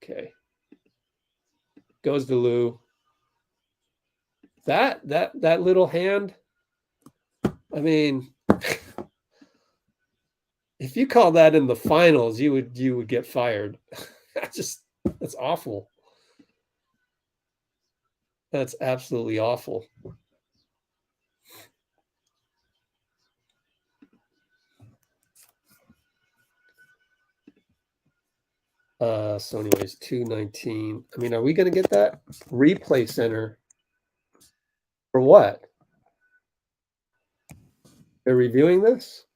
Okay. Goes to Lou. That little hand. I mean, if you call that in the finals, you would get fired. That's awful. That's absolutely awful. So anyways, 2:19. I mean, are we going to get that replay center for what? They're reviewing this?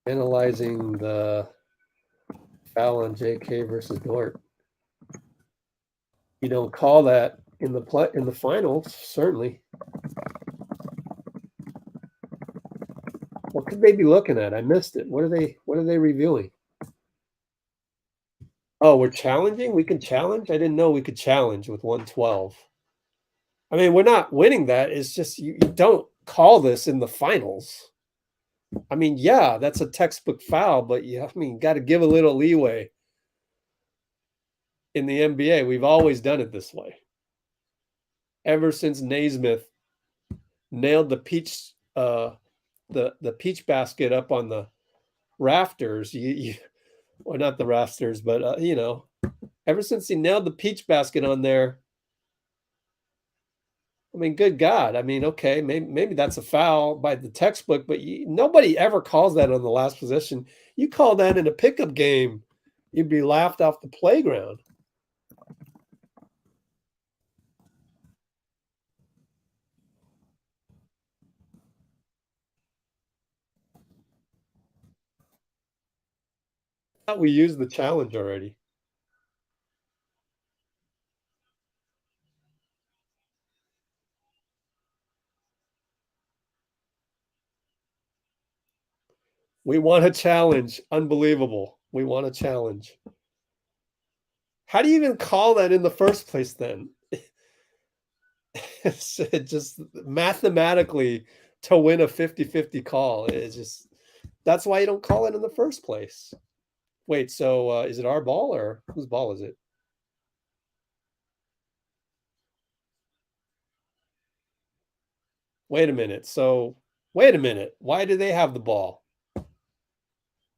Analyzing the foul on JK versus Dort. You don't call that in the finals, certainly. What could they be looking at? I missed it. What are they reviewing? Oh, we're challenging? We can challenge? I didn't know we could challenge with 112. I mean, we're not winning that. It's just you don't call this in the finals. I mean, yeah, that's a textbook foul, but got to give a little leeway. In the NBA, we've always done it this way. Ever since Naismith nailed the peach the peach basket up on the rafters, or not the rafters, but ever since he nailed the peach basket on there, I mean, good God. I mean, okay, maybe that's a foul by the textbook, but nobody ever calls that on the last possession. You call that in a pickup game, you'd be laughed off the playground. I thought we used the challenge already. We want a challenge. Unbelievable. We want a challenge. How do you even call that in the first place then? It's just mathematically to win a 50-50 call. It's just that's why you don't call it in the first place. Wait, so is it our ball or whose ball is it? Wait a minute. So wait a minute. Why do they have the ball?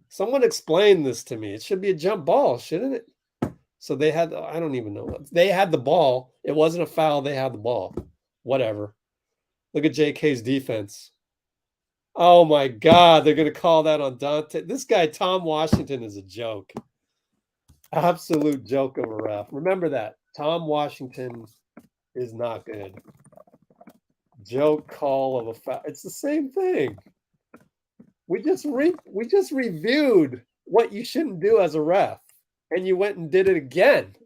Someone explain this to me. It should be a jump ball, shouldn't it? So they had, I don't even know. They had the ball. It wasn't a foul. They had the ball. Whatever. Look at JK's defense. Oh my God. They're going to call that on Donte. This guy, Tom Washington, is a joke. Absolute joke of a ref. Remember that. Tom Washington is not good. Joke call of a foul. It's the same thing. We just reviewed what you shouldn't do as a ref, and you went and did it again.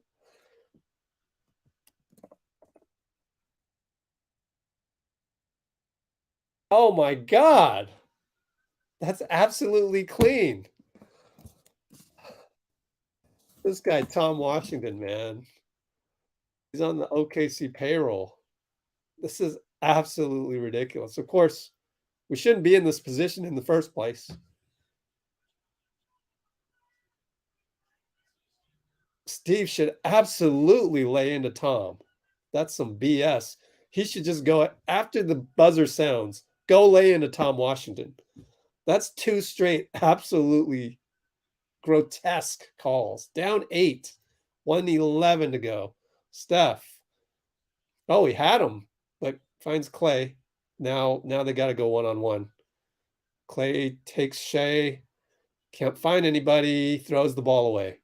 Oh my God. That's absolutely clean. This guy, Tom Washington, man. He's on the OKC payroll. This is absolutely ridiculous. Of course, we shouldn't be in this position in the first place. Steve should absolutely lay into Tom. That's some BS. He should just go after the buzzer sounds, go lay into Tom Washington. That's two straight absolutely grotesque calls. Down 8, 1:11 to go. Steph. Oh, he had him, but finds Klay. Now they got to go one-on-one. Klay takes Shai. Can't find anybody. Throws the ball away.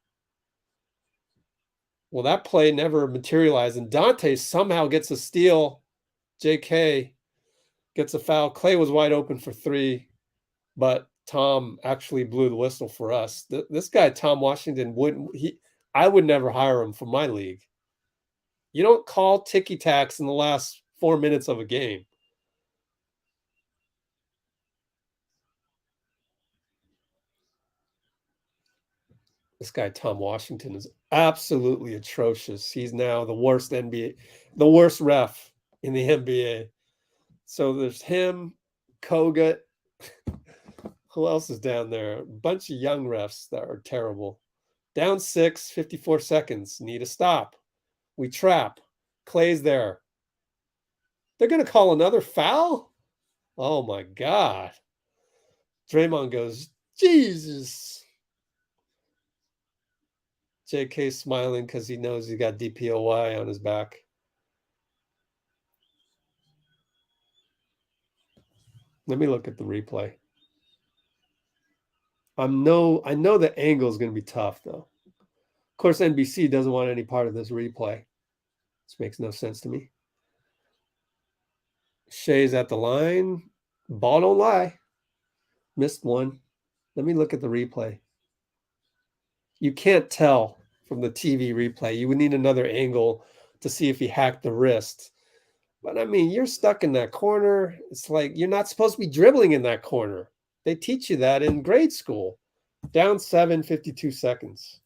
Well, that play never materialized, and Donte somehow gets a steal. JK gets a foul. Klay was wide open for 3, but Tom actually blew the whistle for us. This guy, Tom Washington, I would never hire him for my league. You don't call tiki-taks in the last 4 minutes of a game. This guy, Tom Washington, is absolutely atrocious. He's now the worst ref in the NBA. So there's him, Kogut. Who else is down there? A bunch of young refs that are terrible. Down 6, 54 seconds. Need a stop. We trap. Klay's there. They're going to call another foul? Oh, my God. Draymond goes, Jesus. JK's smiling because he knows he got DPOY on his back. Let me look at the replay. I know the angle is going to be tough, though. Of course, NBC doesn't want any part of this replay. This makes no sense to me. Shai's at the line. Ball don't lie. Missed one. Let me look at the replay. You can't tell from the TV replay. You would need another angle to see if he hacked the wrist. But I mean, you're stuck in that corner. It's like you're not supposed to be dribbling in that corner. They teach you that in grade school. Down 7, 52 seconds.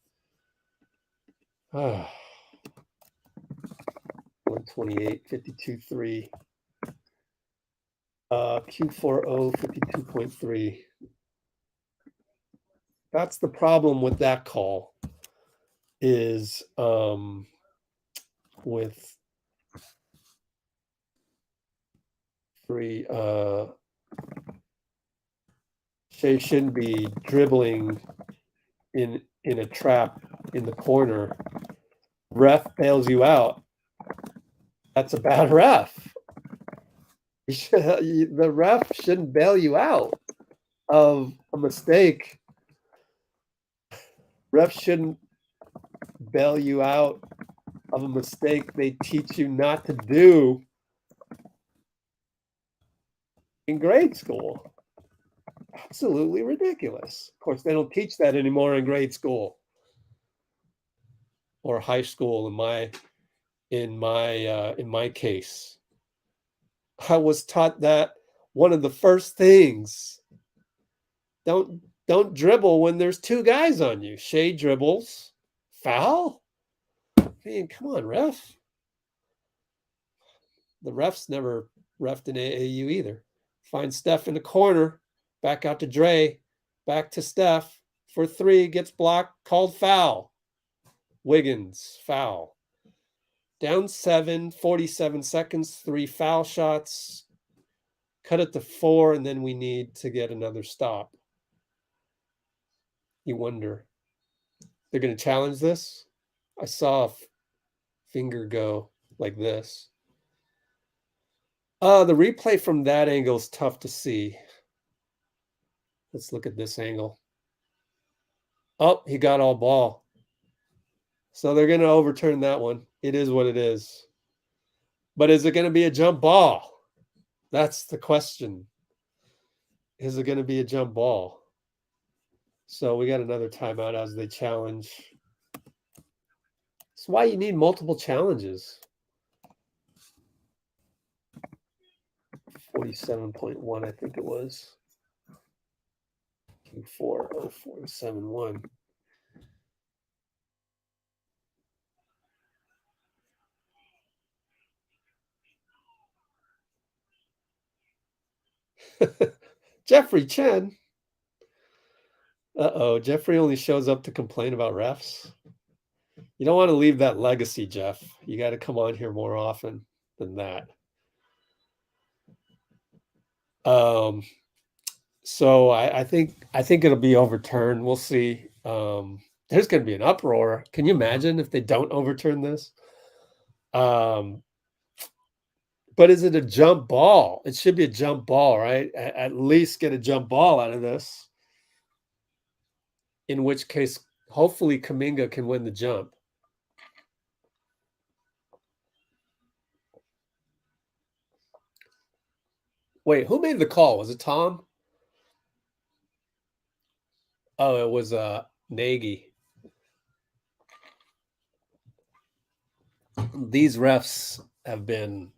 128, 52, 3. Q40, 52.3. That's the problem with that call is with 3 Shai shouldn't be dribbling in a trap in the corner. Ref bails you out. That's a bad ref. The ref shouldn't bail you out of a mistake. Refs shouldn't bail you out of a mistake they teach you not to do in grade school. Absolutely ridiculous. Of course, they don't teach that anymore in grade school or high school. In my case, I was taught that one of the first things. Don't dribble when there's 2 guys on you. Shai dribbles, foul. I mean, come on, ref. The refs never refed in AAU either. Find Steph in the corner, back out to Dray, back to Steph for 3, gets blocked, called foul. Wiggins, foul. Down 7, 47 seconds, 3 foul shots. Cut it to 4, and then we need to get another stop. You wonder, they're going to challenge this? I saw a finger go like this. The replay from that angle is tough to see. Let's look at this angle. Oh, he got all ball. So they're going to overturn that one. It is what it is. But is it going to be a jump ball? That's the question. Is it going to be a jump ball? So we got another timeout as they challenge. That's why you need multiple challenges. 47.1, I think it was. Q4 0471. Jeffrey Chen. Jeffrey only shows up to complain about refs. You don't want to leave that legacy, Jeff. You got to come on here more often than that. So I think it'll be overturned. We'll see. There's going to be an uproar. Can you imagine if they don't overturn this? But is it a jump ball? It should be a jump ball, right? At least get a jump ball out of this. In which case, hopefully Kuminga can win the jump. Wait, who made the call? Was it Tom? Oh, it was Nagy. These refs have been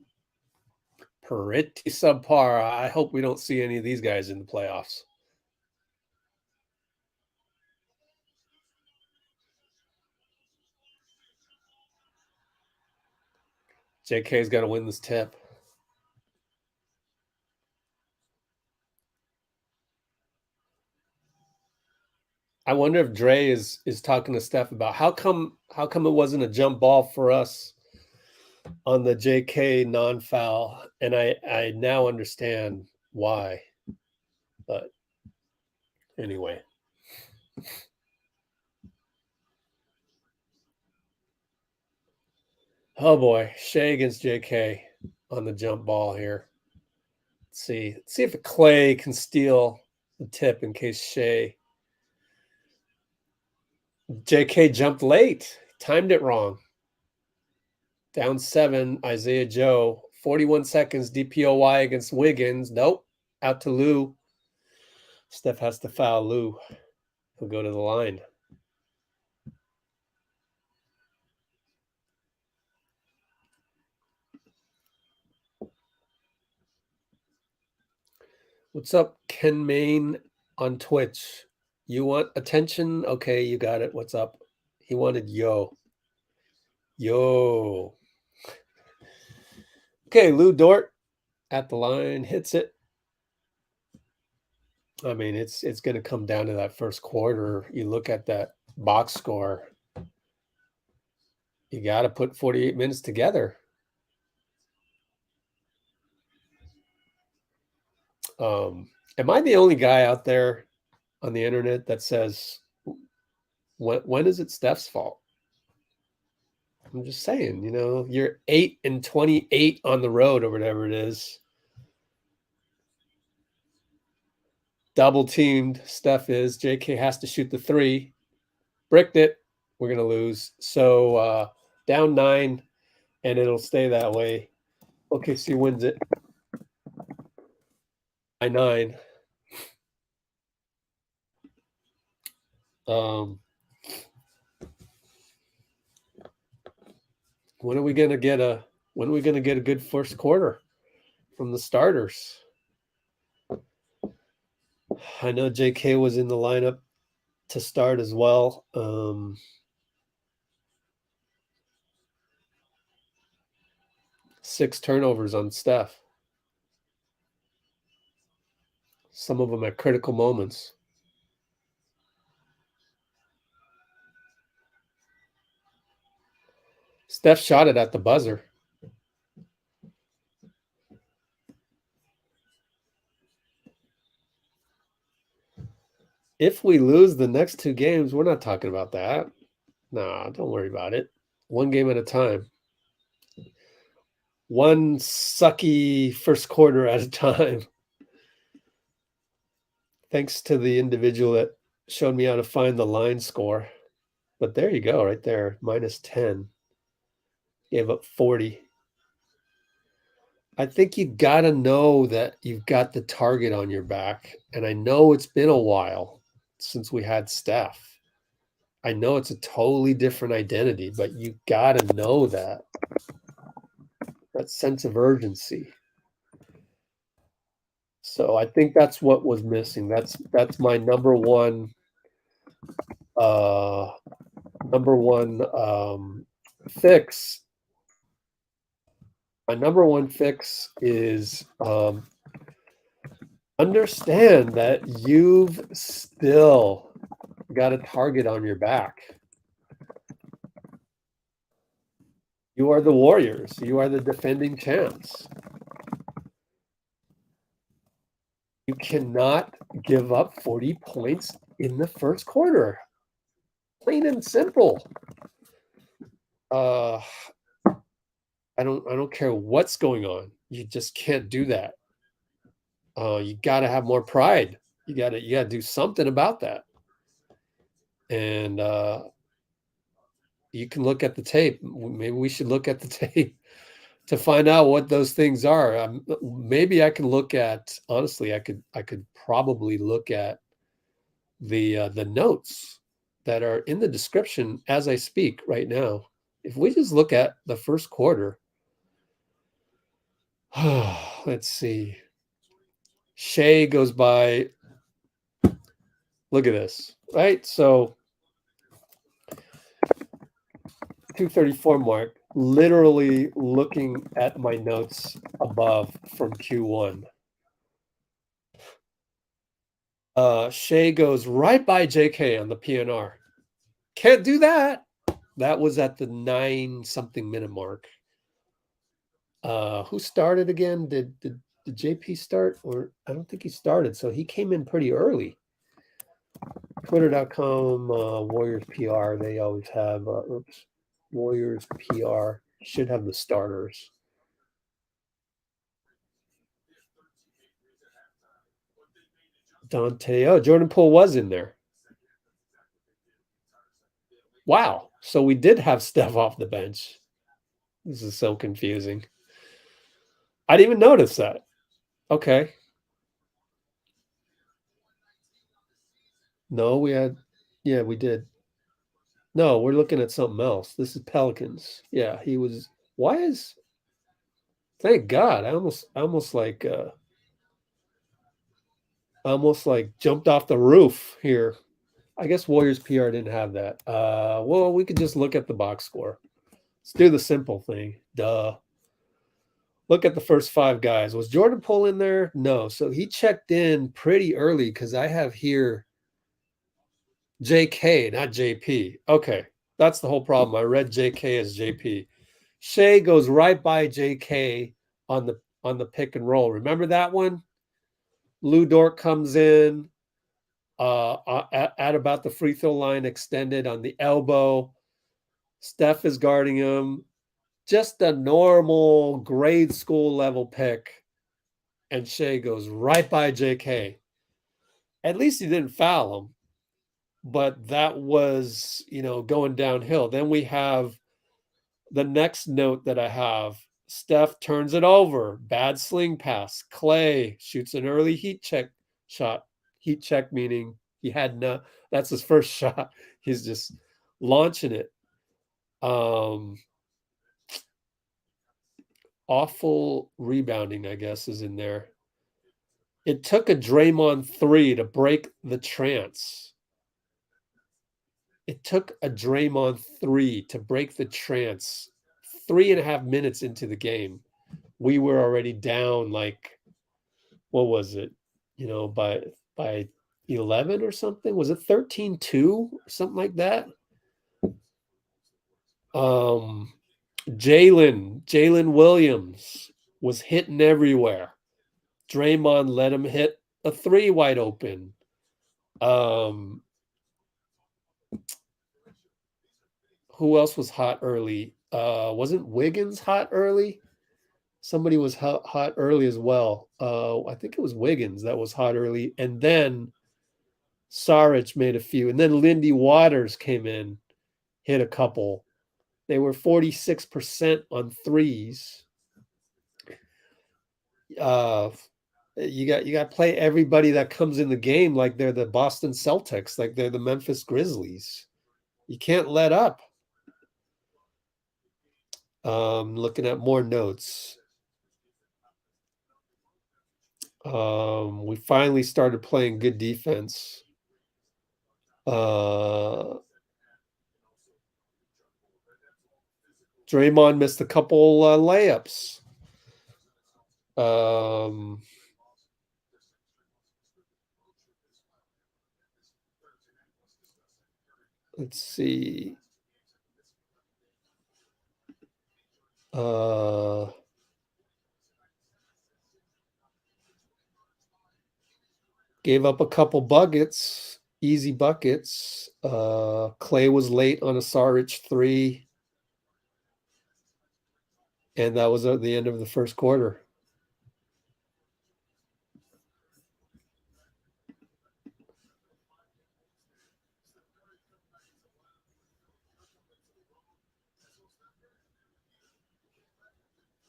pretty subpar. I hope we don't see any of these guys in the playoffs. JK's got to win this tip. I wonder if Dray is talking to Steph about how come it wasn't a jump ball for us on the JK non-foul, and I now understand why. But anyway. Oh boy, Shai against JK on the jump ball here. Let's see if Klay can steal the tip in case JK jumped late, timed it wrong. Down 7, Isaiah Joe, 41 seconds, DPOY against Wiggins. Nope, out to Lou. Steph has to foul Lou. He'll go to the line. What's up, Ken Main on Twitch? You want attention? Okay, you got it. What's up? He wanted yo. Yo. Okay, Lou Dort at the line, hits it. I mean, it's going to come down to that first quarter. You look at that box score. You got to put 48 minutes together. Am I the only guy out there on the internet that says, when is it Steph's fault? I'm just saying, you're 8-28 on the road or whatever it is. Double teamed, Steph is. JK has to shoot the three. Bricked it. We're going to lose. So down 9, and it'll stay that way. OKC wins it by 9. When are we going to get a good first quarter from the starters? I know JK was in the lineup to start as well. 6 turnovers on Steph. Some of them at critical moments. Steph shot it at the buzzer. If we lose the next 2 games, we're not talking about that. Nah, don't worry about it. 1 game at a time. 1 sucky first quarter at a time. Thanks to the individual that showed me how to find the line score. But there you go, right there, -10. Gave up 40. I think you got to know that you've got the target on your back. And I know it's been a while since we had Steph. I know it's a totally different identity, but you got to know that sense of urgency. So I think that's what was missing. That's my number one fix. My number one fix is understand that you've still got a target on your back. You are the Warriors. You are the defending champs. You cannot give up 40 points in the first quarter. Plain and simple. I don't care what's going on. You just can't do that. You got to have more pride. You got to do something about that. And you can look at the tape. Maybe we should look at the tape to find out what those things are. Maybe I can look at, honestly, I could probably look at the notes that are in the description as I speak right now. If we just look at the first quarter, let's see. Shai goes by. Look at this, right? So 234 mark, literally looking at my notes above from Q1. Shai goes right by JK on the PNR. Can't do that. That was at the 9-something minute mark. Who started again? Did JP start? Or I don't think he started, so he came in pretty early. Twitter.com, Warriors PR, they always have, Warriors PR should have the starters. Donte, Jordan Poole was in there. Wow. So we did have Steph off the bench. This is so confusing. I didn't even notice that. Okay. No, we had, yeah, we did. No, we're looking at something else. This is Pelicans. Yeah, he was. Why is? Thank God. I almost like jumped off the roof here. I guess Warriors PR didn't have that. Well, we could just look at the box score. Let's do the simple thing. Duh. Look at the first 5 guys. Was Jordan Poole in there? No. So he checked in pretty early because I have here JK, not JP. Okay. That's the whole problem. I read JK as JP. Shai goes right by JK on the pick and roll. Remember that one? Dort comes in at about the free throw line, extended on the elbow. Steph is guarding him. Just a normal grade school level pick. And Shai goes right by JK. At least he didn't foul him. But that was, going downhill. Then we have the next note that I have. Steph turns it over. Bad sling pass. Klay shoots an early heat check shot. Heat check meaning he had that's his first shot. He's just launching it. Awful rebounding, I guess, is in there. It took a Draymond 3 to break the trance. It took a Draymond 3 to break the trance. 3.5 minutes into the game, we were already down like, what was it? By 11 or something. Was it 13-2 or something like that? Jaylin Williams was hitting everywhere. Draymond let him hit a 3 wide open. Who else was hot early? Wasn't Wiggins hot early? Somebody was hot early as well. I think it was Wiggins that was hot early. And then Saric made a few. And then Lindy Waters came in, hit a couple. They were 46% on threes. You got to play everybody that comes in the game like they're the Boston Celtics, like they're the Memphis Grizzlies. You can't let up. Looking at more notes. We finally started playing good defense. Draymond missed a couple layups. Let's see. Gave up a couple buckets, easy buckets. Klay was late on a Saric 3. And that was at the end of the first quarter.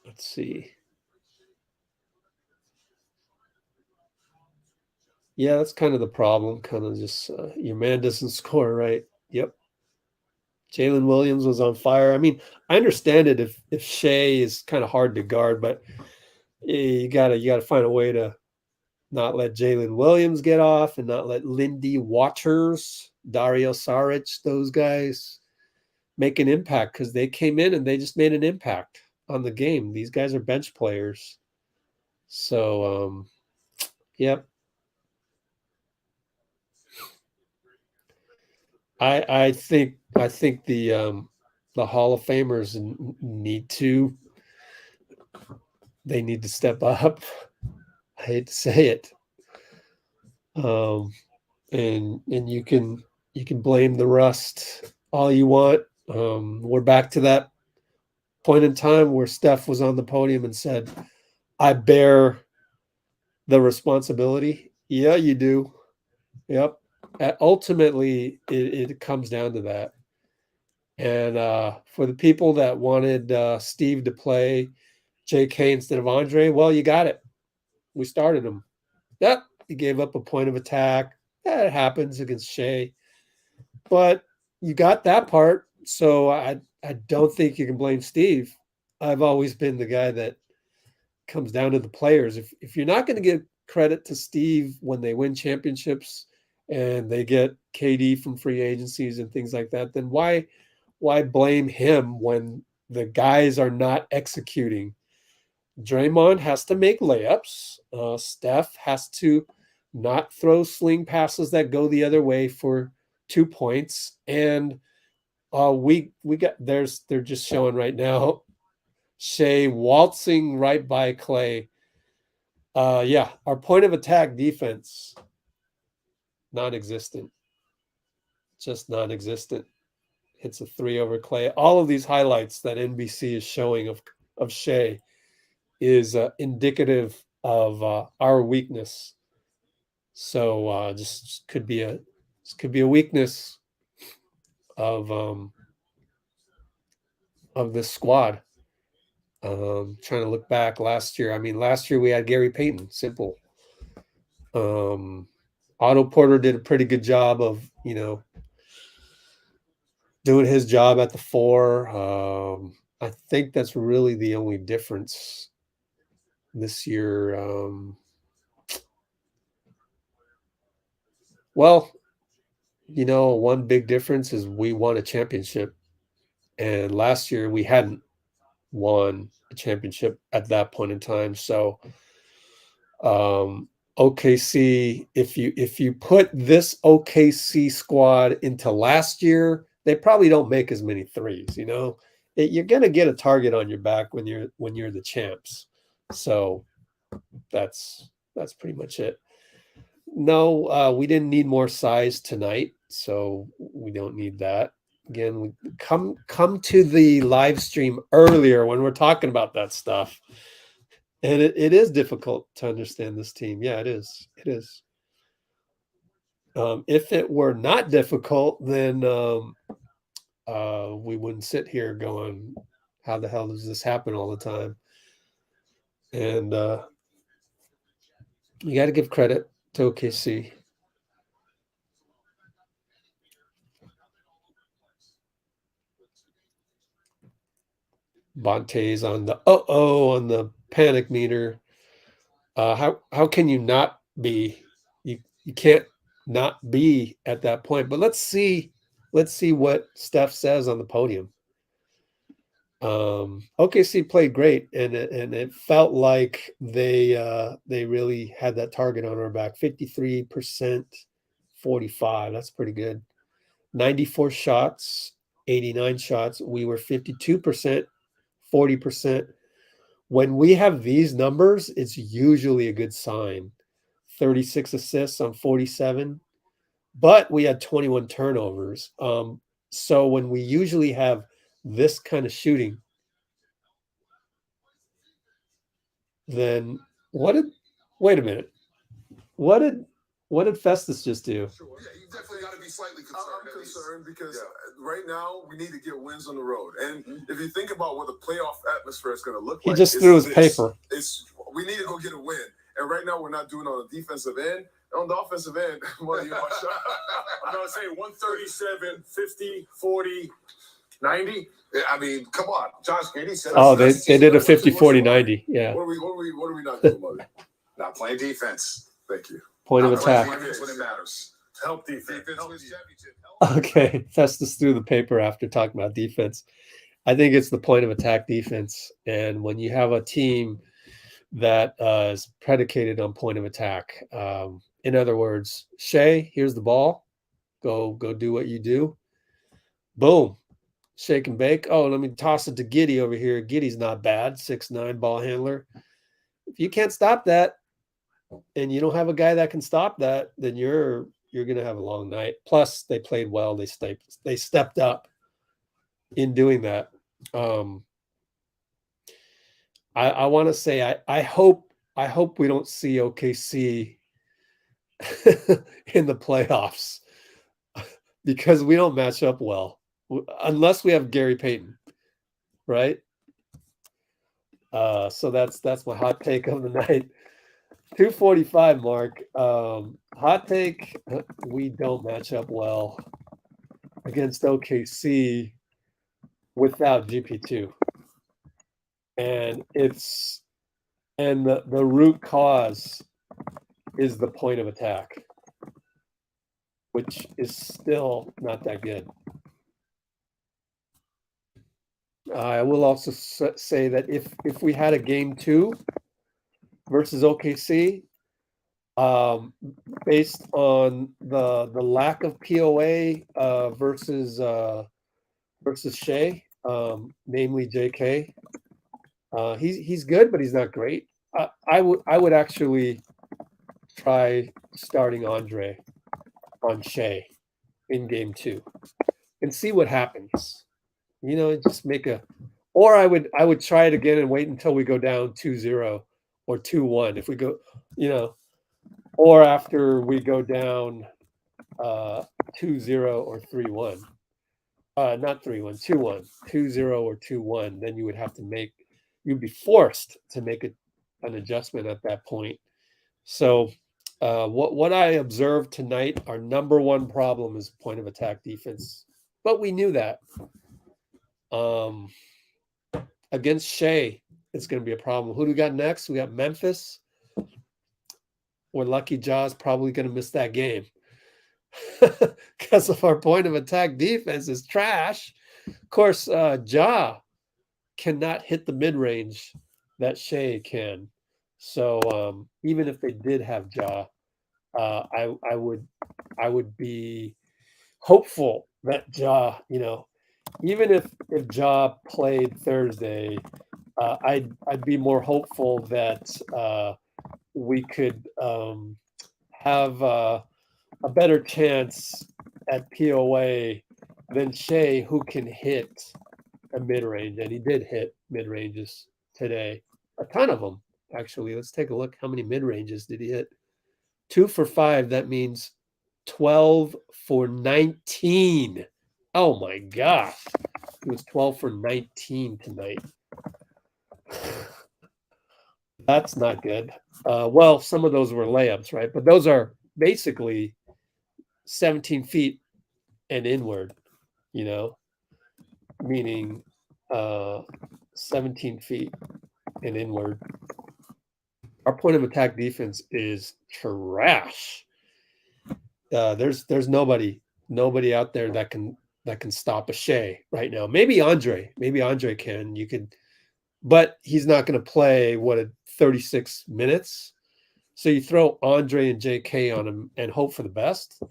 Let's see. Yeah, that's kind of the problem. Kind of just your man doesn't score, right? Yep. Jaylin Williams was on fire. I mean, I understand it if Shai is kind of hard to guard, but you gotta find a way to not let Jaylin Williams get off and not let Lindy Waters, Dario Saric, those guys make an impact because they came in and they just made an impact on the game. These guys are bench players. So, yep. I think the Hall of Famers need to step up. I hate to say it. And you can blame the rust all you want. We're back to that point in time where Steph was on the podium and said, I bear the responsibility. Yeah, you do. Yep. Ultimately, it comes down to that. And for the people that wanted Steve to play JK instead of Andre, well, you got it. We started him. Yep. He gave up a point of attack. Yeah, it happens against Shai. But you got that part. So I don't think you can blame Steve. I've always been the guy that comes down to the players. If you're not going to give credit to Steve when they win championships and they get KD from free agencies and things like that, then why blame him when the guys are not executing? Draymond has to make layups. Steph has to not throw sling passes that go the other way for 2 points. And we got they're just showing right now Shai waltzing right by Klay. Yeah, our point of attack defense, non-existent. Just non-existent. Hits a 3 over Klay. All of these highlights that NBC is showing of Shai is indicative of our weakness. So just could be a weakness of this squad. Trying to look back last year. I mean, last year we had Gary Payton. Simple. Otto Porter did a pretty good job of, doing his job at the 4. I think that's really the only difference this year. Well, one big difference is we won a championship. And last year we hadn't won a championship at that point in time. So OKC, if you put this OKC squad into last year, they probably don't make as many threes. You're gonna get a target on your back when you're the champs. So that's pretty much it. No, we didn't need more size tonight, so we don't need that. Again, we come to the live stream earlier when we're talking about that stuff. And it is difficult to understand this team. Yeah, it is. It is. If it were not difficult, then we wouldn't sit here going, how the hell does this happen all the time? And you got to give credit to OKC. Bonte's on the on the panic meter. How can you not be? You can't not be at that point. But let's see what Steph says on the podium. OKC played great, and it felt like they really had that target on our back. 53%, 45. That's pretty good. 94 shots, 89 shots. We were 52%, 40%. When we have these numbers, it's usually a good sign. 36 assists on 47, but we had 21 turnovers. So when we usually have this kind of shooting, then wait a minute. What did Festus just do? Sure. Yeah, you definitely got to be slightly concerned. I'm concerned because right now we need to get wins on the road. And if you think about what the playoff atmosphere is going to look like, He just threw his paper. We need to go get a win. And right now we're not doing it on the defensive end. On the offensive end, I'm going to say 137, 50, 40, 90. I mean, come on. Josh Giddey said. Oh, they did a 50, 40, 90. Yeah. What are we not doing, buddy? Not playing defense. Thank you. Point of attack. That's when it matters. Help defense. Okay. Festus threw the paper after talking about defense. I think it's the point of attack defense. And when you have a team that is predicated on point of attack, in other words, Shai, here's the ball. Go do what you do. Boom. Shake and bake. Oh, let me toss it to Giddey over here. Giddey's not bad. 6'9" ball handler. If you can't stop that, and you don't have a guy that can stop that, then you're going to have a long night. Plus, they played well. They stepped up in doing that. I want to say I hope we don't see OKC in the playoffs because we don't match up well unless we have Gary Payton, right? So that's my hot take of the night. 245 mark. Hot take, we don't match up well against OKC without GP2. And the root cause is the point of attack, which is still not that good. I will also say that if we had a game 2 versus OKC, based on the lack of POA versus Shai, namely JK, he's good, but he's not great. I would actually try starting Andre on Shai in game 2 and see what happens. You know, just make or I would try it again and wait until we go down 2-0 or 2-1. If we go, you know, or after we go down 2-0 or 3-1. Not 3-1, 2-1, 2-0 or 2-1, then you would have to you'd be forced to make an adjustment at that point. So what I observed tonight, our number one problem is point of attack defense. But we knew that. Against Shai, it's going to be a problem. Who do we got next? We got Memphis. We're lucky Ja's probably going to miss that game because of our point of attack defense is trash. Of course, Ja cannot hit the mid-range that Shai can. So even if they did have Ja, I would be hopeful that Ja, you know, even if Ja played Thursday, I'd be more hopeful that we could have a better chance at POA than Shai, who can hit a mid-range, and he did hit mid-ranges today. A ton of them, actually. Let's take a look. How many mid-ranges did he hit? 2 for 5. That means 12 for 19. Oh my gosh. He was 12 for 19 tonight. That's not good. Well, some of those were layups, right? But those are basically 17 feet and inward, you know, meaning 17 feet and inward. Our point of attack defense is trash. There's nobody out there that can stop a Shai right now. Maybe Andre can. You could, but he's not going to play 36 minutes. So you throw Andre and JK on him and hope for the best.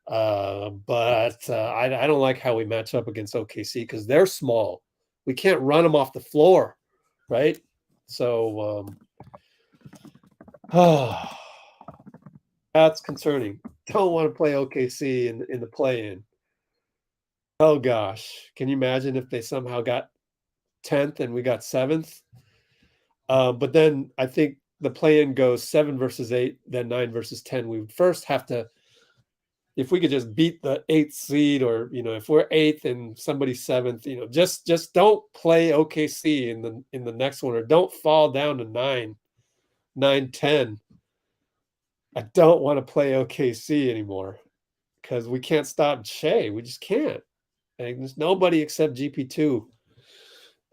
But I don't like how we match up against OKC because they're small. We can't run them off the floor, right? So that's concerning. Don't want to play OKC in the play-in. Oh gosh, can you imagine if they somehow got 10th and we got 7th? But then I think the play-in goes 7 versus 8, then 9 versus 10. We would first have to, if we could just beat the 8th seed, or if we're 8th and somebody's 7th, just don't play OKC in the next one, or don't fall down to 9-10. I don't want to play OKC anymore because we can't stop Shai. We just can't. And there's nobody except GP2.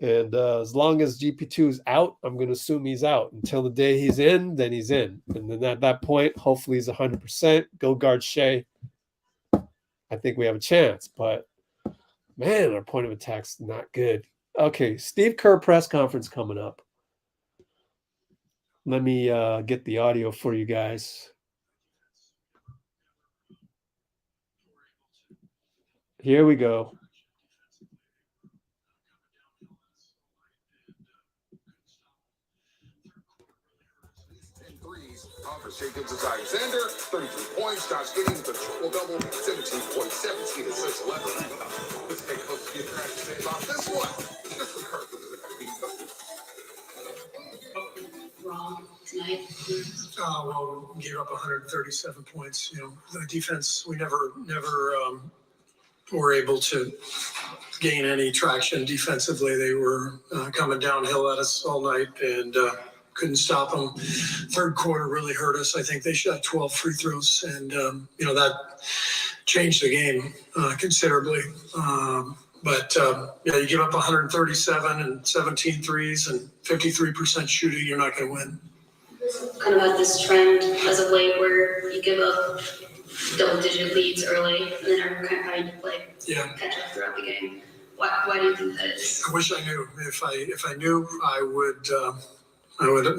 And as long as GP2 is out, I'm going to assume he's out. Until the day he's in, then he's in. And then at that point, hopefully he's 100%. Go guard Shai. I think we have a chance. But, man, our point of attack's not good. Okay, Steve Kerr press conference coming up. Let me get the audio for you guys. Here we go. Shai gives us Alexander, 33 points. Josh Giddey with a triple-double, 17 points, 17 assists, 11 rebounds. Let's take a look at what to say about this one. This is Kirk. Wrong tonight. Well, we gave up 137 points. The defense, we never were able to gain any traction defensively. They were coming downhill at us all night, and couldn't stop them. Third quarter really hurt us. I think they shot 12 free throws, and that changed the game considerably. You give up 137 and 17 threes and 53% shooting, you're not going to win. Kind of had this trend as of late where you give up double-digit leads early, and then are kind of having to play catch up throughout the game. Why do you think that is? I wish I knew. If I knew, I would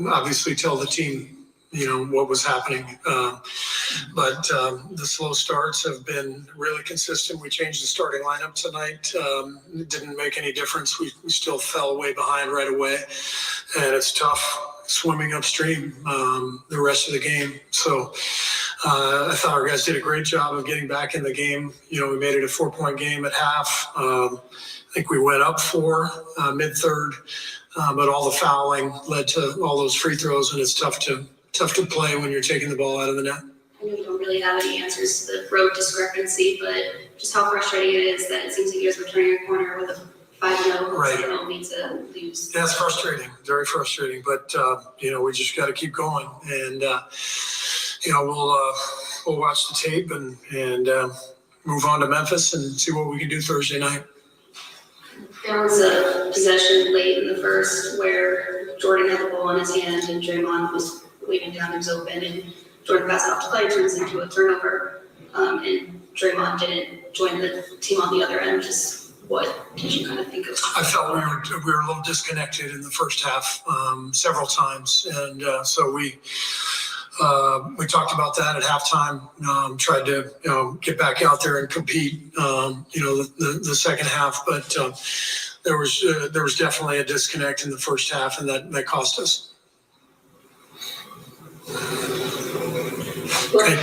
obviously tell the team, what was happening. But the slow starts have been really consistent. We changed the starting lineup tonight. It didn't make any difference. We still fell way behind right away, and it's tough swimming upstream the rest of the game. So I thought our guys did a great job of getting back in the game. We made it a 4-point game at half. I think we went up 4 mid-third, but all the fouling led to all those free throws, and it's tough to play when you're taking the ball out of the net. I know you don't really have any answers to the road discrepancy, but just how frustrating it is that it seems like you guys were turning a corner with a 5-0 Right. and only to lose. Yeah, it's frustrating, very frustrating, but we just got to keep going, and we'll watch the tape and move on to Memphis and see what we can do Thursday night. There was a possession late in the first where Jordan had the ball in his hand and Draymond was waving down, he was open, and Jordan passed it off to Klay, turns into a turnover, and Draymond didn't join the team on the other end. Just what did you kind of think of? I felt we were a little disconnected in the first half several times, and so we talked about that at halftime. Tried to get back out there and compete. The second half, but there was definitely a disconnect in the first half, and that cost us. Okay.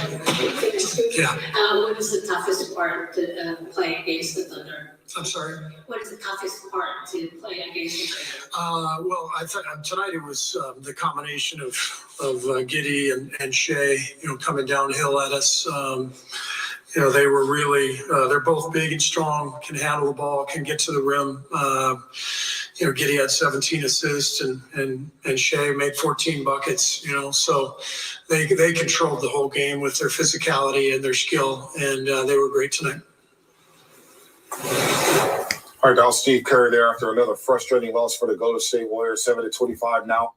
Yeah. What is the toughest part to play against the Thunder? I'm sorry. What is the toughest part to play against the Thunder? Well, I thought tonight it was the combination of Giddey and Shai, coming downhill at us. They were really, they're both big and strong, can handle the ball, can get to the rim. Giddey had 17 assists and Shai made 14 buckets, so they controlled the whole game with their physicality and their skill, and they were great tonight. All right, that was Steve Kerr there after another frustrating loss for the Golden State Warriors, 7-25 now.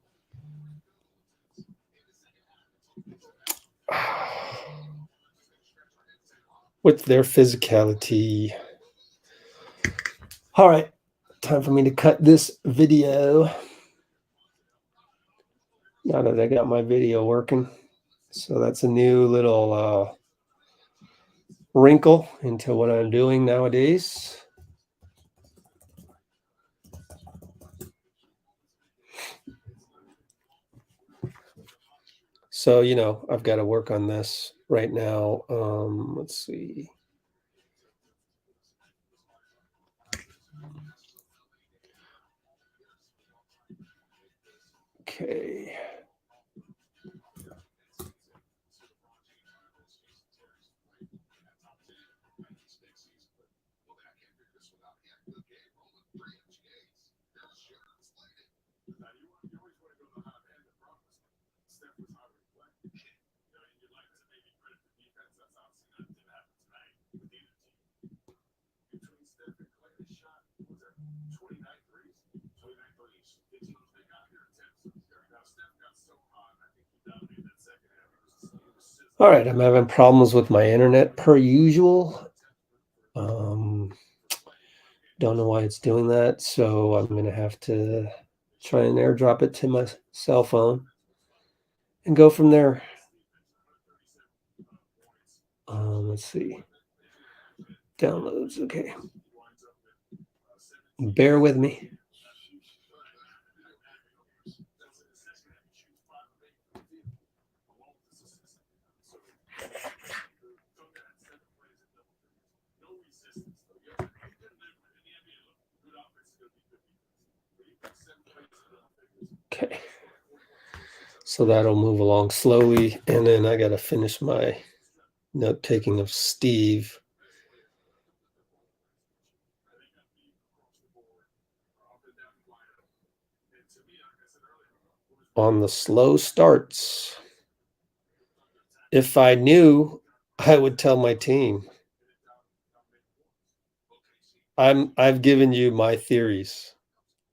With their physicality. All right, time for me to cut this video. Now that I got my video working. So that's a new little wrinkle into what I'm doing nowadays. So, I've got to work on this right now. Let's see. Okay. All right, I'm having problems with my internet per usual. Don't know why it's doing that, so I'm going to have to try and airdrop it to my cell phone and go from there. Let's see. Downloads, okay. Bear with me. Okay, so that'll move along slowly, and then I got to finish my note taking of Steve. on the slow starts. If I knew, I would tell my team. I've given you my theories.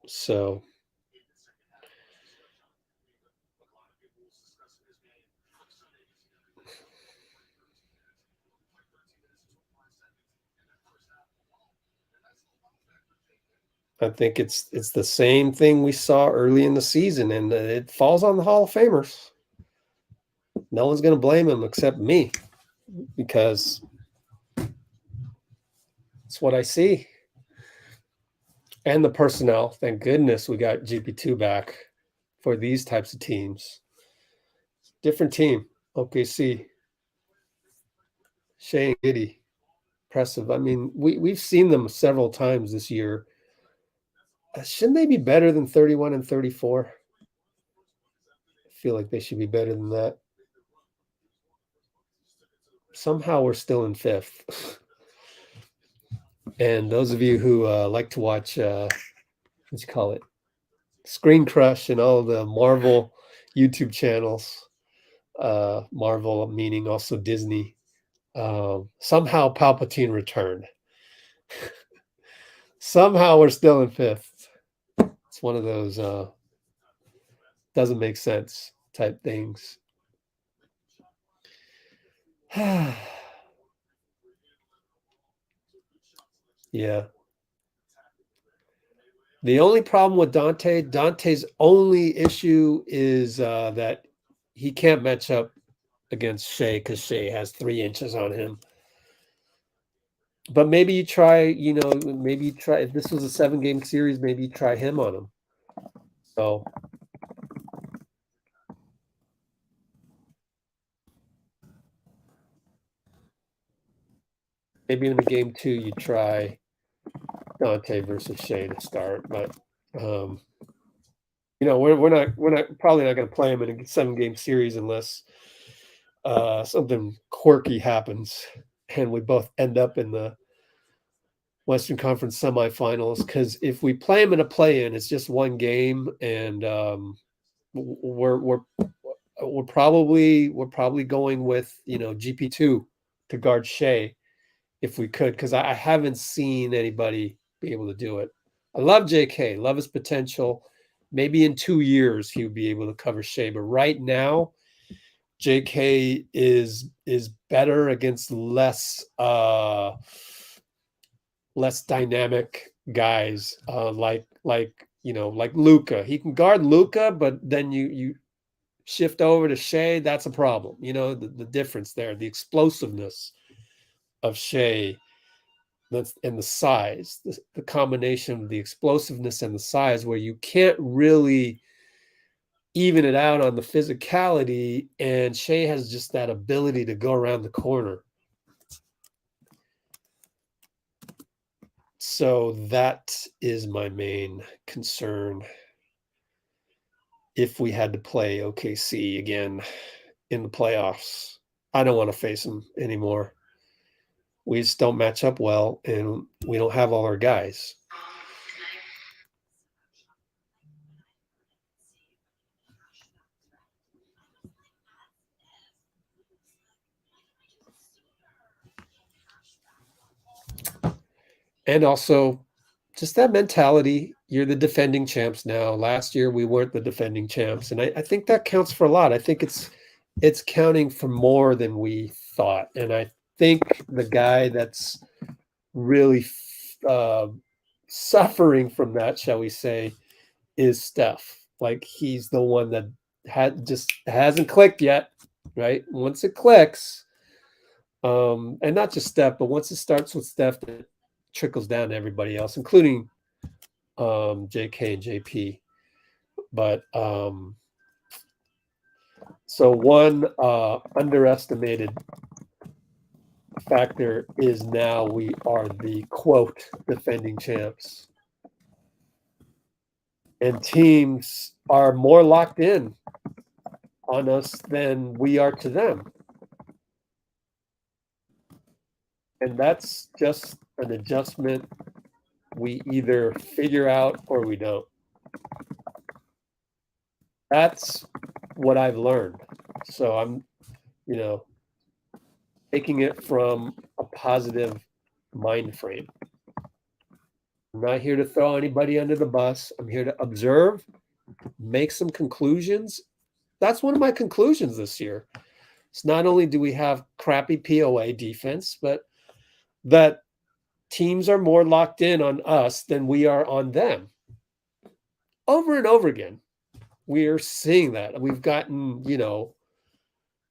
So I think it's the same thing we saw early in the season, and it falls on the Hall of Famers. No one's going to blame him except me, because it's what I see. And the personnel. Thank goodness we got GP2 back for these types of teams. Different team. OKC. Shai and Giddey. Impressive. I mean, we've seen them several times this year. Shouldn't they be better than 31 and 34? I feel like they should be better than that. Somehow we're still in fifth. And those of you who like to watch, what you call it, Screen Crush and all the Marvel YouTube channels, Marvel meaning also Disney, somehow Palpatine returned. Somehow we're still in fifth. It's one of those doesn't make sense type things. Yeah. The only problem with Donte's only issue is that he can't match up against Shai because Shai has 3 inches on him. But maybe you try, if this was a 7-game series, maybe you try him on him. So maybe in the game 2 you try Donte versus Shai to start, but we're probably not going to play him in a 7-game series unless something quirky happens and we both end up in the Western Conference semifinals. Because if we play him in a play-in, it's just 1 game, and we're probably going with GP2 to guard Shai if we could, because I haven't seen anybody be able to do it. I love JK, love his potential. Maybe in 2 years he would be able to cover Shai, but right now JK is better against less dynamic guys, like Luka. He can guard Luka, but then you shift over to Shai, that's a problem. The difference there, the explosiveness of Shai, and the size, the combination of the explosiveness and the size, where you can't really even it out on the physicality, and Shai has just that ability to go around the corner. So that is my main concern if we had to play OKC again in the playoffs. I don't want to face them anymore. We just don't match up well, and we don't have all our guys. And also, just that mentality. You're the defending champs now. Last year, we weren't the defending champs. And I think that counts for a lot. I think it's counting for more than we thought. And I think the guy that's really suffering from that, shall we say, is Steph. Like, he's the one that hasn't clicked yet, right? Once it clicks, and not just Steph, but once it starts with Steph, it trickles down to everybody else, including JK and JP. But so one underestimated factor is now we are the quote defending champs, and teams are more locked in on us than we are to them. And that's just an adjustment we either figure out or we don't. That's what I've learned. So I'm, taking it from a positive mind frame. I'm not here to throw anybody under the bus. I'm here to observe, make some conclusions. That's one of my conclusions this year. It's not only do we have crappy POA defense, but that teams are more locked in on us than we are on them. Over and over again, we are seeing that. We've gotten,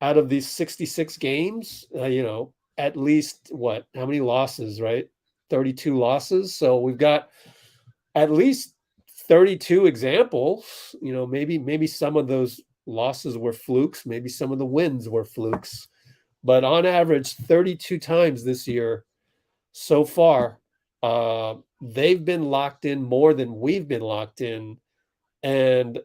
out of these 66 games, at least how many losses, right? 32 losses. So we've got at least 32 examples. Maybe some of those losses were flukes, maybe some of the wins were flukes, but on average 32 times this year so far, they've been locked in more than we've been locked in. And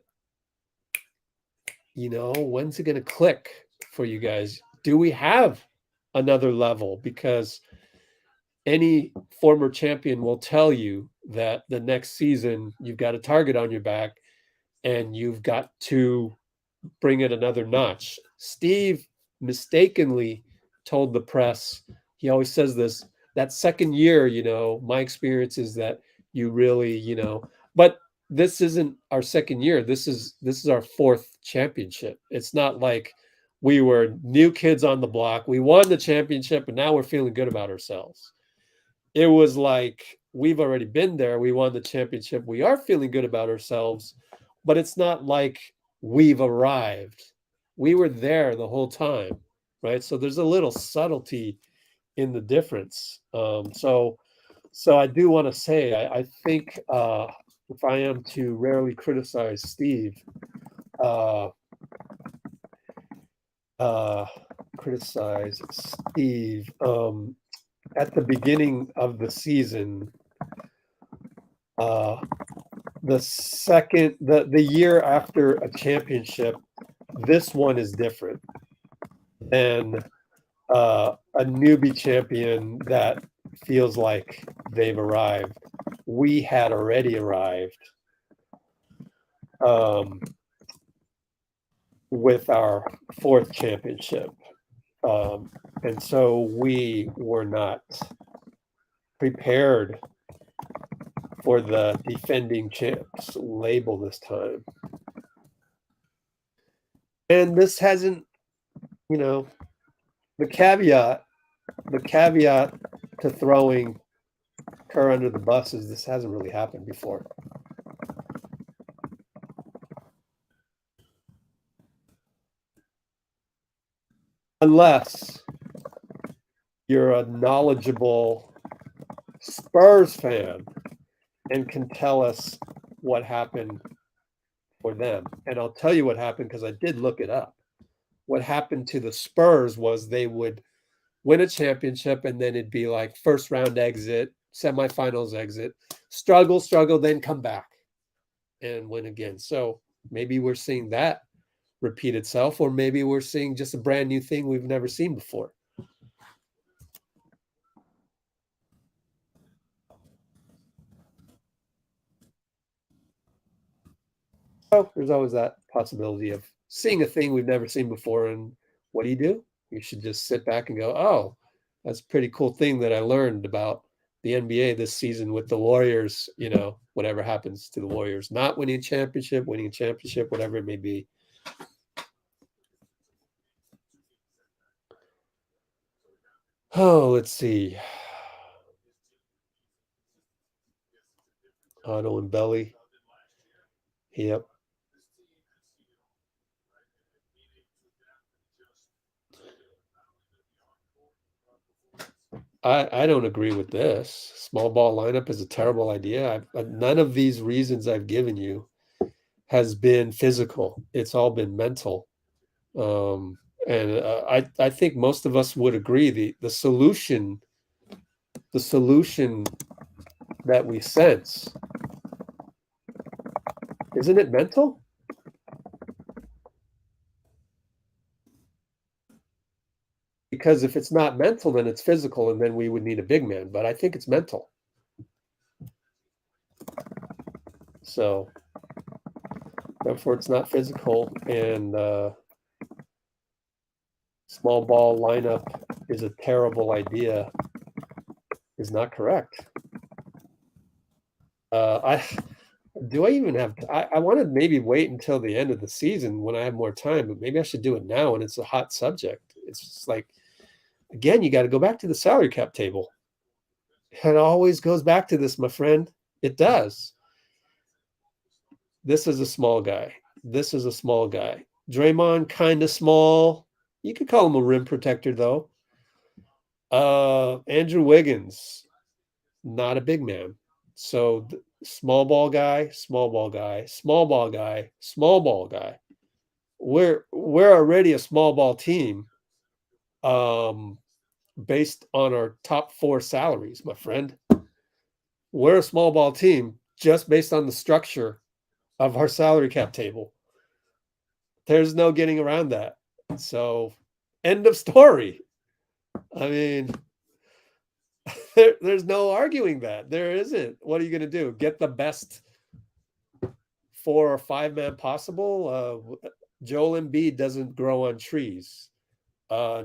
when's it going to click for you guys? Do we have another level? Because any former champion will tell you that the next season you've got a target on your back and you've got to bring it another notch. Steve mistakenly told the press, he always says this, that second year, my experience is that you really, but this isn't our second year. This is our fourth championship. It's not like we were new kids on the block. We won the championship and now we're feeling good about ourselves. It was like we've already been there. We won the championship. We are feeling good about ourselves, but it's not like we've arrived. We were there the whole time, right? So there's a little subtlety in the difference. So I do want to say, I think if I am to rarely criticize Steve, at the beginning of the season, the year after a championship, this one is different than a newbie champion that feels like they've arrived. We had already arrived with our fourth championship. And so we were not prepared for the defending champs label this time. And this hasn't, the caveat to throwing Kerr under the bus is this hasn't really happened before. Unless you're a knowledgeable Spurs fan and can tell us what happened for them. And I'll tell you what happened because I did look it up. What happened to the Spurs was they would win a championship and then it'd be like first round exit, semifinals exit, struggle, then come back and win again. So maybe we're seeing that repeat itself, or maybe we're seeing just a brand new thing we've never seen before. So there's always that possibility of seeing a thing we've never seen before. And what do? You should just sit back and go, oh, that's a pretty cool thing that I learned about the NBA this season with the Warriors, whatever happens to the Warriors, not winning a championship, whatever it may be. Oh, let's see. Otto and Belly. Yep. I don't agree with this. Small ball lineup is a terrible idea. None of these reasons I've given you has been physical. It's all been mental. And I think most of us would agree the solution that we sense, isn't it mental? Because if it's not mental, then it's physical, and then we would need a big man. But I think it's mental. Therefore, it's not physical, and small ball lineup is a terrible idea is not correct. I even have I want to maybe wait until the end of the season when I have more time, but maybe I should do it now when it's a hot subject. It's just like, again, you got to go back to the salary cap table. It always goes back to this, my friend. It does. This is a small guy. This is a small guy. Draymond, kind of small. You could call him a rim protector, though. Andrew Wiggins, not a big man. So small ball guy, small ball guy, small ball guy, small ball guy. We're already a small ball team, based on our top 4 salaries, my friend. We're a small ball team just based on the structure of our salary cap table. There's no getting around that. So, end of story. I mean, there's no arguing that. There isn't. What are you going to do? Get the best 4 or 5 man possible? Joel Embiid doesn't grow on trees.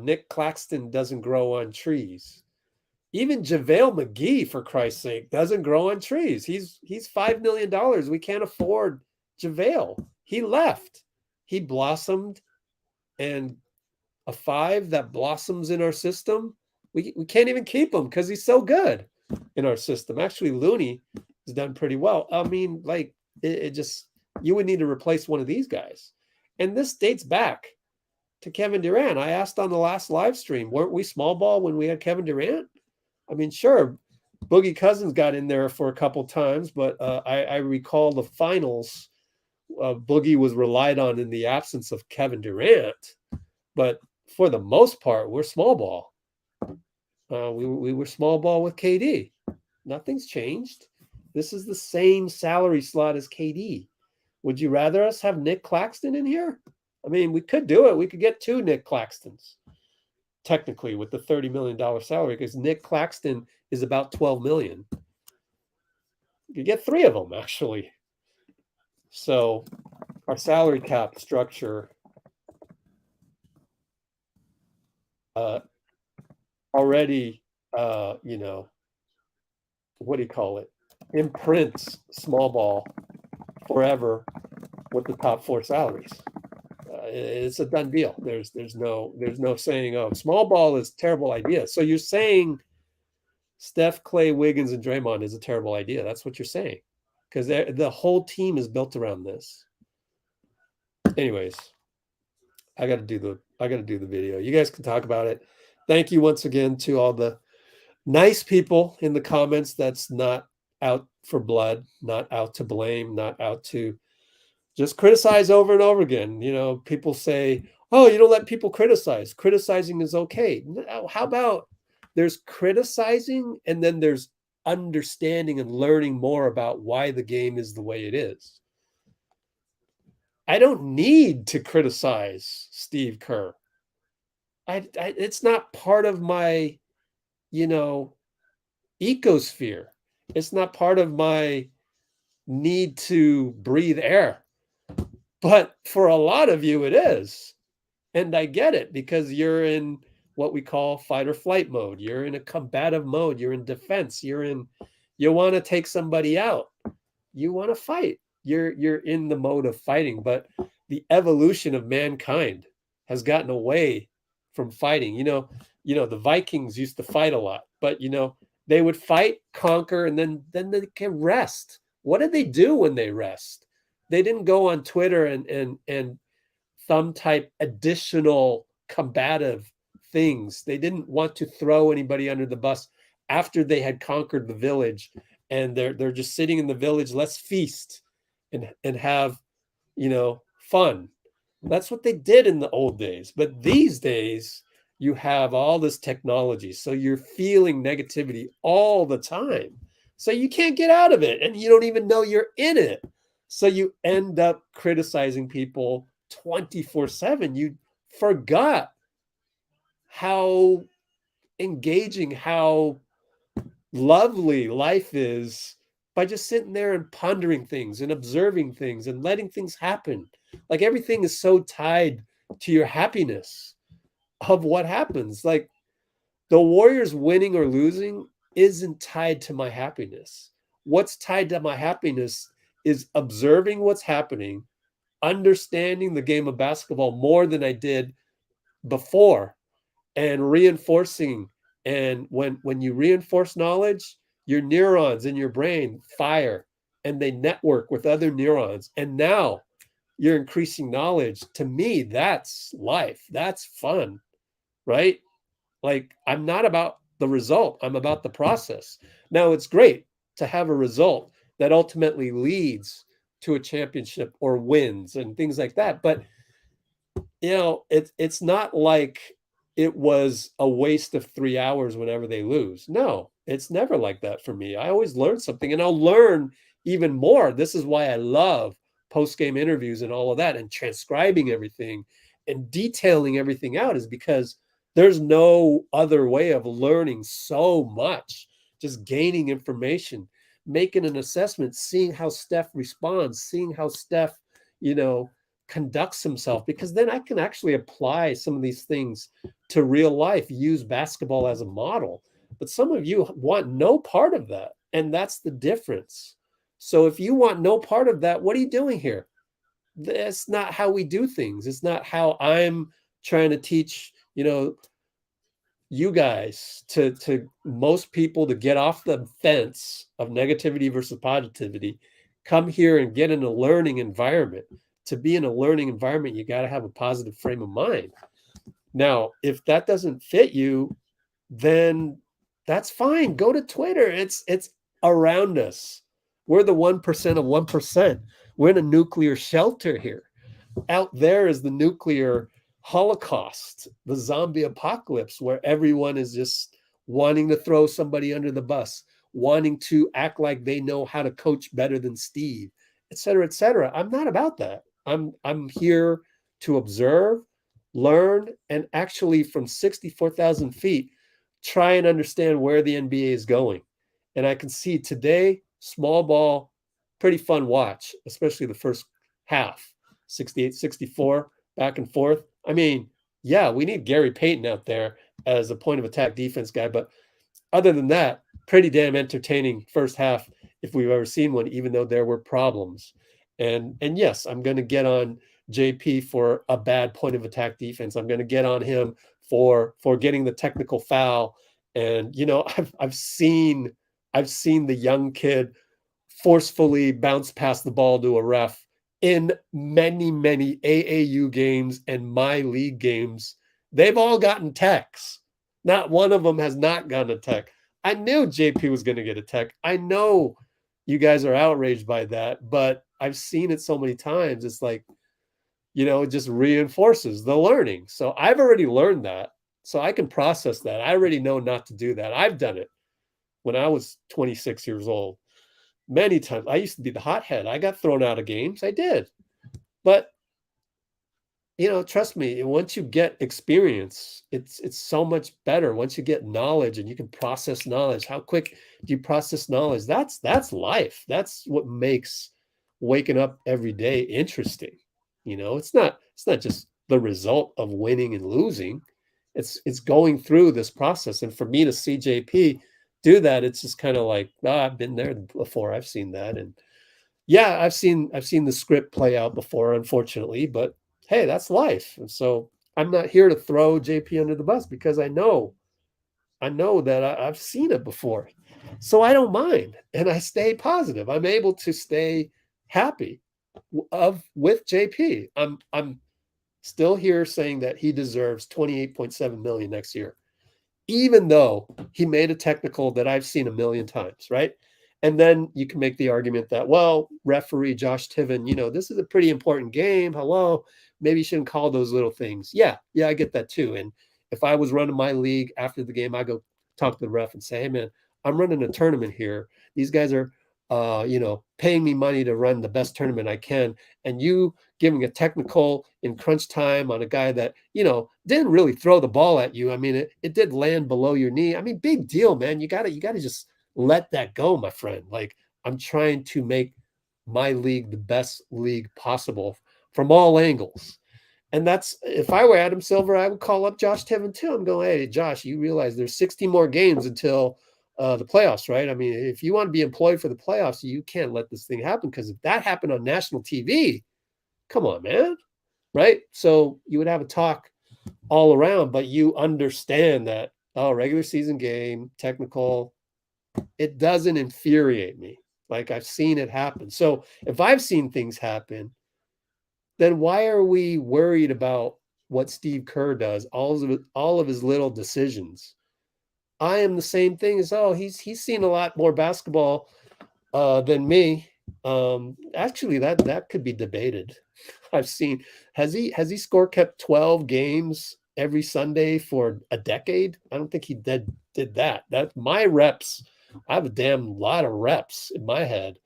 Nick Claxton doesn't grow on trees. Even JaVale McGee, for Christ's sake, doesn't grow on trees. He's $5 million. We can't afford JaVale. He left. He blossomed, and a 5 that blossoms in our system, we can't even keep him because he's so good in our system. Actually, Looney has done pretty well. I mean, like, it just, you would need to replace one of these guys. And this dates back to Kevin Durant. I asked on the last live stream, weren't we small ball when we had Kevin Durant? I mean, sure, Boogie Cousins got in there for a couple times, but I recall the finals. Boogie was relied on in the absence of Kevin Durant, but for the most part, we're small ball. We were small ball with KD. Nothing's changed. This is the same salary slot as KD. Would you rather us have Nick Claxton in here? I mean, we could do it. We could get 2 Nick Claxtons, technically, with the $30 million salary, because Nick Claxton is about $12 million. You could get 3 of them, actually. So our salary cap structure already, what do you call it? Imprints small ball forever with the top 4 salaries. It's a done deal. There's no saying, oh, small ball is a terrible idea. So you're saying Steph, Klay, Wiggins, and Draymond is a terrible idea. That's what you're saying, because the whole team is built around this. Anyways, I got to do the video. You guys can talk about it. Thank you once again to all the nice people in the comments. That's not out for blood, not out to blame, not out to just criticize over and over again. People say, oh, you don't let people criticize. Criticizing is okay. How about there's criticizing and then there's understanding and learning more about why the game is the way it is. I don't need to criticize Steve Kerr. It's not part of my, ecosphere. It's not part of my need to breathe air. But for a lot of you, it is. And I get it, because you're in what we call fight or flight mode. You're in a combative mode. You're in defense. You want to take somebody out. You want to fight. You're in the mode of fighting. But the evolution of mankind has gotten away from fighting. The Vikings used to fight a lot, but they would fight, conquer, and then they can rest. What did they do when they rest? They didn't go on Twitter and thumb type additional combative things. They didn't want to throw anybody under the bus after they had conquered the village, and they're just sitting in the village. Let's feast and have fun. That's what they did in the old days. But these days, you have all this technology, so you're feeling negativity all the time. So you can't get out of it, and you don't even know you're in it. So you end up criticizing people 24/7. You forgot how engaging, how lovely life is by just sitting there and pondering things and observing things and letting things happen. Like everything is so tied to your happiness of what happens. Like the Warriors winning or losing isn't tied to my happiness. What's tied to my happiness is observing what's happening, understanding the game of basketball more than I did before, and reinforcing. And when you reinforce knowledge, your neurons in your brain fire and they network with other neurons. And now you're increasing knowledge. To me, that's life. That's fun, right? Like I'm not about the result. I'm about the process. Now it's great to have a result that ultimately leads to a championship or wins and things like that. But it's not like it was a waste of 3 hours whenever they lose. No, it's never like that for me. I always learn something, and I'll learn even more. This is why I love post-game interviews and all of that, and transcribing everything and detailing everything out, is because there's no other way of learning so much. Just gaining information, making an assessment, seeing how Steph responds, seeing how Steph, conducts himself, because then I can actually apply some of these things to real life, use basketball as a model. But some of you want no part of that, and that's the difference. So if you want no part of that, what are you doing here? That's not how we do things. It's not how I'm trying to teach, you guys to most people to get off the fence of negativity versus positivity. Come here and get in a learning environment. To be in a learning environment, you got to have a positive frame of mind. Now, if that doesn't fit you, then that's fine. Go to Twitter. It's around us. We're the 1% of 1%. We're in a nuclear shelter here. Out there is the nuclear holocaust, the zombie apocalypse, where everyone is just wanting to throw somebody under the bus, wanting to act like they know how to coach better than Steve, et cetera, et cetera. I'm not about that. I'm here to observe, learn, and actually from 64,000 feet, try and understand where the NBA is going. And I can see today, small ball, pretty fun watch, especially the first half, 68, 64, back and forth. I mean, yeah, we need Gary Payton out there as a point of attack defense guy. But other than that, pretty damn entertaining first half if we've ever seen one, even though there were problems. And yes, I'm going to get on JP for a bad point of attack defense. I'm going to get on him for getting the technical foul. And I've seen the young kid forcefully bounce past the ball to a ref in many, many AAU games and my league games. They've all gotten techs. Not one of them has not gotten a tech. I knew JP was going to get a tech. I know you guys are outraged by that, but I've seen it so many times. It's like, it just reinforces the learning. So I've already learned that. So I can process that. I already know not to do that. I've done it when I was 26 years old. Many times. I used to be the hothead. I got thrown out of games. I did. But, trust me, once you get experience, it's so much better. Once you get knowledge and you can process knowledge, how quick do you process knowledge? That's life. That's what makes waking up every day interesting. It's not just the result of winning and losing. It's going through this process. And for me to see JP do that, it's just kind of like, I've been there before. I've seen that. And yeah, I've seen the script play out before, unfortunately, but hey, that's life. And so I'm not here to throw JP under the bus, because I know that I've seen it before. So I don't mind. And I stay positive. I'm able to stay happy with JP. I'm still here saying that he deserves $28.7 million next year, even though he made a technical that I've seen a million times, right? And then you can make the argument that, well, referee Josh Tiven, this is a pretty important game. Hello, maybe you shouldn't call those little things. Yeah, I get that too. And if I was running my league after the game, I go talk to the ref and say, hey, man, I'm running a tournament here. These guys are, paying me money to run the best tournament I can. And you giving a technical in crunch time on a guy that, didn't really throw the ball at you. I mean, it did land below your knee. I mean, big deal, man. You gotta just let that go, my friend. Like, I'm trying to make my league the best league possible from all angles. And that's, if I were Adam Silver, I would call up Josh Tiven too. I'm going, hey, Josh, you realize there's 60 more games until the playoffs, right? I mean, if you want to be employed for the playoffs, you can't let this thing happen, because if that happened on national TV, come on, man, right? So you would have a talk all around, but you understand that, regular season game, technical, it doesn't infuriate me. Like, I've seen it happen. So if I've seen things happen, then why are we worried about what Steve Kerr does, all of his little decisions? I am the same thing as, he's seen a lot more basketball than me. Actually, that could be debated. I've seen, has he score kept 12 games every Sunday for a decade? I don't think he did that. That's my reps. I have a damn lot of reps in my head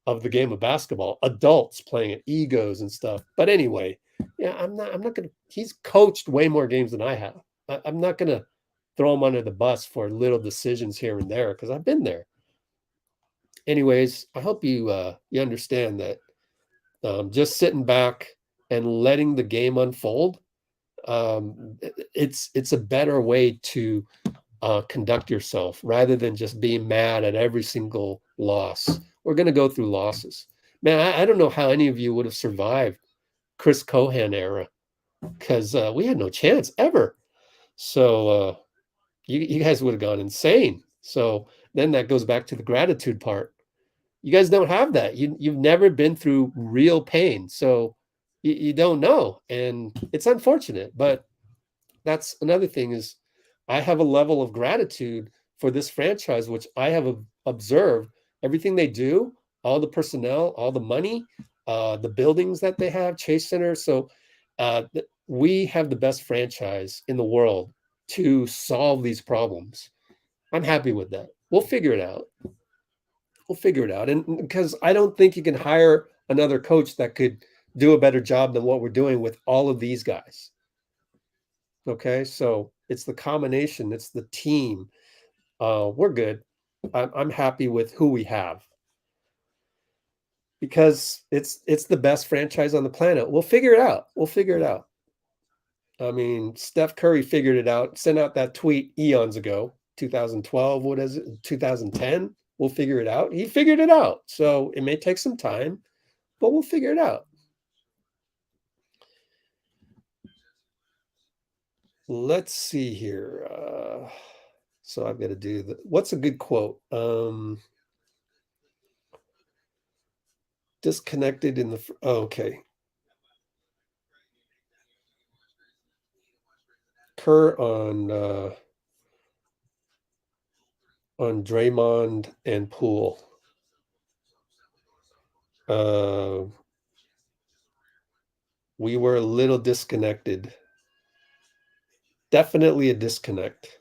of the game of basketball, adults playing it, egos and stuff. But anyway, yeah, I'm not gonna, he's coached way more games than I have. I'm not gonna throw him under the bus for little decisions here and there, because I've been there. Anyways, I hope you understand that just sitting back and letting the game unfold, it's a better way to conduct yourself, rather than just being mad at every single loss. We're going to go through losses. Man, I don't know how any of you would have survived Chris Cohan era, because we had no chance ever. So you guys would have gone insane. So then that goes back to the gratitude part. You guys don't have that. You've never been through real pain. So you don't know. And it's unfortunate. But that's another thing, is I have a level of gratitude for this franchise, which I have observed everything they do, all the personnel, all the money, the buildings that they have, Chase Center. So we have the best franchise in the world to solve these problems. I'm happy with that. We'll figure it out. And because I don't think you can hire another coach that could do a better job than what we're doing with all of these guys. Okay, so it's the combination, it's the team. We're good. I'm happy with who we have, because it's the best franchise on the planet. We'll figure it out. I mean, Steph Curry figured it out, sent out that tweet eons ago, 2012, what is it, 2010? We'll figure it out. He figured it out. So it may take some time, but we'll figure it out. Let's see here. So I've got to do what's a good quote? Disconnected in the, okay. Kerr on Draymond and Poole. We were a little disconnected. Definitely a disconnect.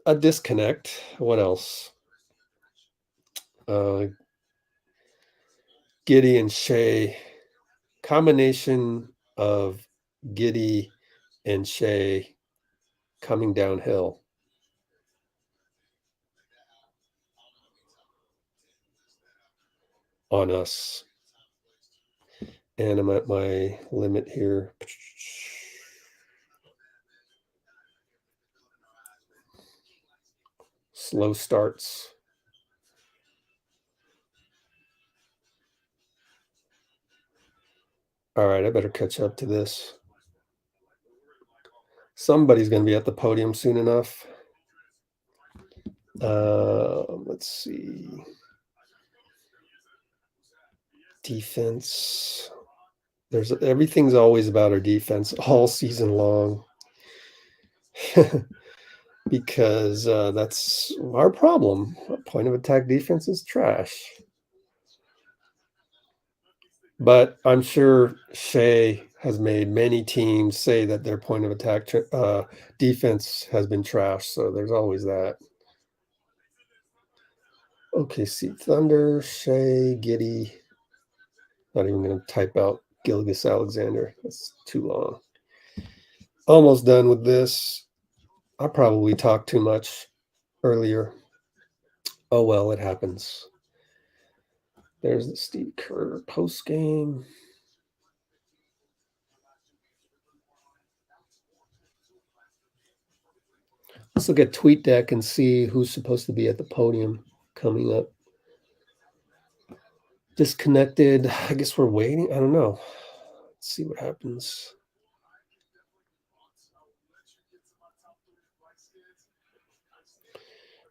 A disconnect. What else? Giddey and Shai. Combination of Giddey and Shai coming downhill. On us. And I'm at my limit here. Slow starts. All right, I better catch up to this. Somebody's going to be at the podium soon enough. Let's see. Defense. Everything's always about our defense all season long. Because that's our problem. Our point of attack defense is trash. But I'm sure Shai has made many teams say that their point of attack defense has been trash. So there's always that. OKC Thunder, Shai, Giddey. Not even going to type out Gilgeous-Alexander. That's too long. Almost done with this. I probably talked too much earlier. Oh, well, it happens. There's the Steve Kerr post game. Let's look at TweetDeck and see who's supposed to be at the podium coming up. Disconnected. I guess we're waiting. I don't know. Let's see what happens.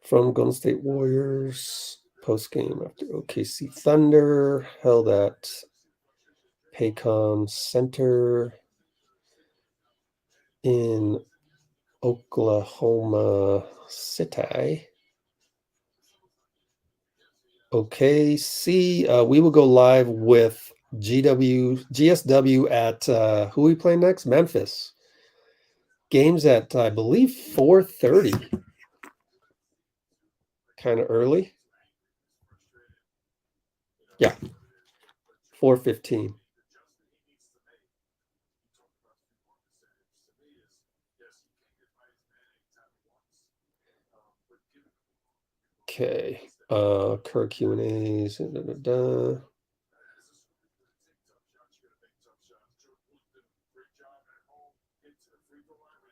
From Golden State Warriors, post game after OKC Thunder, held at Paycom Center in Oklahoma City. OKC. We will go live with GSW at who are we playing next? Memphis. Games at I believe 4:30. Kind of early. Yeah. 4:15. Okay. Kerr Q&As.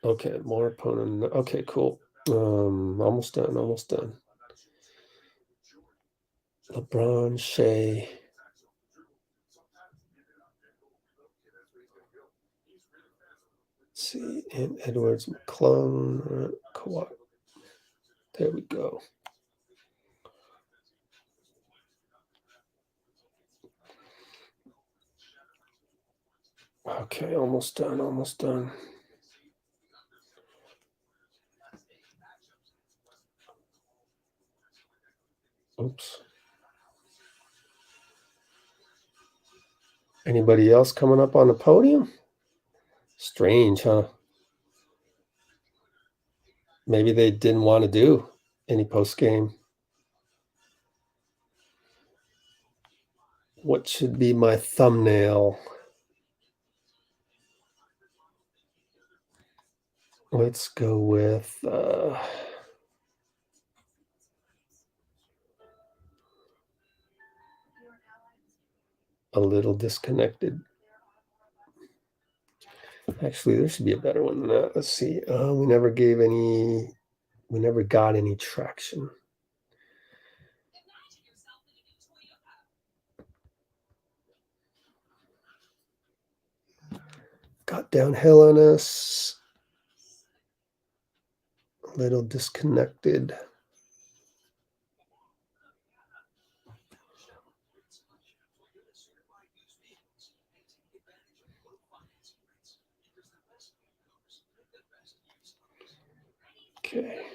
Okay, more opponent. Okay, cool. Almost done. LeBron, Shai. Let's see, and Edwards, McClung, Kawhi. There we go. Okay, almost done. Oops. Anybody else coming up on the podium? Strange, huh? Maybe they didn't want to do any post game. What should be my thumbnail? Let's go with a little disconnected. Actually, there should be a better one than that. Let's see. We never got any traction. Got downhill on us. A little disconnected. Okay.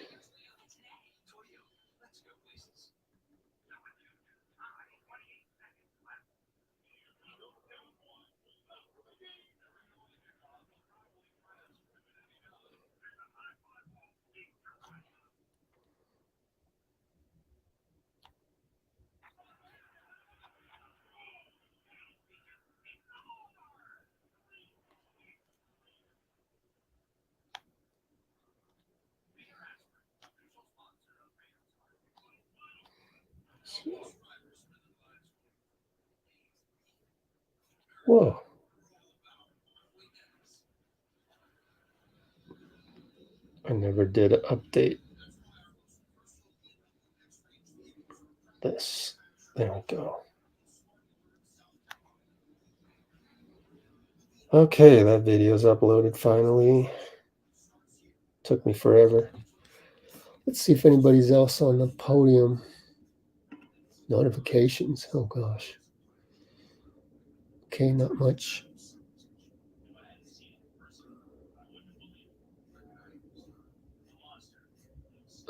Whoa. I never did update this. There we go. Okay, that video's uploaded finally. Took me forever. Let's see if anybody's else on the podium. Notifications. Oh gosh. Okay, not much.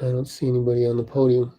I don't see anybody on the podium.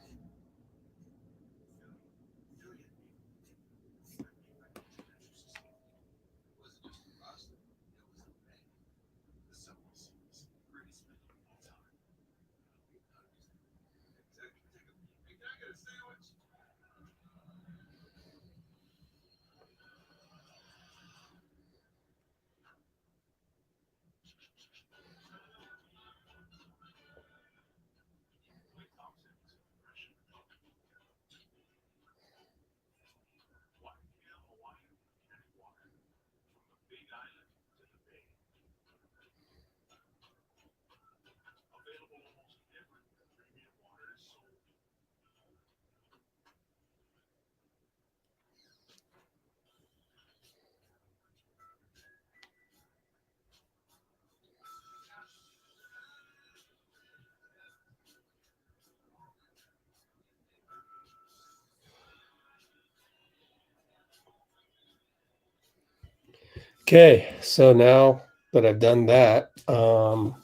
Okay, so now that I've done that, go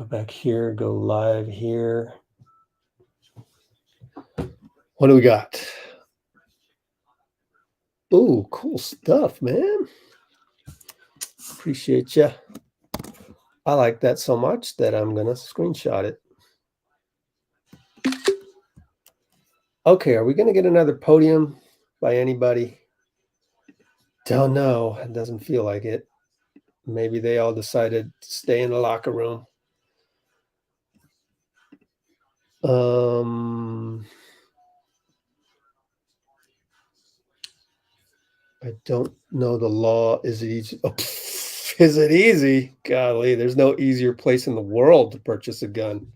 back here, go live here. What do we got? Oh, cool stuff, man. Appreciate you. I like that so much that I'm going to screenshot it. Okay, are we going to get another podium by anybody? Don't know. It doesn't feel like it. Maybe they all decided to stay in the locker room. I don't know the law. Is it easy? Oh, is it easy? Golly, there's no easier place in the world to purchase a gun.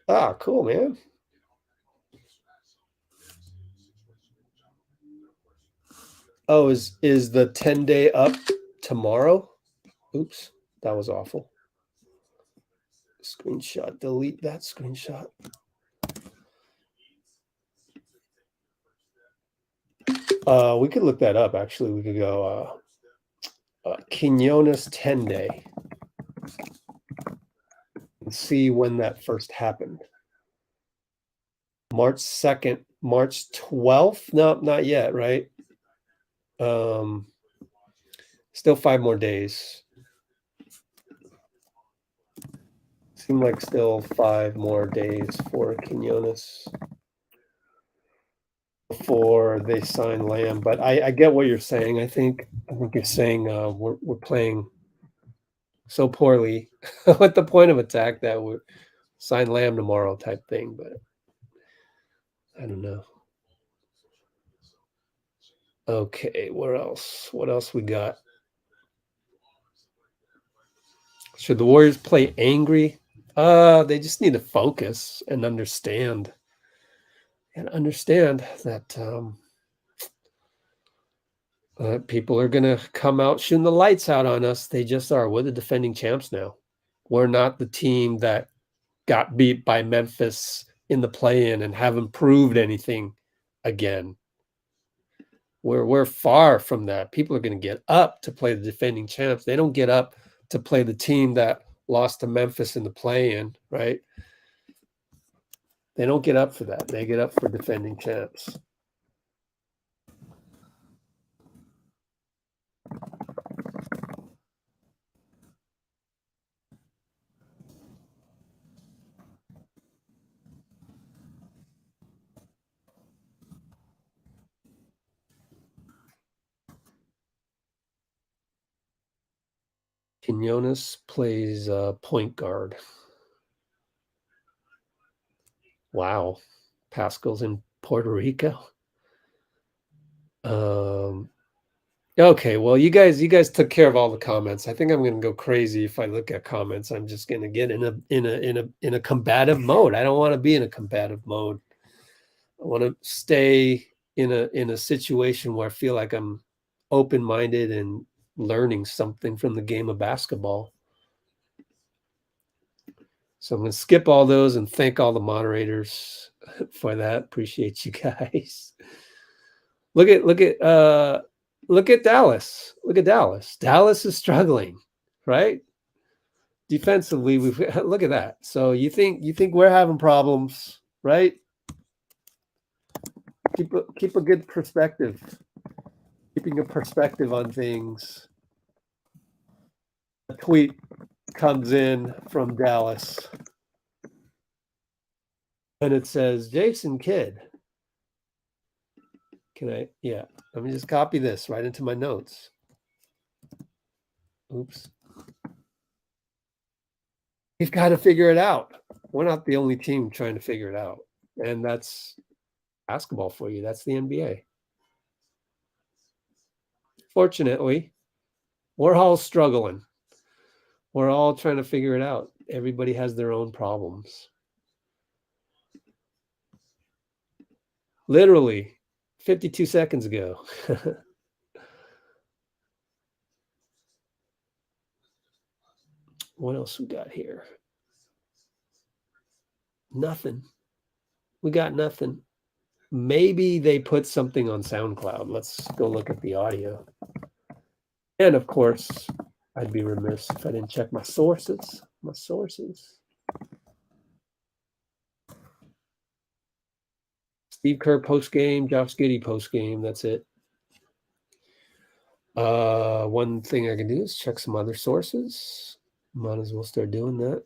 Ah, cool, man. Oh, is the 10-day up tomorrow? Oops, that was awful. Screenshot, delete that screenshot. We could look that up, actually. We could go Quinones 10-day and see when that first happened. March 2nd, March 12th? No, not yet, right? Still 5 more days. Seem like still 5 more days for Quinones before they sign Lamb. But I get what you're saying. I think you're saying we're playing so poorly at the point of attack that we're sign Lamb tomorrow type thing. But I don't know. Okay, where else? What else we got? Should the Warriors play angry? They just need to focus and understand. And understand that people are going to come out shooting the lights out on us. They just are. We're the defending champs now. We're not the team that got beat by Memphis in the play-in and haven't proved anything again. We're far from that. People are going to get up to play the defending champs. They don't get up to play the team that lost to Memphis in the play-in, right? They don't get up for that. They get up for defending champs. Quinones plays point guard. Wow. Pascal's in Puerto Rico. Okay, well, you guys took care of all the comments. I think I'm going to go crazy if I look at comments. I'm just going to get in a combative mode. I don't want to be in a combative mode. I want to stay in a situation where I feel like I'm open-minded and learning something from the game of basketball. So I'm going to skip all those and thank all the moderators for that. Appreciate you guys. Look at Dallas. Look at Dallas. Dallas is struggling, right? Defensively, look at that. So you think we're having problems, right? Keep a good perspective. Keeping a perspective on things. A tweet comes in from Dallas. And it says, Jason Kidd. Yeah, let me just copy this right into my notes. Oops. You've got to figure it out. We're not the only team trying to figure it out. And that's basketball for you. That's the NBA. Fortunately, we're all struggling. We're all trying to figure it out. Everybody has their own problems. Literally 52 seconds ago. What else we got here? Nothing. We got nothing. maybe they put something on SoundCloud. Let's go look at the audio. And of course, I'd be remiss if I didn't check my sources. Steve Kerr post game, Josh Giddey post game. That's it. One thing I can do is check some other sources. Might as well start doing that.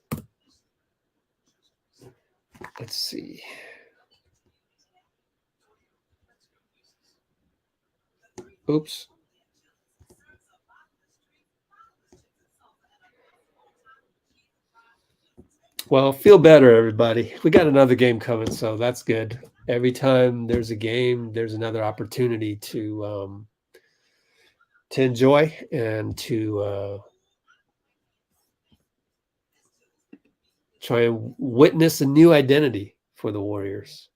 Let's see. Oops. Well, feel better, everybody. We got another game coming, so that's good. Every time there's a game, there's another opportunity to enjoy and to try and witness a new identity for the Warriors.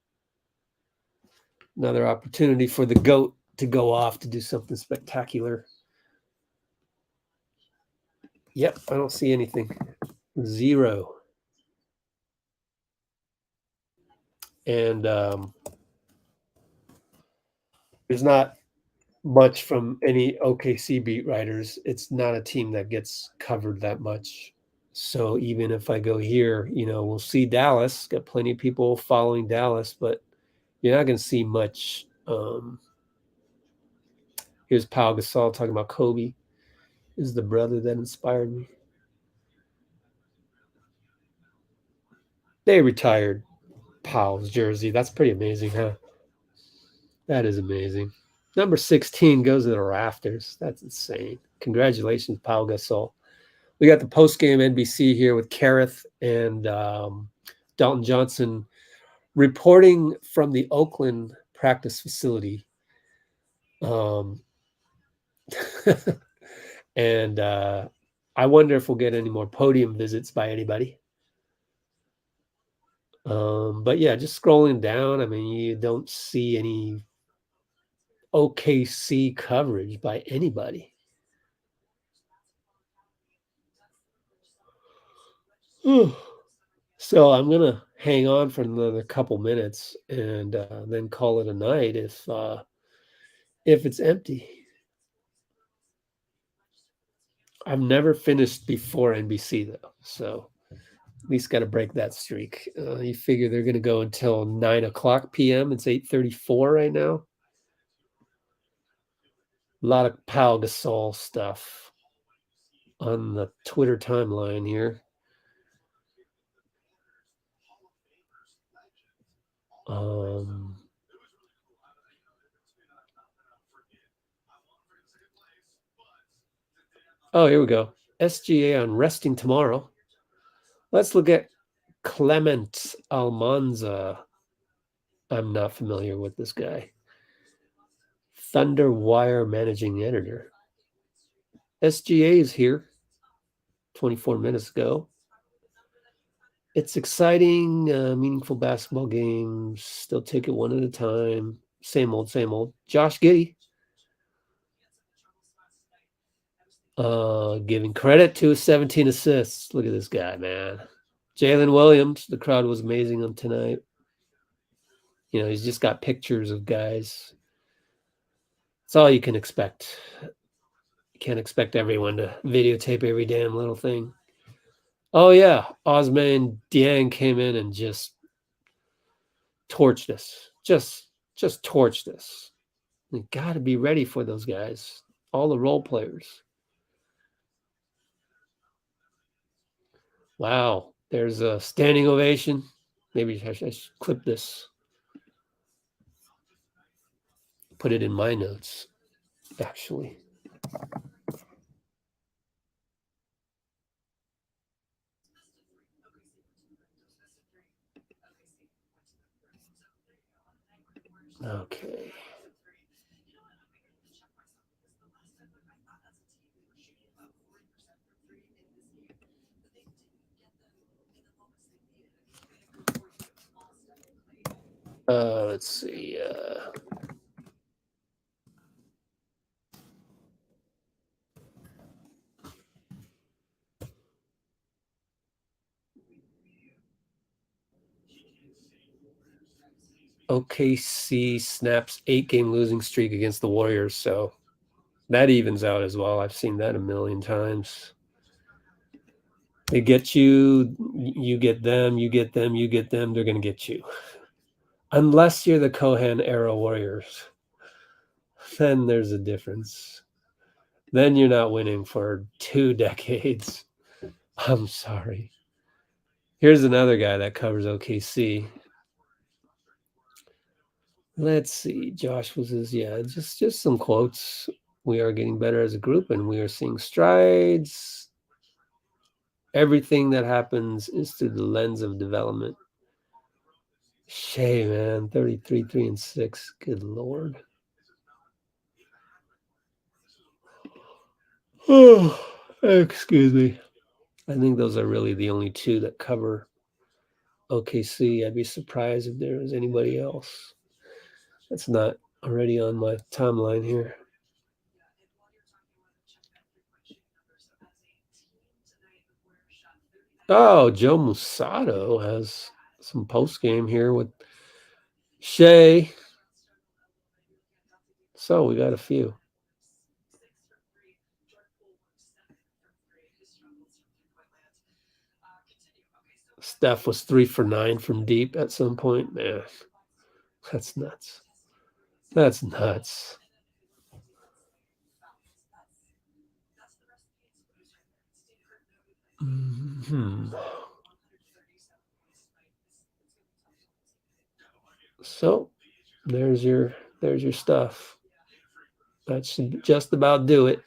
Another opportunity for the GOAT to go off to do something spectacular. Yep, I don't see anything. 0. And there's not much from any OKC beat writers. It's not a team that gets covered that much. So even if I go here, we'll see Dallas. Got plenty of people following Dallas, but you're not going to see much. Here's Pau Gasol talking about Kobe is the brother that inspired me. They retired Pau's jersey. That's pretty amazing, huh? That is amazing. Number 16 goes to the rafters. That's insane. Congratulations, Pau Gasol. We got the post-game NBC here with Kareth and Dalton Johnson reporting from the Oakland practice facility. And I wonder if we'll get any more podium visits by anybody. But yeah, just scrolling down, I mean, you don't see any OKC coverage by anybody. So I'm gonna hang on for another couple minutes and then call it a night if it's empty. I've never finished before NBC though, so at least got to break that streak. You figure they're gonna go until 9:00 p.m. It's 8:34 right now. A lot of Pau Gasol stuff on the Twitter timeline here. Oh, here we go. SGA on resting tomorrow. Let's look at Clement Almanza. I'm not familiar with this guy. Thunder Wire managing editor. SGA is here 24 minutes ago. It's exciting, meaningful basketball games. Still take it one at a time. Same old, same old. Josh Giddey. Giving credit to his 17 assists. Look at this guy, man. Jaylin Williams. The crowd was amazing on tonight. He's just got pictures of guys. That's all you can expect. You can't expect everyone to videotape every damn little thing. Oh, yeah. Osman Dieng came in and just torched us. Just torched us. You got to be ready for those guys. All the role players. Wow. There's a standing ovation. Maybe I should clip this. Put it in my notes, actually. Okay. Let's see. OKC snaps 8-game losing streak against the Warriors, so that evens out as well. I've seen that a million times. They get you, you get them, you get them, you get them, they're going to get you. Unless you're the Kohan era Warriors, then there's a difference. Then you're not winning for 2 decades. I'm sorry. Here's another guy that covers OKC. Let's see. Josh was his, yeah, just some quotes. We are getting better as a group and we are seeing strides. Everything that happens is through the lens of development. Shai, man, 33, 3 and 6. Good Lord. Oh, excuse me. I think those are really the only 2 that cover OKC. I'd be surprised if there was anybody else that's not already on my timeline here. Oh, Joe Musato has some post game here with Shai. So we got a few. Steph was 3 for 9 from deep at some point. Man, that's nuts. That's nuts. Mm-hmm. So there's your stuff. That should just about do it.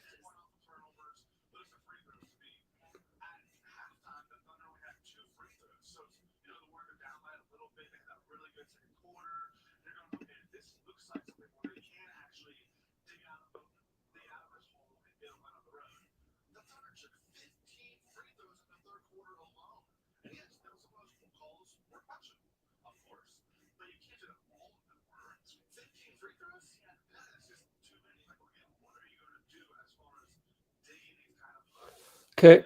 Okay,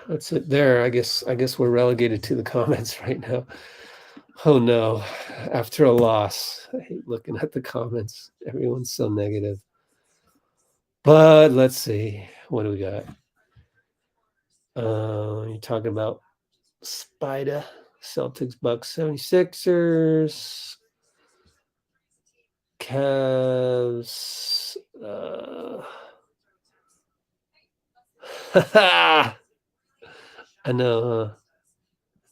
that's it there. I guess we're relegated to the comments right now. Oh no, after a loss. I hate looking at the comments. Everyone's so negative. But let's see. What do we got? You're talking about Spider, Celtics, Bucks, 76ers, Cavs. I know.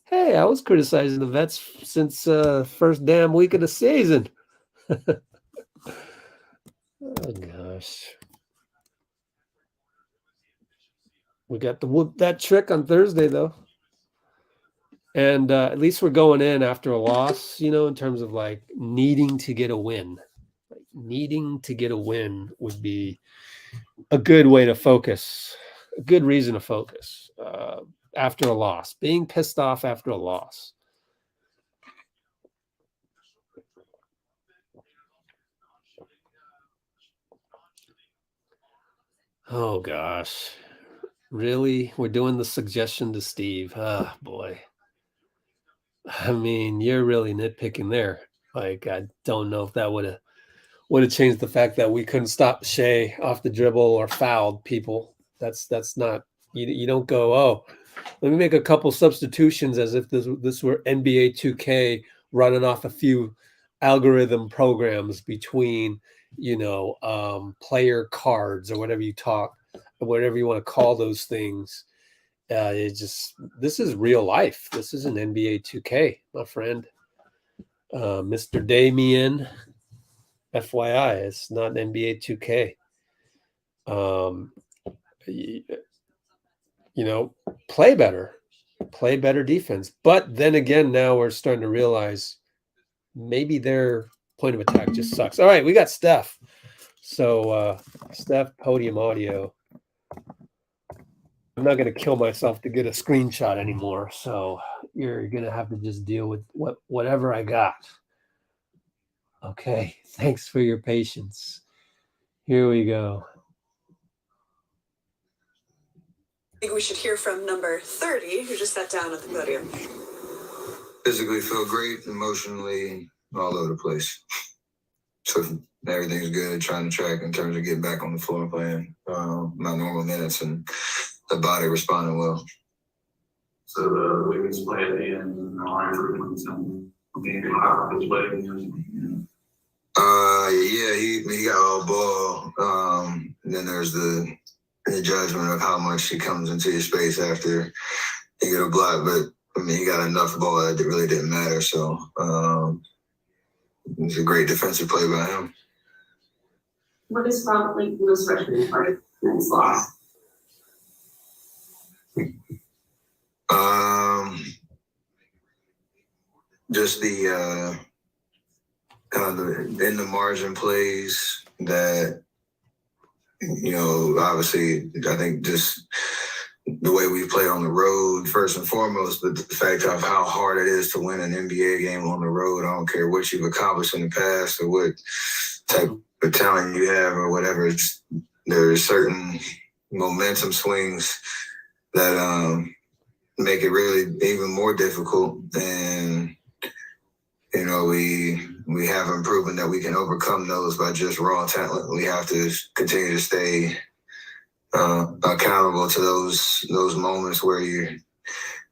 Hey, I was criticizing the vets since first damn week of the season. Oh gosh. We got to whoop that trick on Thursday though. And at least we're going in after a loss, you know, in terms of like needing to get a win. Like needing to get a win would be a good way to focus, a good reason to focus after a loss, being pissed off after a loss. Oh gosh. Really? We're doing the suggestion to Steve. Ah, boy. I mean, you're really nitpicking there. Like, I don't know if that would have changed the fact that we couldn't stop Shai off the dribble or fouled people. That's not, you don't go, oh, let me make a couple substitutions as if this were NBA 2K running off a few algorithm programs between, you know, player cards or whatever you want to call those things. This is real life. This is an NBA 2K, my friend. Mr. Damien, FYI, it's not an NBA 2K. You know, play better defense. But then again, now we're starting to realize maybe their point of attack just sucks. All right, we got Steph. So Steph, podium audio. I'm not going to kill myself to get a screenshot anymore. So you're going to have to just deal with whatever I got. Okay. Thanks for your patience. Here we go. I think we should hear from number 30, who just sat down at the podium. Physically feel great, emotionally all over the place. So everything's good, trying to track in terms of getting back on the floor and playing my normal minutes and the body responding well. So the Wiggins play at the end, and being hot with his leg. Yeah, he got all ball. And then there's the judgment of how much he comes into your space after he get a block. But I mean, he got enough ball that it really didn't matter. So it's a great defensive play by him. What is probably the most frustrating part of men's loss? Just the kind of the in the margin plays that, you know, obviously I think just the way we play on the road first and foremost, but the fact of how hard it is to win an NBA game on the road. I don't care what you've accomplished in the past or what type of talent you have or whatever. There are certain momentum swings that make it really even more difficult. And you know, we haven't proven that we can overcome those by just raw talent. We have to continue to stay accountable to those moments where you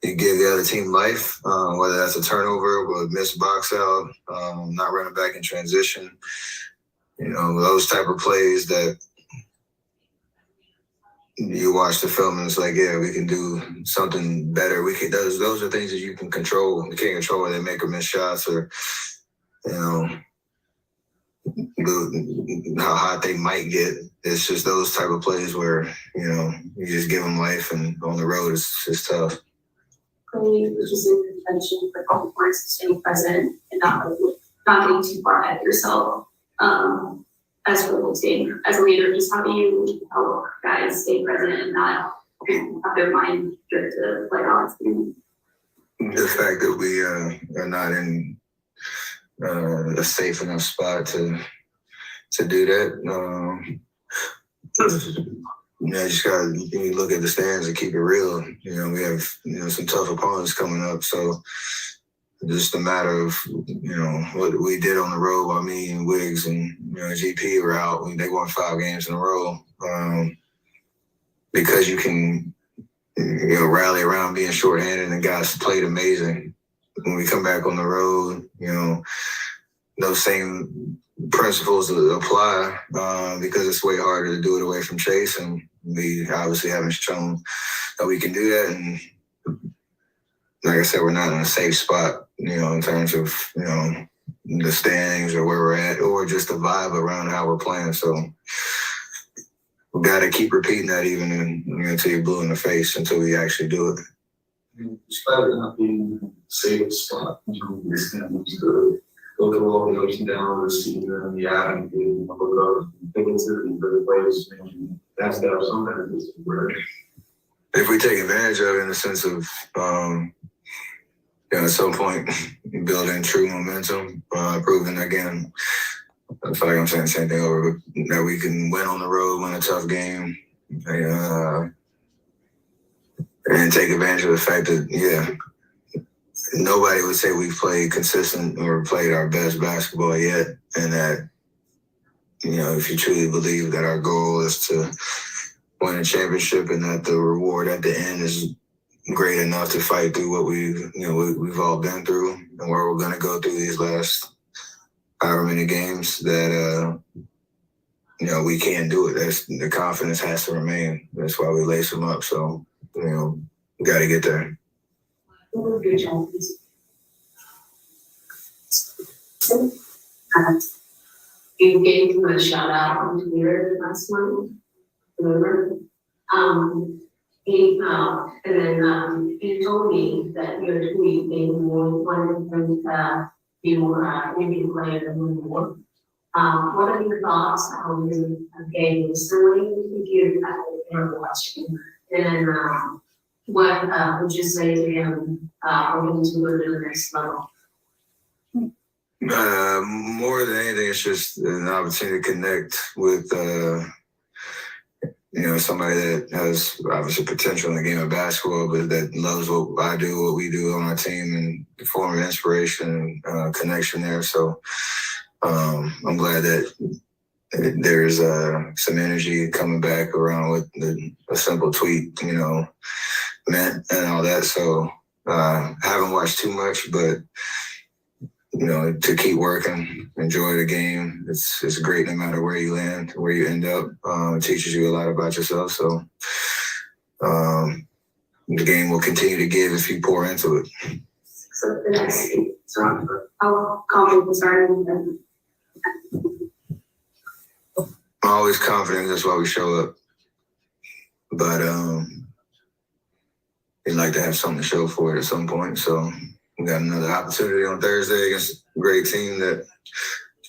give the other team life, whether that's a turnover or a missed box out, not running back in transition. You know, those type of plays that you watch the film and it's like, yeah, we can do something better. We can. Those are things that you can control. You can't control whether they make or miss shots or, you know, how hot they might get. It's just those type of plays where, you know, you just give them life, and on the road it's tough. Which is in contention for a couple points, staying present and not getting too far ahead of yourself. As a team, as a leader, just how do you help guys stay present and not have their mind drift to playoffs? The fact that we are not in a safe enough spot to do that. You just gotta look at the stands and keep it real. You know, we have some tough opponents coming up, so just a matter of what we did on the road while me and Wiggs and JP were out. They won 5 games in a row because you can rally around being shorthanded, and guys played amazing. When we come back on the road, those same principles apply because it's way harder to do it away from Chase, and we obviously haven't shown that we can do that. And like I said, we're not in a safe spot, in terms of, the standings or where we're at, or just the vibe around how we're playing. So we got to keep repeating that even until you're blue in the face, until we actually do it. Despite it not being a safe spot, the standings to go through all the ups and downs, see them, and look up, think it's in the place, and that's sometimes where. If we take advantage of it in the sense of, at some point, building true momentum, proving again, I feel like I'm saying the same thing over, that we can win on the road, win a tough game, and take advantage of the fact that, nobody would say we've played consistent or played our best basketball yet, and that, if you truly believe that our goal is to win a championship and that the reward at the end is great enough to fight through what we've all been through and where we're going to go through these last however many games, that we can do it. That's the confidence has to remain. That's why we lace them up. So we got to get there. Good job. You gave him a shout out on Twitter last month. Remember? He and then he told me that your tweet made him wanted him to be more maybe player than more. What are your thoughts on the game recently? You are watching, and what would you say to him when to go to the next level? More than anything, it's just an opportunity to connect with somebody that has obviously potential in the game of basketball, but that loves what I do, what we do on our team, and the form of inspiration and connection there. So I'm glad that there's some energy coming back around what a simple tweet, meant and all that. So I haven't watched too much, but to keep working, enjoy the game. It's great no matter where you land, where you end up. It teaches you a lot about yourself. So the game will continue to give if you pour into it. So the next game, so how confident is starting? I'm always confident. That's why we show up. But we'd like to have something to show for it at some point. So we got another opportunity on Thursday against a great team that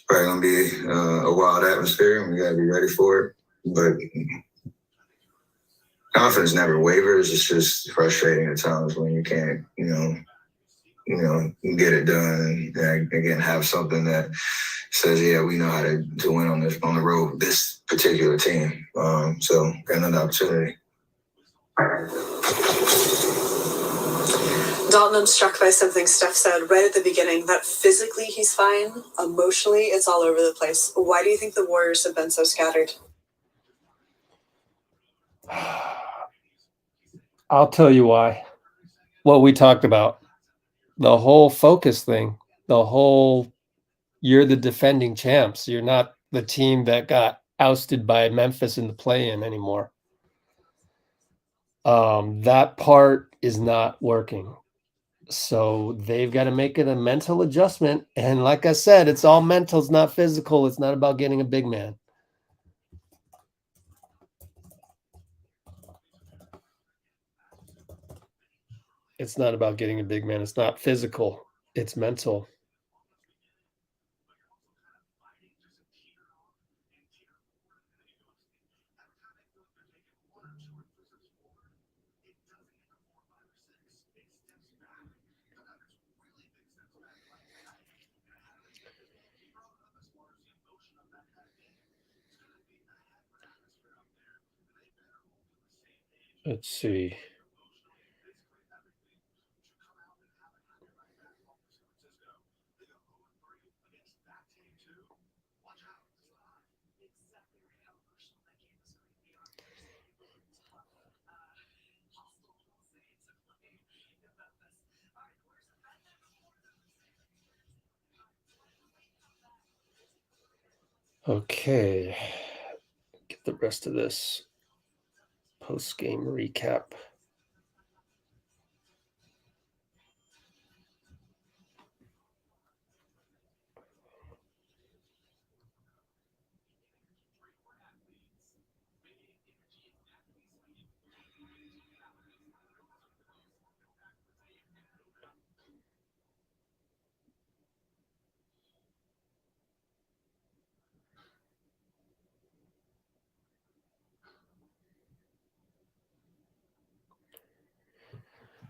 probably going to be a wild atmosphere, and we got to be ready for it. But confidence never wavers. It's just frustrating at times when you can't, get it done and again have something that says, yeah, we know how to win on the road with this particular team. So got another opportunity. Dalton, I'm struck by something Steph said right at the beginning, that physically he's fine, emotionally it's all over the place. Why do you think the Warriors have been so scattered? I'll tell you why. What we talked about, the whole focus thing, you're the defending champs. You're not the team that got ousted by Memphis in the play-in anymore. That part is not working. So they've got to make it a mental adjustment. And like I said, it's all mental. It's not physical. It's not about getting a big man. It's not about getting a big man. It's not physical. It's mental. Let's see. Okay. Get the rest of this post-game recap.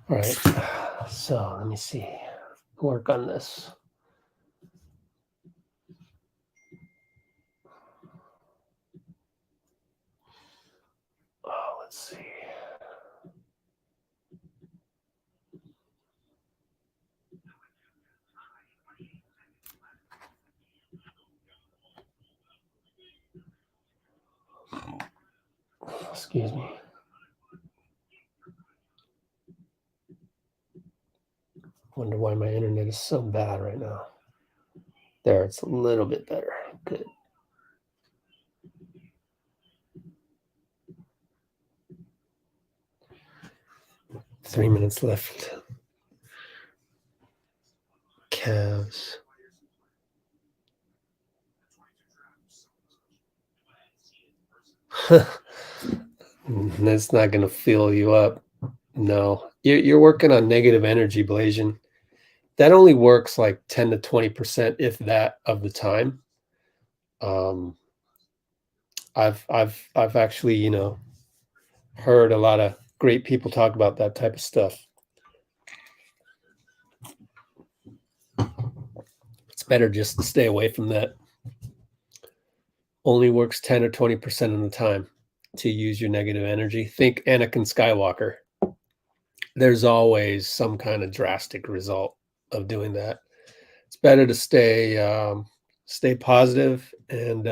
All right, so let me see. Work on this. Oh, let's see. Excuse me. Wonder why my internet is so bad right now. There, it's a little bit better. Good. Three minutes left. Cavs. That's not going to fill you up. No, you're working on negative energy, Blasian. That only works like 10 to 20%, if that, of the time. I've actually, heard a lot of great people talk about that type of stuff. It's better just to stay away from that. Only works 10 or 20% of the time. to use your negative energy. Think Anakin Skywalker. There's always some kind of drastic result of doing that. It's better to stay positive, and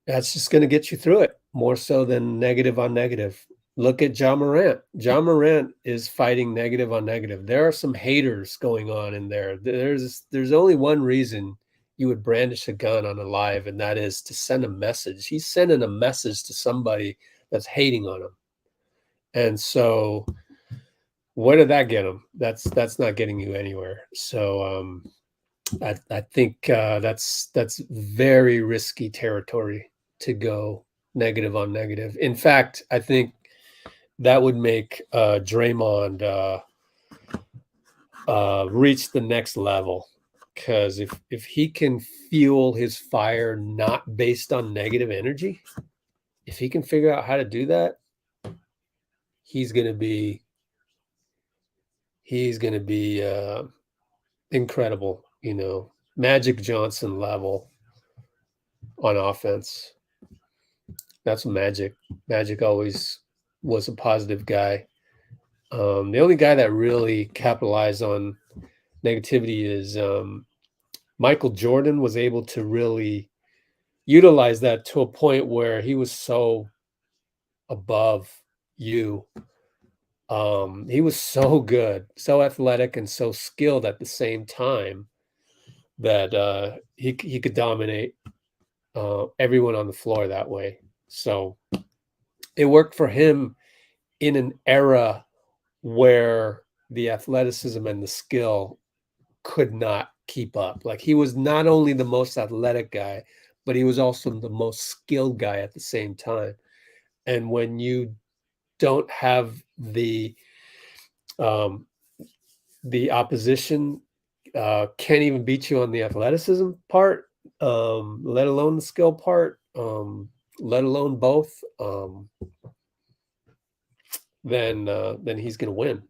that's just going to get you through it more so than negative on negative. Look at Ja Morant. Ja Morant is fighting negative on negative. There are some haters going on in there. There's only one reason you would brandish a gun on a live, and that is to send a message. He's sending a message to somebody that's hating on him. And so where did that get him? That's not getting you anywhere. So I think that's very risky territory to go negative on negative. In fact, I think that would make Draymond reach the next level, because if he can fuel his fire not based on negative energy, if he can figure out how to do that, he's gonna be incredible. You know, Magic Johnson level on offense. That's Magic. Magic always was a positive guy. The only guy that really capitalized on negativity is Michael Jordan. Was able to really utilize that to a point where he was so above you. He was so good, so athletic, and so skilled at the same time that he could dominate everyone on the floor that way. So it worked for him in an era where the athleticism and the skill could not keep up. Like, he was not only the most athletic guy, but he was also the most skilled guy at the same time. And when you don't have the opposition can't even beat you on the athleticism part, let alone the skill part, let alone both, then he's going to win.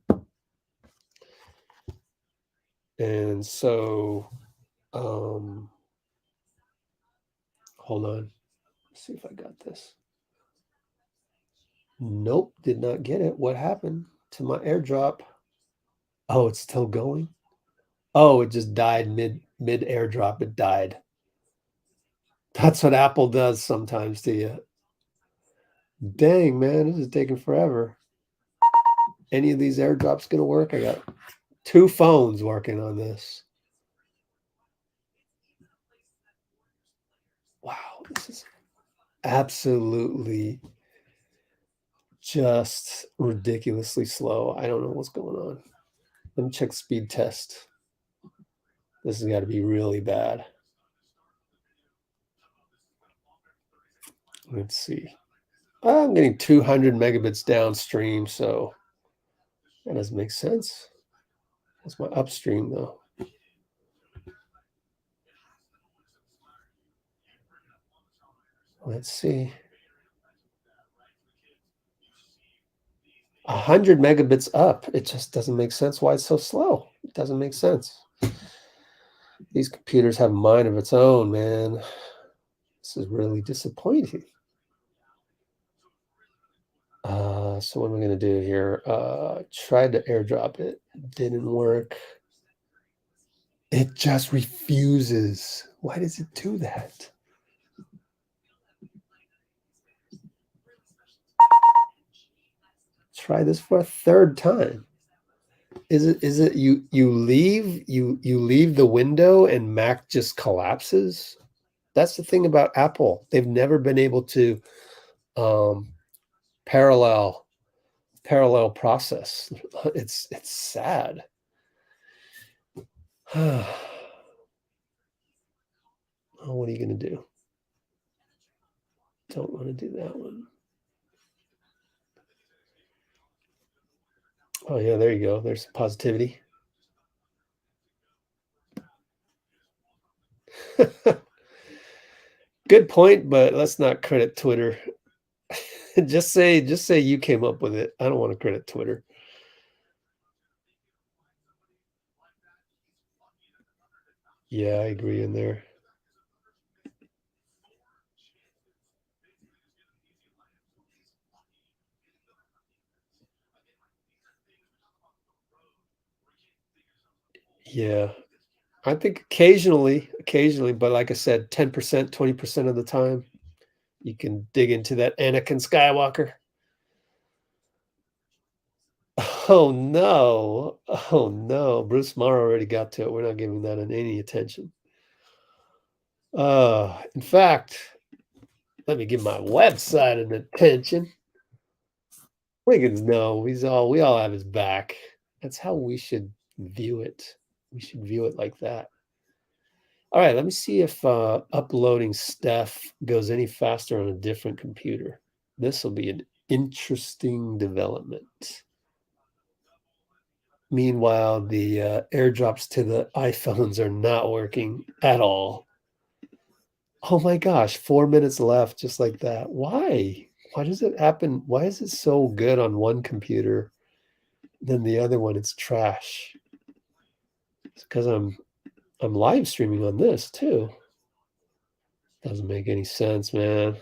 And so, hold on. Let's see if I got this. Nope, did not get it. What happened to my airdrop? Oh, it's still going. Oh, it just died mid airdrop. It died. That's what Apple does sometimes to you. Dang, man, this is taking forever. Any of these airdrops going to work? I got 2 phones working on this. Wow, this is absolutely just ridiculously slow. I don't know what's going on. Let me check speed test. This has got to be really bad. Let's see. I'm getting 200 megabits downstream, so that doesn't make sense. That's my upstream, though. Let's see. 100 megabits up. It just doesn't make sense why it's so slow. It doesn't make sense. These computers have a mind of its own, man. This is really disappointing. So what am I going to do here? Tried to airdrop it. Didn't work. It just refuses. Why does it do that? Try this for a 3rd time. Is it you leave the window and Mac just collapses? That's the thing about Apple. They've never been able to parallel process. It's sad. Oh, what are you going to do? Don't want to do that one. Oh, yeah, there you go. There's some positivity. Good point, but let's not credit Twitter. just say you came up with it. I don't want to credit Twitter. Yeah, I agree in there. Yeah. I think occasionally, but like I said, 10%, 20% of the time, you can dig into that Anakin Skywalker. Oh no. Oh no. Bruce Morrow already got to it. We're not giving that any attention. In fact, let me give my website an attention. Wiggins, no, we all have his back. That's how we should view it. We should view it like that. All right, let me see if uploading Steph goes any faster on a different computer. This will be an interesting development. Meanwhile, the airdrops to the iPhones are not working at all. Oh my gosh, 4 minutes left, just like that. Why? Why does it happen? Why is it so good on one computer, then the other one it's trash? It's because I'm live streaming on this too. Doesn't make any sense, man.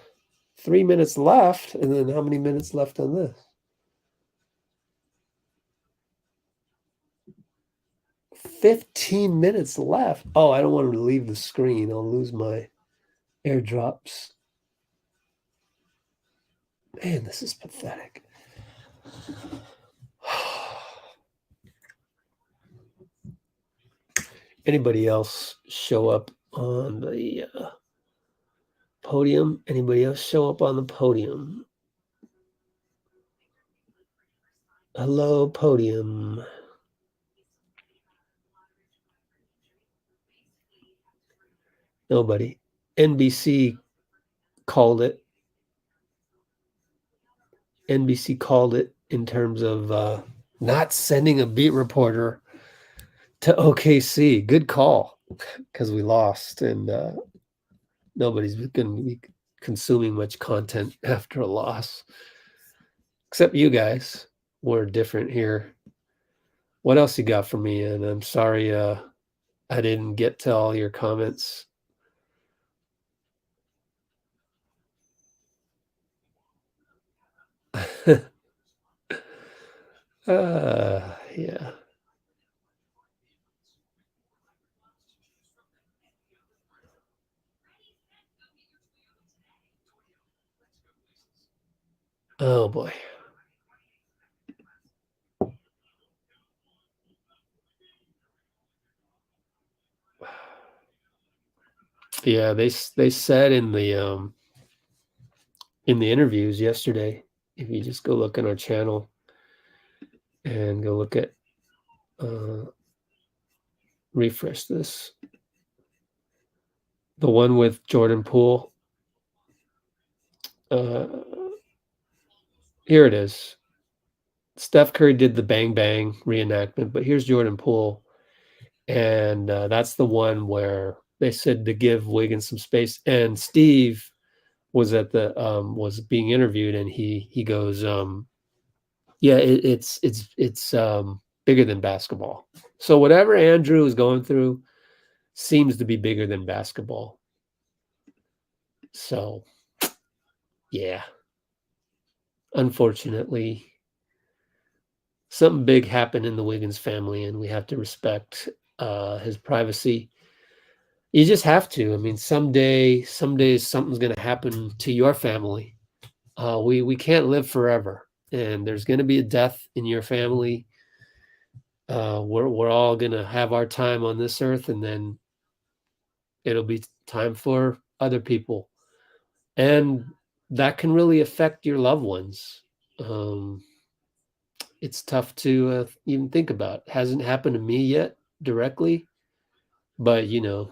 3 minutes left, and then how many minutes left on this? 15 minutes left. Oh, I don't want to leave the screen. I'll lose my airdrops. Man, this is pathetic. Anybody else show up on the podium? Anybody else show up on the podium? Hello, podium. Nobody. NBC called it. NBC called it in terms of not sending a beat reporter to OKC. Good call, because we lost, and nobody's going to be consuming much content after a loss, except you guys. We're different here. What else you got for me? And I'm sorry I didn't get to all your comments. Yeah. Oh boy. Yeah, they said in the interviews yesterday, if you just go look on our channel and go look at refresh this, the one with Jordan Poole. Here it is. Steph Curry did the bang bang reenactment, but here's Jordan Poole, and that's the one where they said to give Wiggins some space. And Steve was at the was being interviewed, and he goes, yeah, it's bigger than basketball. So whatever Andrew is going through seems to be bigger than basketball. So yeah, unfortunately, something big happened in the Wiggins family, and we have to respect his privacy. You just have to. I mean, someday something's going to happen to your family. We can't live forever, and there's going to be a death in your family. We're all going to have our time on this earth, and then it'll be time for other people, and that can really affect your loved ones. It's tough to even think about. It hasn't happened to me yet directly, but you know,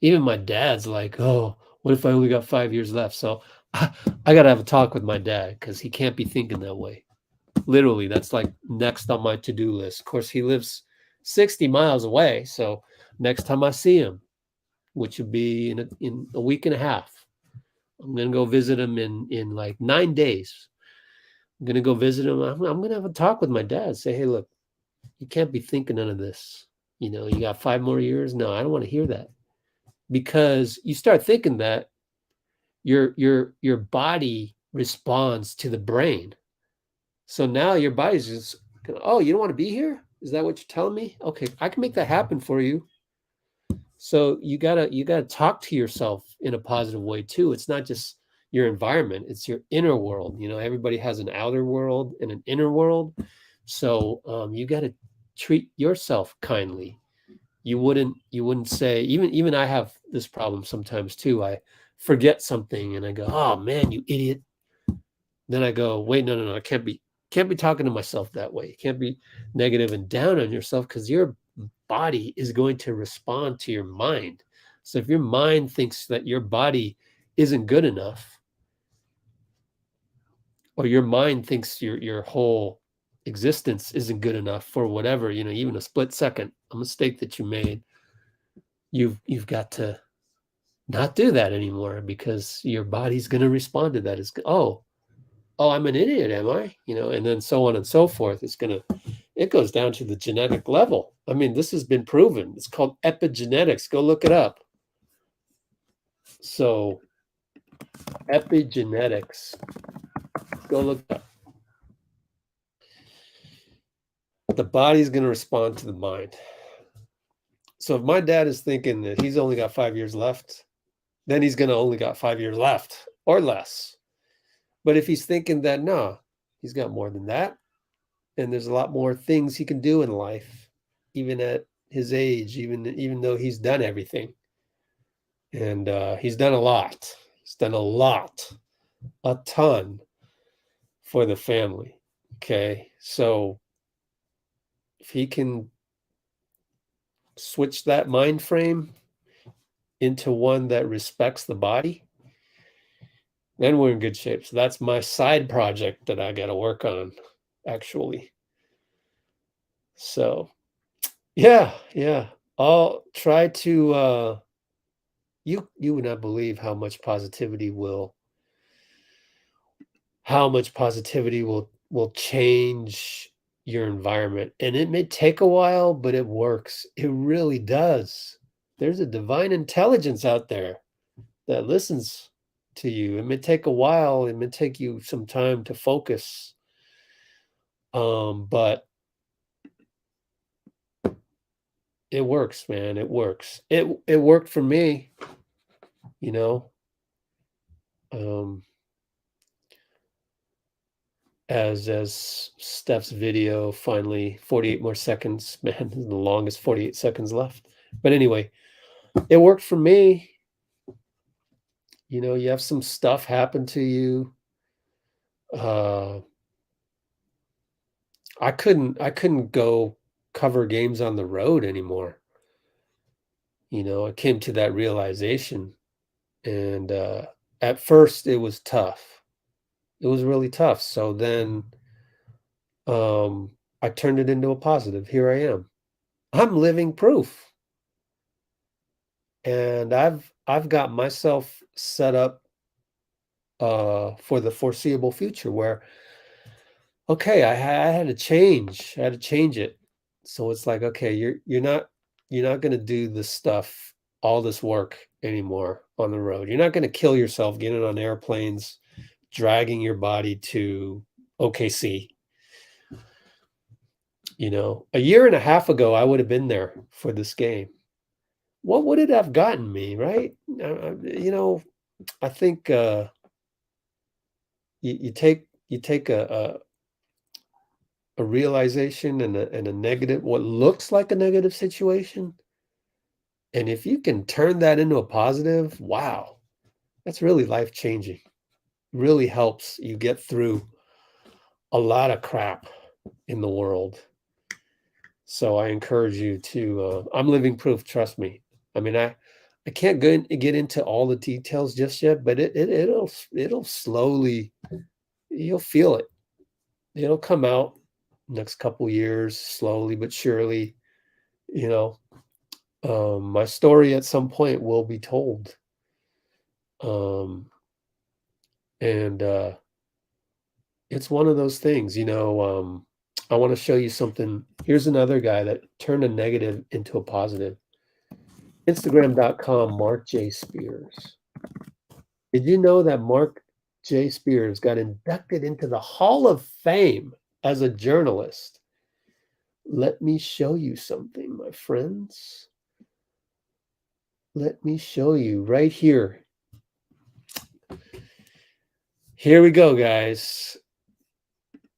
even my dad's like, oh, what if I only got 5 years left? So I got to have a talk with my dad, because he can't be thinking that way. Literally, that's like next on my to-do list. Of course, he lives 60 miles away. So next time I see him, which would be in a week and a half, I'm going to go visit him in like 9 days. I'm going to go visit him. I'm going to have a talk with my dad. Say, hey, look, you can't be thinking none of this. You know, you got 5 more years. No, I don't want to hear that. Because you start thinking that, your body responds to the brain. So now your body's just, oh, you don't want to be here? Is that what you're telling me? Okay, I can make that happen for you. So you gotta talk to yourself in a positive way too. It's not just your environment, it's your inner world. You know, everybody has an outer world and an inner world. So you gotta treat yourself kindly. You wouldn't say, even I have this problem sometimes too. I forget something and I go, oh man, you idiot. Then I go, wait, no, I can't be talking to myself that way. You can't be negative and down on yourself, because your body is going to respond to your mind. So if your mind thinks that your body isn't good enough, or your mind thinks your whole existence isn't good enough for whatever, you know, even a split second, a mistake that you made, you've got to not do that anymore, because your body's going to respond to that. It's, oh, I'm an idiot, am I? You know, and then so on and so forth. It goes down to the genetic level. I mean, this has been proven. It's called epigenetics. Go look it up. So epigenetics, go look it up. The body's going to respond to the mind. So if my dad is thinking that he's only got 5 years left, then he's going to only got 5 years left or less. But if he's thinking that, no, he's got more than that, and there's a lot more things he can do in life, even at his age, even though he's done everything. And he's done a lot. He's done a ton for the family. Okay. So if he can switch that mind frame into one that respects the body, then we're in good shape. So that's my side project that I got to work on, actually. So yeah. I'll try to you would not believe how much positivity will change your environment. And it may take a while, but it works. It really does. There's a divine intelligence out there that listens to you. It may take a while, it may take you some time to focus. But it works, man. It works. It worked for me, you know. As Steph's video finally, 48 more seconds, man, the longest 48 seconds left. But anyway, it worked for me. You know, you have some stuff happen to you. I couldn't go cover games on the road anymore. You know, I came to that realization, and at first it was tough. It was really tough. So then I turned it into a positive. Here I am. I'm living proof. And I've got myself set up for the foreseeable future, where okay, I had to change. I had to change it. So it's like, okay, you're not going to do this stuff, all this work anymore on the road. You're not going to kill yourself getting on airplanes, dragging your body to OKC. You know, a year and a half ago, I would have been there for this game. What would it have gotten me, right? You know, I think you take a realization and a negative, what looks like a negative situation, and if you can turn that into a positive, wow, that's really life-changing. Really helps you get through a lot of crap in the world. So I encourage you to, I'm living proof, trust me. I mean, I can't get into all the details just yet, but it'll slowly, you'll feel it. It'll come out next couple years, slowly but surely. You know, my story at some point will be told. And it's one of those things, you know. I want to show you something. Here's another guy that turned a negative into a positive. Instagram.com, Mark J. Spears. Did you know that Mark J. Spears got inducted into the Hall of Fame as a journalist Let me show you something, my friends. Let me show you right here. Here we go, guys.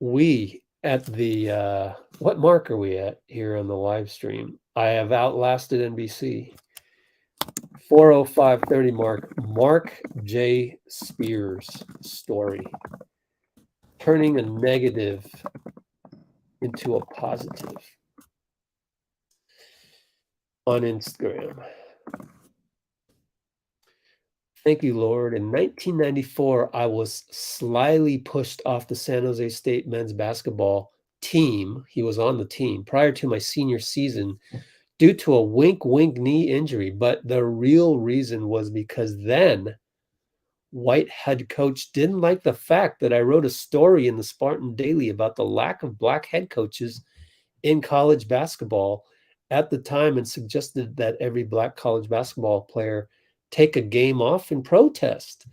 We at the, what mark are we at here on the live stream? I have outlasted NBC. 4:05:30 mark. Mark J. Spears story. Turning a negative into a positive on Instagram. Thank you, Lord. In 1994, I was slyly pushed off the San Jose State men's basketball team. He was on the team prior to my senior season due to a wink knee injury. But the real reason was because then white head coach didn't like the fact that I wrote a story in the Spartan Daily about the lack of black head coaches in college basketball at the time and suggested that every black college basketball player take a game off in protest.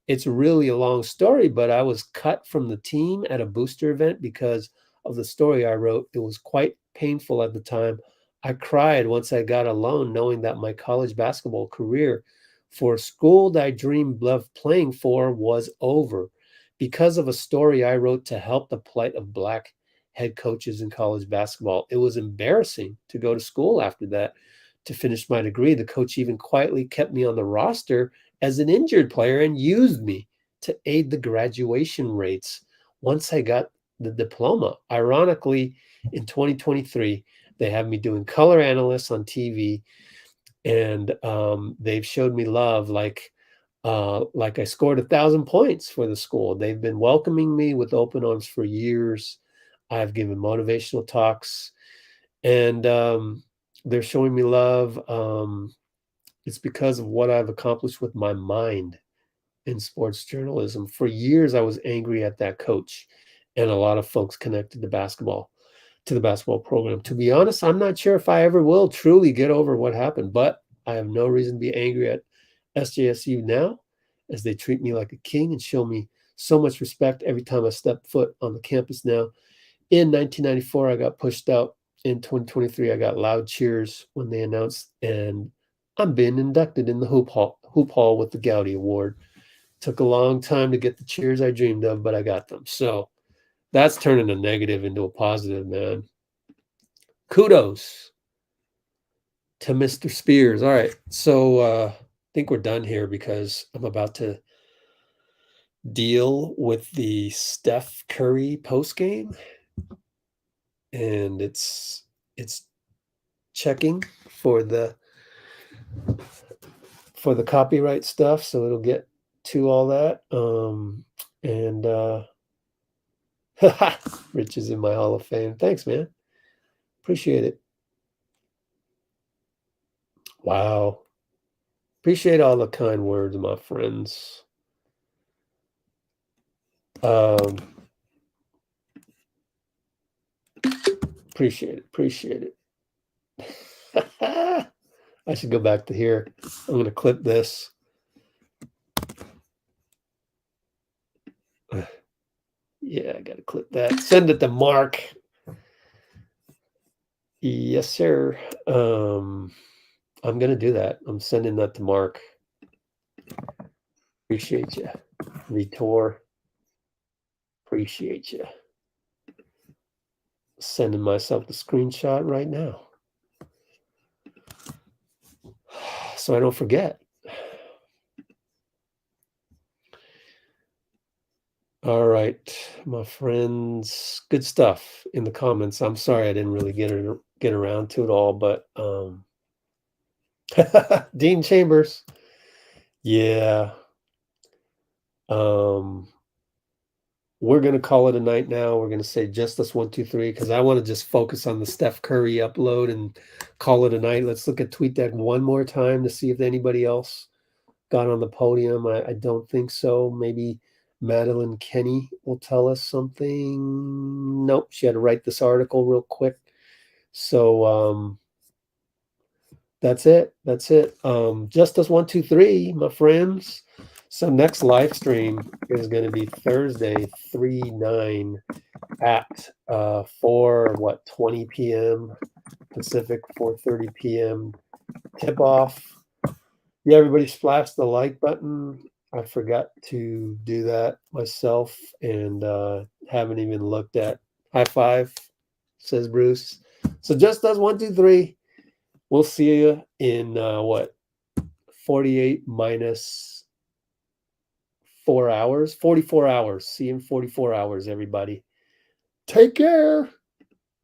It's really a long story, but I was cut from the team at a booster event because of the story I wrote. It was quite painful at the time. I cried once I got alone, knowing that my college basketball career for a school that I dreamed of playing for was over because of a story I wrote to help the plight of black head coaches in college basketball. It was embarrassing to go to school after that to finish my degree. The coach even quietly kept me on the roster as an injured player and used me to aid the graduation rates once I got the diploma. Ironically, in 2023, they have me doing color analysts on TV, and they've showed me love like I scored 1,000 points for the school. They've been welcoming me with open arms for years. I've given motivational talks, and they're showing me love. It's because of what I've accomplished with my mind in sports journalism. For years, I was angry at that coach and a lot of folks connected to the basketball program. To be honest, I'm not sure if I ever will truly get over what happened, but I have no reason to be angry at SJSU now, as they treat me like a king and show me so much respect every time I step foot on the campus now. In 1994, I got pushed out. In 2023, I got loud cheers when they announced, and I'm being inducted in the hoop hall with the Gowdy Award. Took a long time to get the cheers I dreamed of, but I got them. So that's turning a negative into a positive, man. Kudos to Mr. Spears. All right, so I think we're done here because I'm about to deal with the Steph Curry postgame, and it's checking for the copyright stuff, so it'll get to all that. And Rich is in my Hall of Fame. Thanks, man. Appreciate it. Wow. Appreciate all the kind words, my friends. Appreciate it. I should go back to here. I'm going to clip this. Yeah, I got to clip that. Send it to Mark. Yes, sir. I'm going to do that. I'm sending that to Mark. Appreciate you. Vitor. Appreciate you. Sending myself the screenshot right now, so I don't forget. All right, my friends, good stuff in the comments. I'm sorry I didn't really get around to it all, but Dean Chambers, yeah. We're going to call it a night now. We're going to say just us 1, 2, 3, because I want to just focus on the Steph Curry upload and call it a night. Let's look at TweetDeck one more time to see if anybody else got on the podium. I don't think so. Maybe Madeline Kenny will tell us something. Nope, she had to write this article real quick. So that's it. Just us 1, 2, 3, my friends. So next live stream is going to be Thursday, 3/9 at 20 p.m. Pacific, 4:30 p.m. tip off. Yeah, everybody splash the like button. I forgot to do that myself and haven't even looked at. High five, says Bruce. So just does 1, 2, 3. We'll see you in 48 minus 4 hours, 44 hours. See you in 44 hours, everybody. Take care.